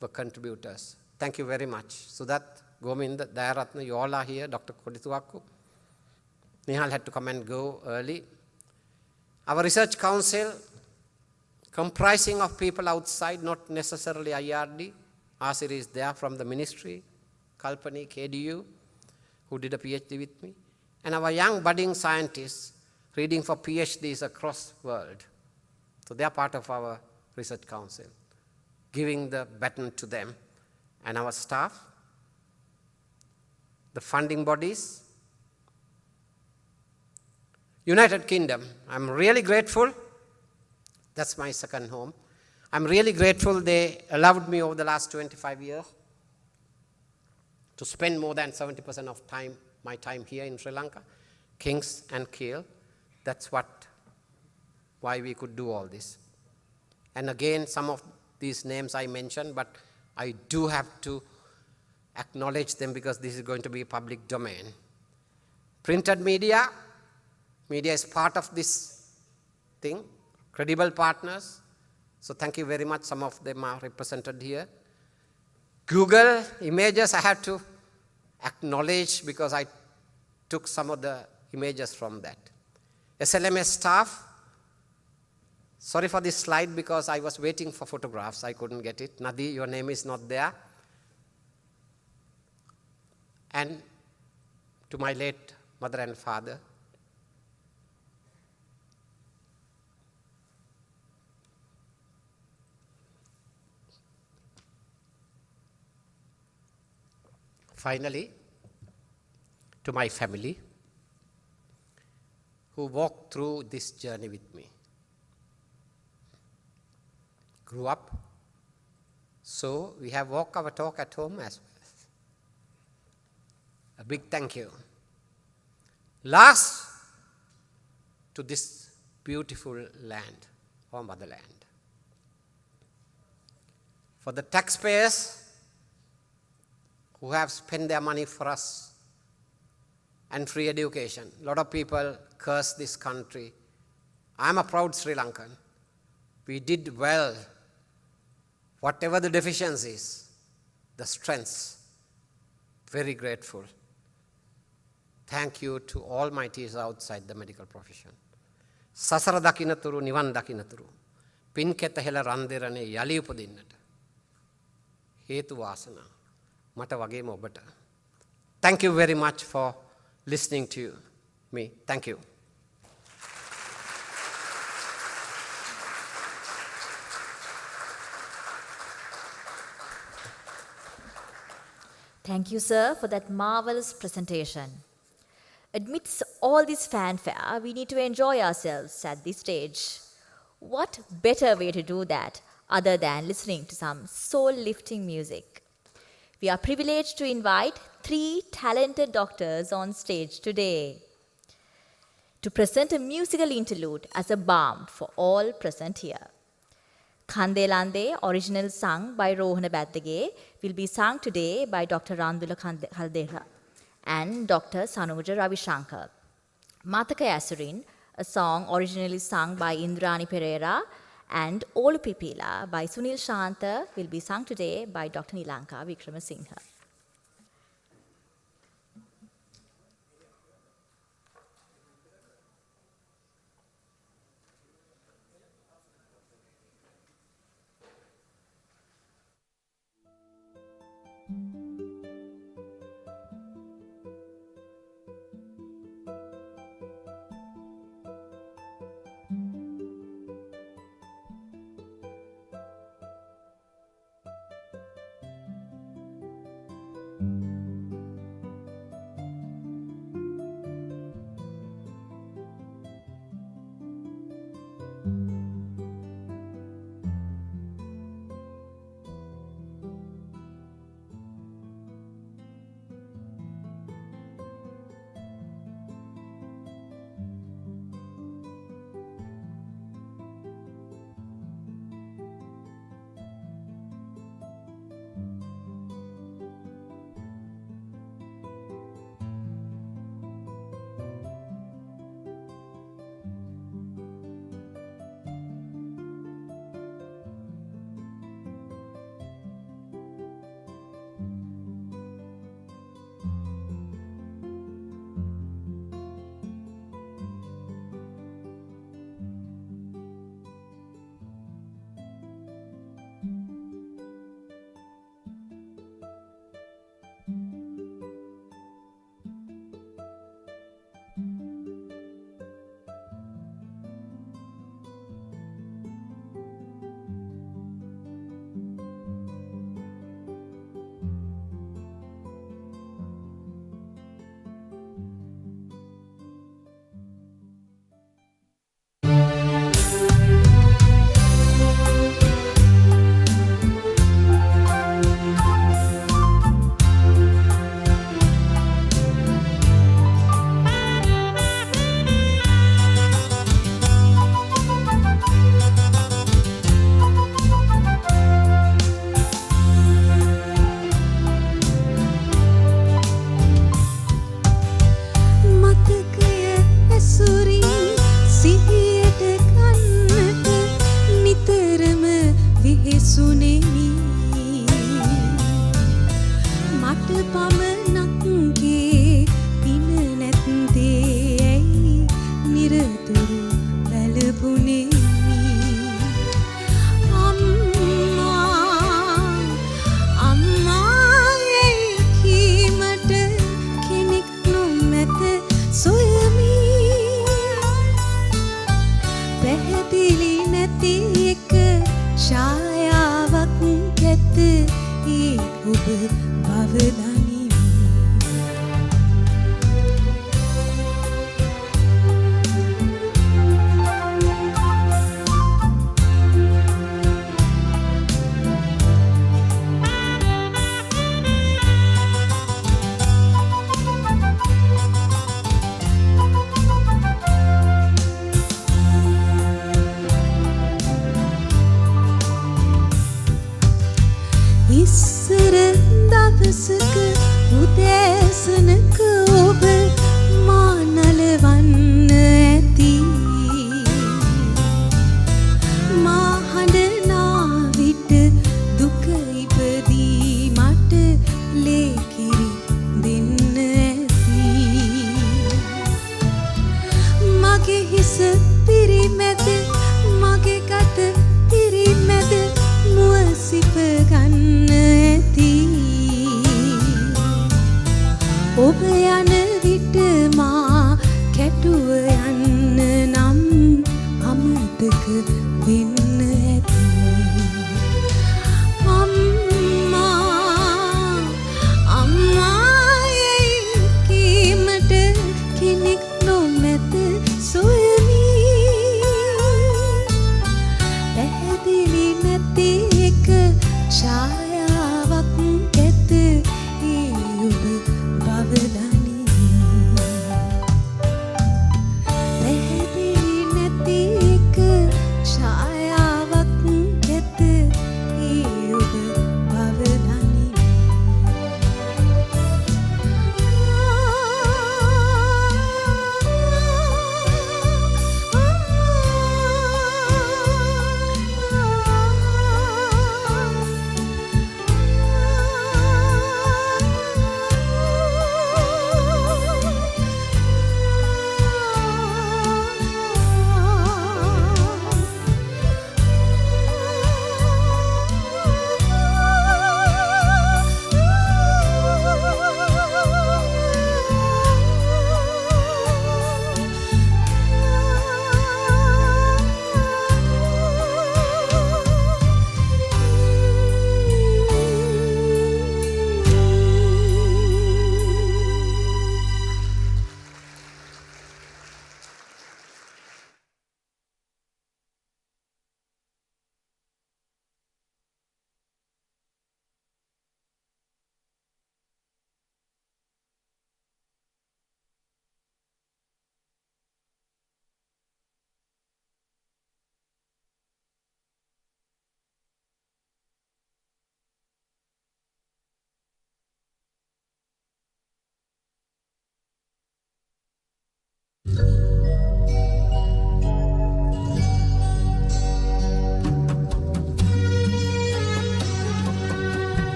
Speaker 8: were contributors. Thank you very much. Sudat, Gominda, Dayaratna, you all are here. Dr. Kodituaku. Nihal had to come and go early. Our research council, comprising of people outside, not necessarily IRD. Asir is there from the ministry, Kalpani, KDU, who did a PhD with me. And our young budding scientists reading for PhDs across the world. So they are part of our research council, giving the baton to them. And our staff, the funding bodies. United Kingdom, I'm really grateful. That's my second home. I'm really grateful they allowed me over the last 25 years to spend more than 70% of my time here in Sri Lanka, Kings and Kiel. That's why we could do all this. And again, some of these names I mentioned, but I do have to acknowledge them because this is going to be public domain. Printed media is part of this thing, credible partners. So thank you very much. Some of them are represented here. Google images, I have to acknowledge because I took some of the images from that. SLMA staff, sorry for this slide because I was waiting for photographs. I couldn't get it. Nadi, your name is not there. And to my late mother and father. finally, to my family who walked through this journey with me. Grew up, so we have walked our talk at home as well. A big thank you. Last, to this beautiful land, our motherland. For the taxpayers who have spent their money for us and free education. A lot of people curse this country. I'm a proud Sri Lankan. We did well. Whatever the deficiencies, the strengths, very grateful. Thank you to all my teachers outside the medical profession. Sasara dakinaturu nivan dakinaturu. Pinketa hela randerane yali upadinnata. Hetu vasana. Mata wagema obata. Thank you very much for listening to me. Thank you.
Speaker 1: Thank you, sir, for that marvelous presentation. Amidst all this fanfare, we need to enjoy ourselves at this stage. What better way to do that other than listening to some soul-lifting music? We are privileged to invite 3 talented doctors on stage today to present a musical interlude as a balm for all present here. Kande Lande, original sung by Rohana Baddage, will be sung today by Dr. Randula Kaldera and Dr. Sanuja Ravishankar. Mataka Asurin, a song originally sung by Indrani Pereira, and Olu Pipila by Sunil Shanta will be sung today by Dr. Lanka Vikramasinghe.
Speaker 9: ඡායාවක් කැත ඒ ඔබ බව දනිමි දවසක උදෑසනක ඔබ මා නලවන්න ඇති මා හඬනා විට දුක ඉපදී මට ලේකිරි දෙන්න ඇති මගේ හිස පිරිමැද මගේ කට පිරිමැද මුව සිප ගන්න ඇති ඔබ යන විට මා කැටුව යන්න නම් අමතක වෙන්න ඇති අම්මායයි කීමට කෙනෙක් නොමැත සොයමි පැහැදිලි නැති එක ඡායාවක් ඇත ඒ ඔබ බවදනි පැහැදිලි නැති එක ඡායාවක් ඇත ඒ ඔබ බවදනි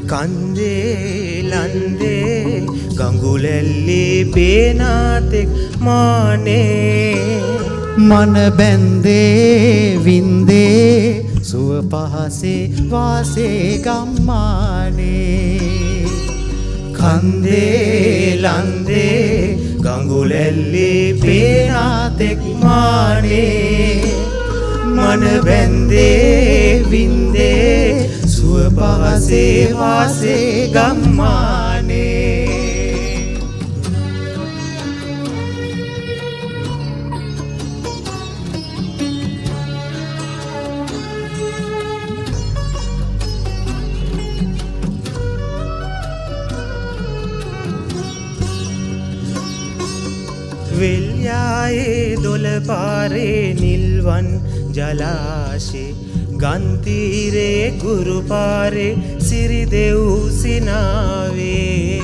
Speaker 10: කන්දේ ලන්දේ ගඟුලැල්ලේ පේනාතෙක් මානේ
Speaker 11: මන බැන්දේ වින්දේ සුව පහසේ වාසේ ගම්මානේ
Speaker 10: කන්දේ ලන්දේ ගඟුලැල්ලේ පේනාතෙක් මානේ මන බැන්දේ වින්දේ සුව පහසේ වාසේ ගම්මානේ වෙල්යායේ දොළ පාරේ නිල්වන් ජලාශේ ගන්තීරේ ගුරුපාරේ සිරිදෙව් සිනාවේ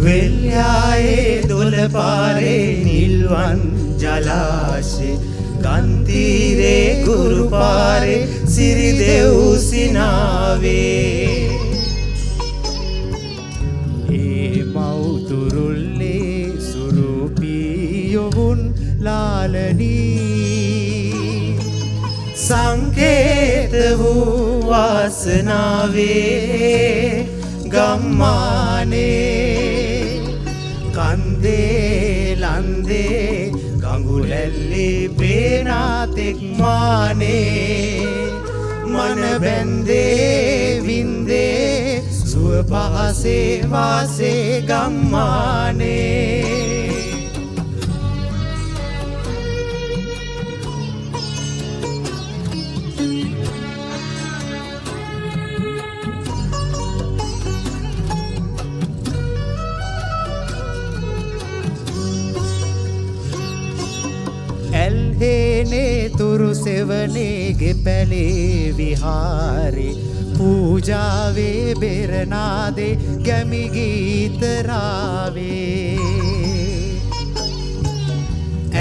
Speaker 10: වෙල්යායේ දොළ පාරේ නිල්වන් ජලාශේ ගන්තීරේ ගුරුපාරේ සිරිදෙව් සිනාවේ
Speaker 11: මව්තුරුල්ලේ සුරූපී යොවුන් ලාලනී
Speaker 10: සංකේත වූ වාසනාවේ ගම්මානේ කන්දේ ලන්දේ ගඟුලැල්ලේ පේනාතෙක් මානේ මන බැන්දේ වින්දේ සුව පහසේ වාසේ ගම්මානේ
Speaker 11: තුරු සෙවනේගේ පැලේ විහාරේ පූජාවේ බෙරනාදේ ගැමි ගීතරාවේ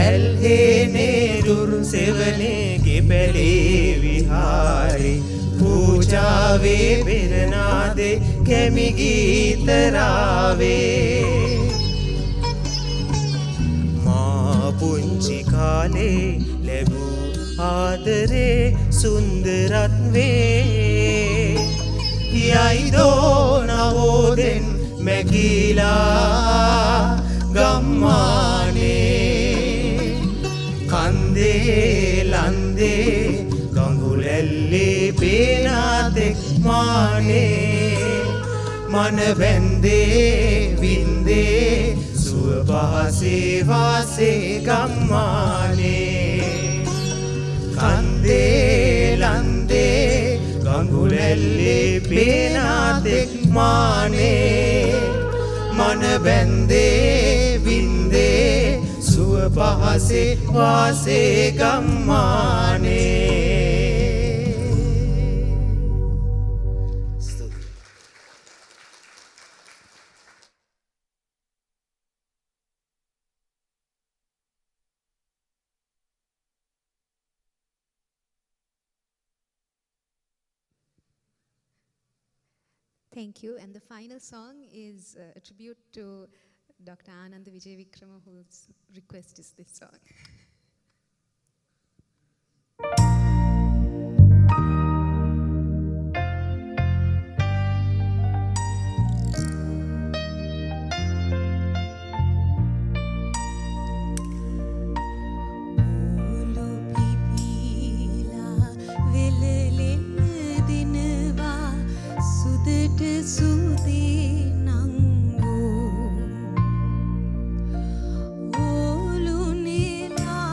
Speaker 10: ඇල්හේනේ තුරු සෙවනේගේ පැලේ විහාරේ පූජාවේ බෙරනාදේ ගැමි ගීතරාවේ පුංචි කාලේ ලැබූ ආදරේ සුන්දරත්වේ යයිදෝ නවෝදෙන් මැකිලා ගම්මානේ කන්දේ ලන්දේ ගඟුලැල්ලේ පේනාතෙක් මානේ මන බැන්දේ වින්දේ පහසේ වාසේ ගම්මානේ කන්දේ ලන්දේ ගඟුලැල්ලේ පේනාතෙක් මානේ මන බැන්දේ වින්දේ සුව පහසේ වාසේ ගම්මානේ
Speaker 9: Thank you. And the final song is a tribute to Dr. Anand Vijay Vikrama, whose request is this song. සුදේ නංගෝ Olu නෙලා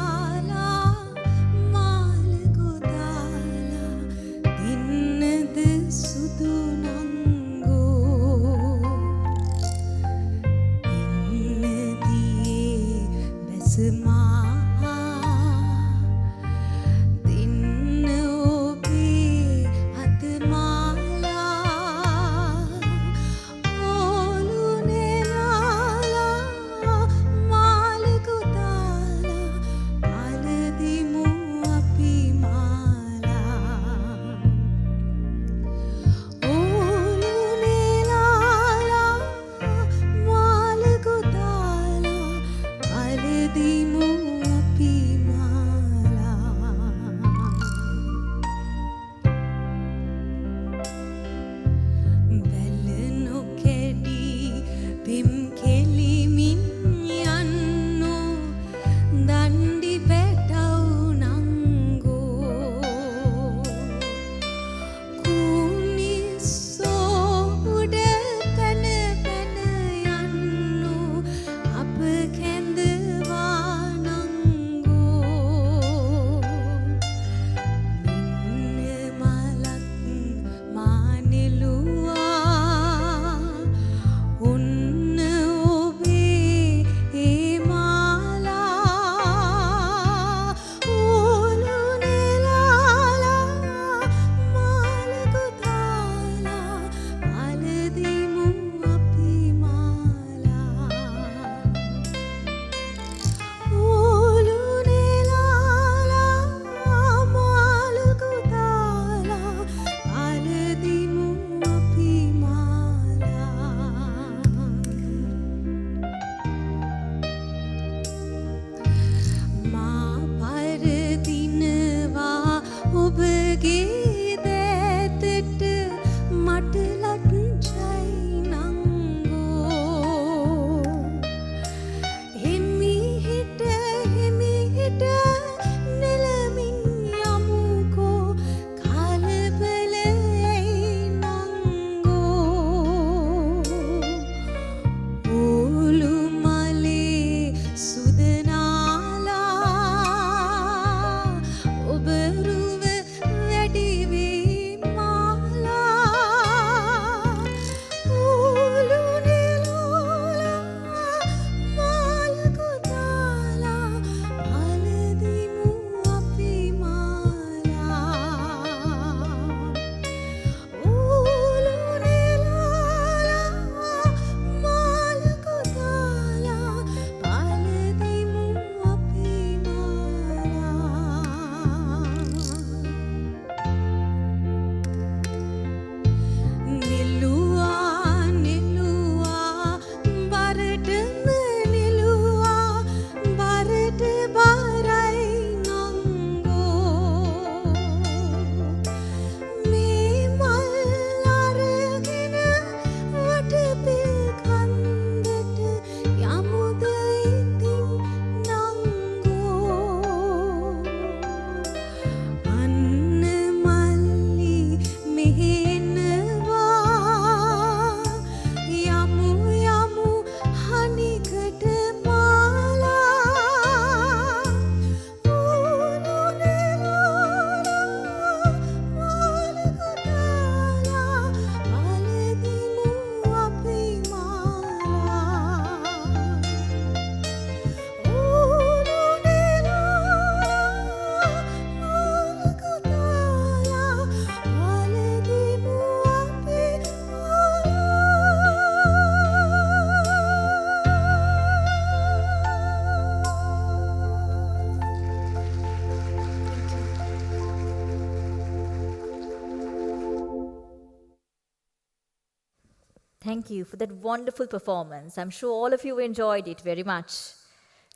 Speaker 1: Thank you for that wonderful performance. I'm sure all of you enjoyed it very much.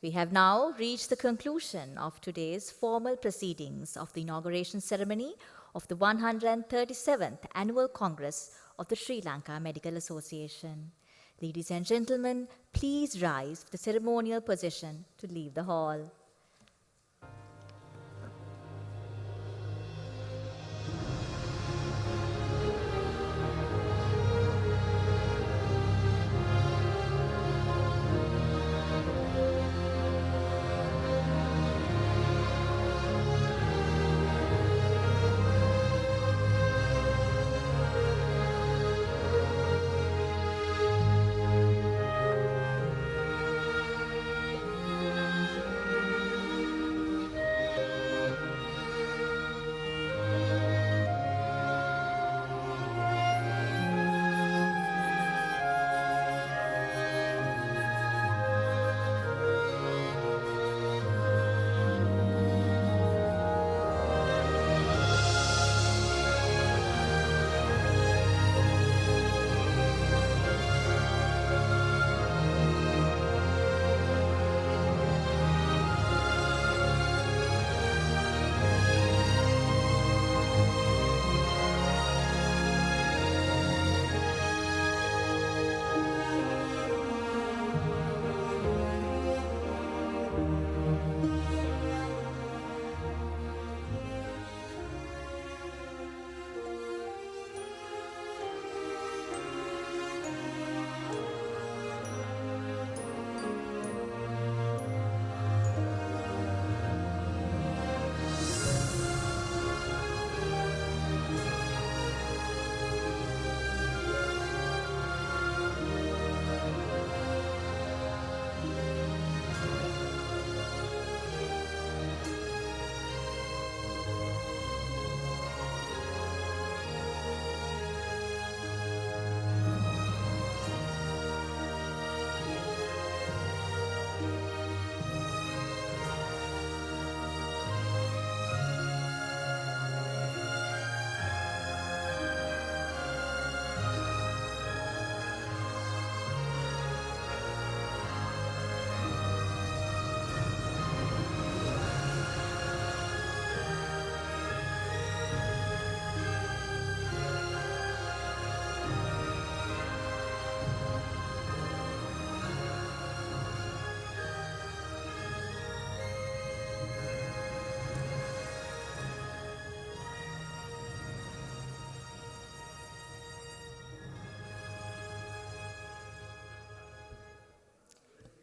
Speaker 1: We have now reached the conclusion of today's formal proceedings of the inauguration ceremony of the 137th Annual Congress of the Sri Lanka Medical Association. Ladies and gentlemen, please rise for the ceremonial position to leave the hall.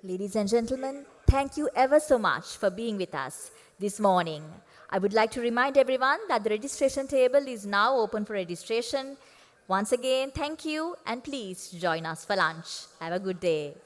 Speaker 1: Ladies and gentlemen, thank you ever so much for being with us this morning. I would like to remind everyone that the registration table is now open for registration. Once again, thank you and please join us for lunch. Have a good day.